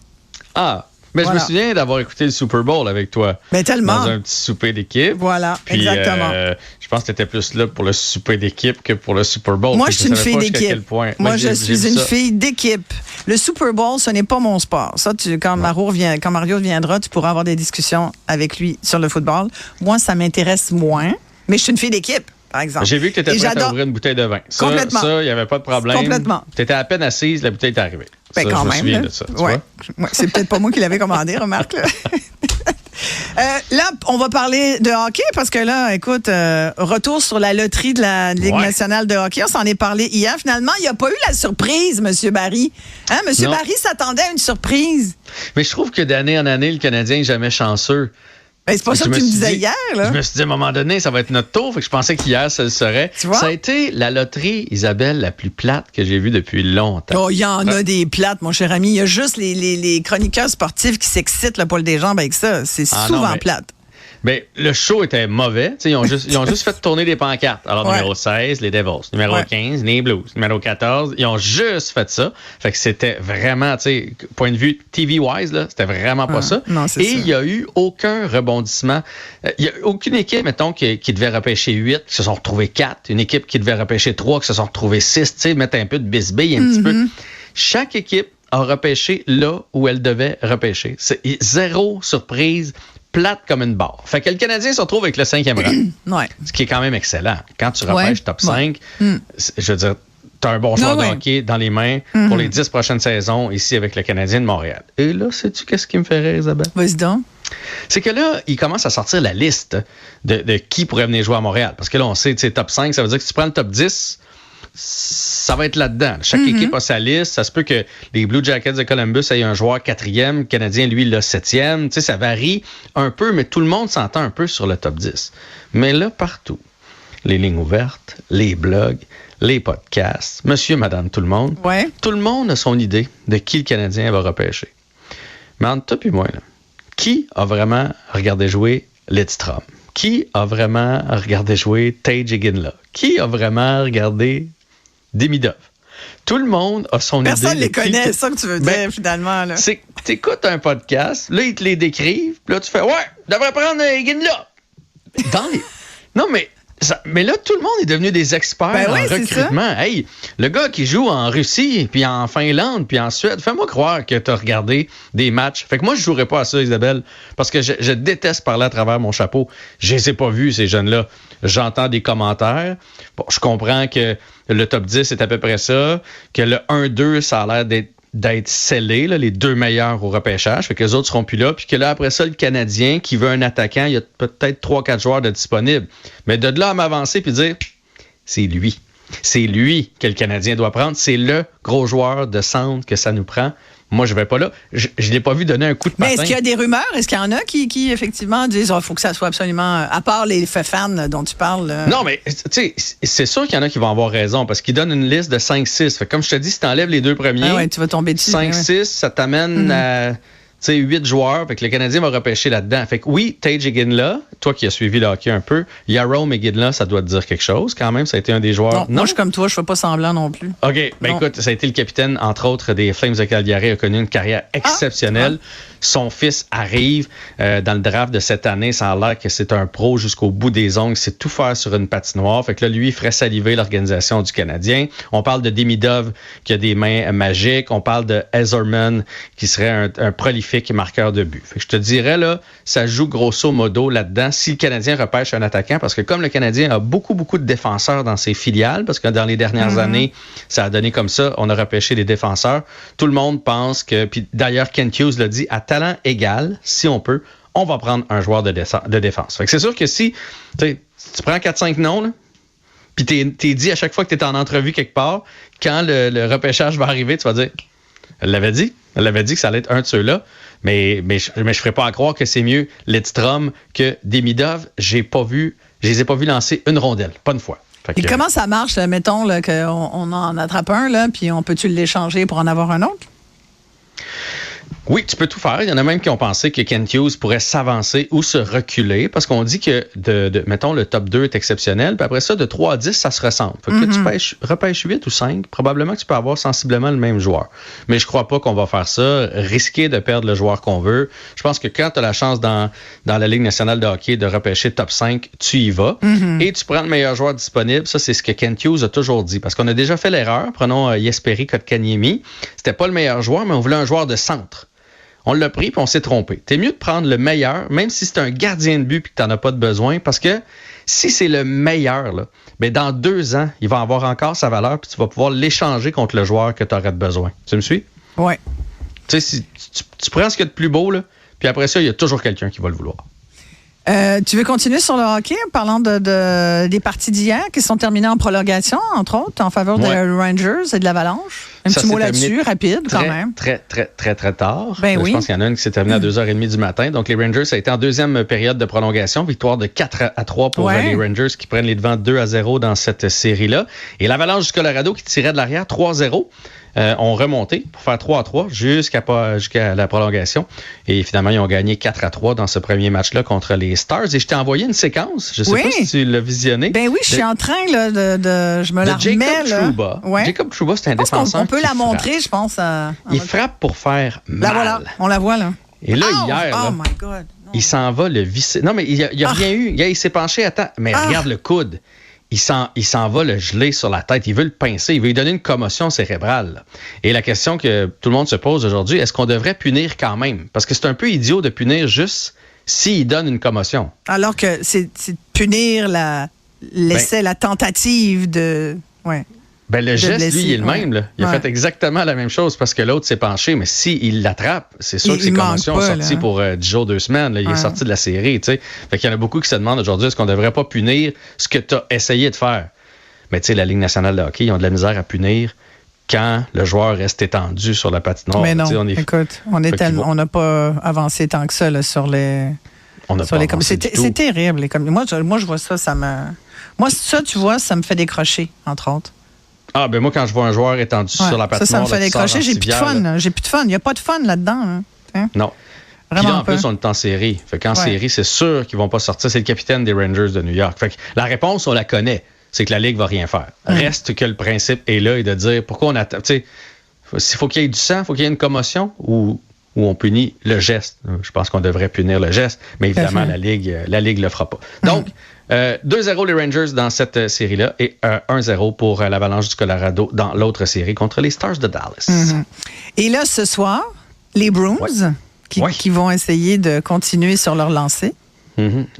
Ah, mais voilà. Je me souviens d'avoir écouté le Super Bowl avec toi. Mais tellement. Dans un petit souper d'équipe. Voilà, puis, exactement. Je pense que tu étais plus là pour le souper d'équipe que pour le Super Bowl. Moi, je suis une fille d'équipe. Moi, je suis une fille d'équipe. Le Super Bowl, ce n'est pas mon sport. Ça, quand Mario viendra, tu pourras avoir des discussions avec lui sur le football. Moi, ça m'intéresse moins, mais je suis une fille d'équipe. Par exemple. J'ai vu que tu étais prête à ouvrir une bouteille de vin. Complètement. Ça, il n'y avait pas de problème. Complètement. Tu étais à peine assise, la bouteille est arrivée. Ben, quand je même. Me souviens de ça, tu vois? C'est peut-être pas moi qui l'avais commandé, remarque. Là, on va parler de hockey parce que là, écoute, retour sur la loterie de la Ligue nationale de hockey. On s'en est parlé hier. Finalement, il n'y a pas eu la surprise, M. Barry. Hein, M. Barry s'attendait à une surprise. Mais je trouve que d'année en année, le Canadien n'est jamais chanceux. Ben, c'est pas ça que tu me disais hier, là. Je me suis dit, à un moment donné, ça va être notre tour. Fait que je pensais qu'hier, ça le serait. Tu vois? Ça a été la loterie, Isabelle, la plus plate que j'ai vue depuis longtemps. Oh, il y en a des plates, mon cher ami. Il y a juste les chroniqueurs sportifs qui s'excitent le poil des jambes avec ça. C'est souvent plate. Mais le show était mauvais. Ils ont juste fait tourner des pancartes. Alors, numéro 16, les Devils. Numéro 15, les Blues. Numéro 14, ils ont juste fait ça. Fait que c'était vraiment, point de vue TV-wise, là, c'était vraiment pas ça. Non, et il n'y a eu aucun rebondissement. Il n'y a aucune équipe, mettons, qui devait repêcher 8, qui se sont retrouvés 4. Une équipe qui devait repêcher 3, qui se sont retrouvés 6. Mettre un peu de bisbille un petit peu. Chaque équipe a repêché là où elle devait repêcher. C'est zéro surprise, plate comme une barre. Fait que le Canadien se retrouve avec le 5e rang. Ouais. Ce qui est quand même excellent. Quand tu repêches top 5, je veux dire, tu as un bon joueur de hockey dans les mains pour les 10 prochaines saisons ici avec le Canadien de Montréal. Et là, sais-tu qu'est-ce qui me fait rire, Isabelle? Vas-y donc. C'est que là, il commence à sortir la liste de qui pourrait venir jouer à Montréal. Parce que là, on sait, tu sais, top 5, ça veut dire que si tu prends le top 10, ça va être là-dedans. Chaque équipe a sa liste. Ça se peut que les Blue Jackets de Columbus aient un joueur 4e, le Canadien, lui, le 7e. Tu sais, ça varie un peu, mais tout le monde s'entend un peu sur le top 10. Mais là, partout, les lignes ouvertes, les blogs, les podcasts, monsieur, madame, tout le monde, tout le monde a son idée de qui le Canadien va repêcher. Mais entre toi et moi, là, qui a vraiment regardé jouer Lidstrom? Qui a vraiment regardé jouer Tage Iginla? Qui a vraiment regardé Demidov? Tout le monde a son idée. Personne ne les connaît, c'est ça que tu veux dire, finalement. Là. C'est que t'écoutes un podcast, là, ils te les décrivent, puis là, tu fais « Ouais, devrais prendre Iginla! » Non, mais là, tout le monde est devenu des experts en recrutement. Hey, le gars qui joue en Russie, puis en Finlande, puis en Suède, fais-moi croire que tu as regardé des matchs. Fait que moi, je jouerais pas à ça, Isabelle, parce que je déteste parler à travers mon chapeau. Je les ai pas vus, ces jeunes-là. J'entends des commentaires. Bon, je comprends que le top 10 est à peu près ça, que le 1-2, ça a l'air d'être scellé, là, les 2 meilleurs au repêchage, fait que les autres seront plus là, puis que là, après ça, le Canadien qui veut un attaquant, il y a peut-être 3-4 joueurs de disponibles. Mais de là à m'avancer puis dire, c'est lui. C'est lui que le Canadien doit prendre. C'est le gros joueur de centre que ça nous prend. Moi, je vais pas là. Je l'ai pas vu donner un coup de patin. Mais est-ce qu'il y a des rumeurs? Est-ce qu'il y en a qui effectivement, disent faut que ça soit absolument... À part les fans dont tu parles. Non, mais tu sais, c'est sûr qu'il y en a qui vont avoir raison parce qu'ils donnent une liste de 5-6. Fait que comme je te dis, si tu enlèves les 2 premiers, tu vas tomber dessus. 5-6, ça t'amène à 8 joueurs. Fait que le Canadien va repêcher là-dedans. Fait que oui, Tage Iginla, toi qui as suivi le hockey un peu, Jarome Iginla, ça doit te dire quelque chose quand même. Ça a été un des joueurs. Non, moi, je suis comme toi, je fais pas semblant non plus. OK. Ben écoute, ça a été le capitaine, entre autres, des Flames de Calgary, a connu une carrière exceptionnelle. Son fils arrive dans le draft de cette année. Ça a l'air que c'est un pro jusqu'au bout des ongles. C'est tout faire sur une patinoire. Fait que là, lui, il ferait saliver l'organisation du Canadien. On parle de Demidov qui a des mains magiques. On parle de Ezerman qui serait un prolifique marqueur de but. Fait que je te dirais, là, ça joue grosso modo là-dedans si le Canadien repêche un attaquant parce que comme le Canadien a beaucoup de défenseurs dans ses filiales, parce que dans les dernières années, ça a donné comme ça, on a repêché des défenseurs. Tout le monde pense que, puis d'ailleurs, Kent Hughes l'a dit, à talent égal, si on peut, on va prendre un joueur de défense. Fait que c'est sûr que si tu prends 4-5 noms, là, puis t'es dit à chaque fois que t'es en entrevue quelque part, quand le repêchage va arriver, tu vas dire, elle l'avait dit que ça allait être un de ceux-là, mais je ferais pas à croire que c'est mieux Lidstrom que Demidov. Je les ai pas vus lancer une rondelle, pas une fois. Et comment ça marche, là, mettons là, qu'on en attrape un, là, puis on peut-tu l'échanger pour en avoir un autre? Oui, tu peux tout faire. Il y en a même qui ont pensé que Kent Hughes pourrait s'avancer ou se reculer parce qu'on dit que, mettons, le top 2 est exceptionnel. Puis après ça, de 3 à 10, ça se ressemble. Fait que tu repêches 8 ou 5, probablement que tu peux avoir sensiblement le même joueur. Mais je crois pas qu'on va faire ça, risquer de perdre le joueur qu'on veut. Je pense que quand tu as la chance dans la Ligue nationale de hockey de repêcher top 5, tu y vas. Et tu prends le meilleur joueur disponible. Ça, c'est ce que Kent Hughes a toujours dit. Parce qu'on a déjà fait l'erreur. Prenons Jesperi Kotkaniemi. C'était pas le meilleur joueur, mais on voulait un joueur de centre. On l'a pris puis on s'est trompé. T'es mieux de prendre le meilleur, même si c'est un gardien de but puis que t'en as pas de besoin, parce que si c'est le meilleur, là, ben dans 2 ans, il va avoir encore sa valeur puis tu vas pouvoir l'échanger contre le joueur que tu aurais besoin. Tu me suis? Oui. Tu sais, si tu prends ce qu'il y a de plus beau, là, puis après ça, il y a toujours quelqu'un qui va le vouloir. Tu veux continuer sur le hockey en parlant des parties d'hier qui sont terminées en prolongation, entre autres, en faveur des Rangers et de l'Avalanche? Un petit mot là-dessus, rapide, quand même. Très tard. Ben oui. Je pense qu'il y en a une qui s'est terminée à 2h30 du matin. Donc, les Rangers, ça a été en 2e période de prolongation. Victoire de 4-3 pour les Rangers qui prennent les devants 2-0 dans cette série-là. Et l'Avalanche du Colorado qui tirait de l'arrière 3-0. Ont remonté pour faire 3-3 jusqu'à la prolongation. Et finalement, ils ont gagné 4-3 dans ce premier match-là contre les Stars. Et je t'ai envoyé une séquence. Je sais pas si tu l'as visionné. Ben oui, je suis en train là, je me la remets. Jacob Trouba. Ouais. Jacob Trouba, c'est un défenseur. On peut la montrer, je pense. Il frappe pour faire mal. Là, voilà, on la voit là. Et là, hier, là, my God. il s'en va le visser. Non, mais il n'y a rien eu. Il s'est penché à temps. Mais regarde le coude. il s'en va le geler sur la tête. Il veut le pincer. Il veut lui donner une commotion cérébrale. Là. Et la question que tout le monde se pose aujourd'hui, est-ce qu'on devrait punir quand même? Parce que c'est un peu idiot de punir juste s'il donne une commotion. Alors que c'est punir l'essai, la tentative de... Ouais. Ben, le geste, lui, il est le même. Là. Il a fait exactement la même chose parce que l'autre s'est penché. Mais s'il l'attrape, c'est sûr que ses commotions sont sorties pour 10 jours, 2 semaines. Là. Il est sorti de la série. T'sais. Fait qu'il y en a beaucoup qui se demandent aujourd'hui, est-ce qu'on ne devrait pas punir ce que tu as essayé de faire? Mais tu sais, la Ligue nationale de hockey, ils ont de la misère à punir quand le joueur reste étendu sur la patinoire. Mais non, écoute, on n'a pas avancé tant que ça là, sur les... C'est terrible. Moi, je vois ça, Moi, ça, tu vois, ça me fait décrocher, entre autres. Ah, ben moi, quand je vois un joueur étendu sur la patinoire... Ça me fait décrocher. J'ai plus de fun. J'ai plus de fun. Il n'y a pas de fun là-dedans. Hein? Non. Puis là, en plus, on est en série. Fait qu'en série, c'est sûr qu'ils vont pas sortir. C'est le capitaine des Rangers de New York. Fait que la réponse, on la connaît. C'est que la Ligue va rien faire. Reste que le principe est là et de dire pourquoi on attend. Tu sais, s'il faut qu'il y ait du sang, il faut qu'il y ait une commotion ou on punit le geste. Je pense qu'on devrait punir le geste, mais évidemment, la Ligue le fera pas. Donc, 2-0 les Rangers dans cette série-là et 1-0 pour l'Avalanche du Colorado dans l'autre série contre les Stars de Dallas. Et là, ce soir, les Bruins qui vont essayer de continuer sur leur lancée.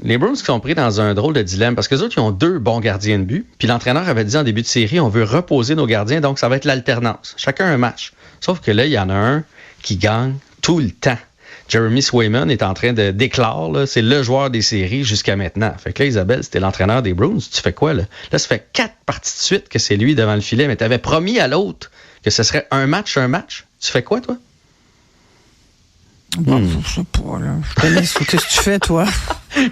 Les Bruins qui sont pris dans un drôle de dilemme parce que les autres, ils ont 2 bons gardiens de but. Puis l'entraîneur avait dit en début de série, on veut reposer nos gardiens, donc ça va être l'alternance. Chacun un match. Sauf que là, il y en a un qui gagne tout le temps. Jeremy Swayman est en train de déclare, là, c'est le joueur des séries jusqu'à maintenant. Fait que là, Isabelle, c'était l'entraîneur des Bruins. Tu fais quoi, là? Là, ça fait 4 parties de suite que c'est lui devant le filet, mais tu avais promis à l'autre que ce serait un match. Tu fais quoi, toi? Bon, je sais pas, là. Qu'est-ce que tu fais, toi?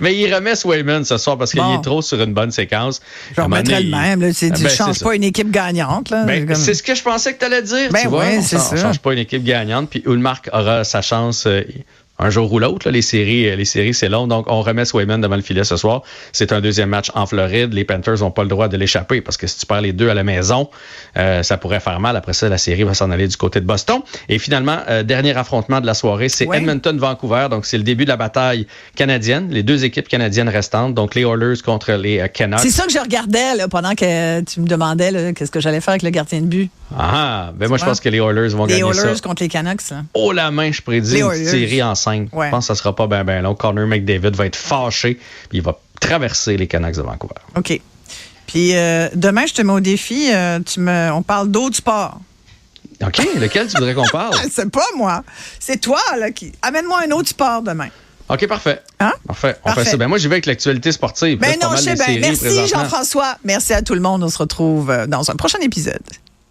Mais il remet Swayman ce soir parce qu'il est trop sur une bonne séquence. Je remettrais le même. Là. Tu ne changes pas une équipe gagnante. Là. Ben, c'est ce que je pensais que tu allais dire. Tu vois, on ne change pas une équipe gagnante. Puis Ullmark aura sa chance un jour ou l'autre. Là. Les séries, c'est long. Donc, on remet Swayman devant le filet ce soir. C'est un deuxième match en Floride. Les Panthers n'ont pas le droit de l'échapper parce que si tu perds les 2 à la maison, ça pourrait faire mal. Après ça, la série va s'en aller du côté de Boston. Et finalement, dernier affrontement de la soirée, c'est Edmonton-Vancouver. Donc, c'est le début de la bataille canadienne. Les 2 équipes canadiennes restantes. Donc, les Oilers contre les Canucks. C'est ça que je regardais là, pendant que tu me demandais là, qu'est-ce que j'allais faire avec le gardien de but. Moi, je pense que les Oilers vont gagner ça. Les Oilers contre les Canucks. Là. Oh la main, je prédis une série en 5. Je pense que ça sera pas bien long. Connor McDavid va être fâché puis il va traverser les Canucks de Vancouver. OK. Puis demain, je te mets au défi. On parle d'autres sports. OK. Lequel tu voudrais qu'on parle? C'est pas moi. C'est toi là qui... Amène-moi un autre sport demain. OK, parfait. Parfait. On fait ça. Ben moi, j'y vais avec l'actualité sportive. Ben non, je sais bien. Merci Jean-François. Merci à tout le monde. On se retrouve dans un prochain épisode.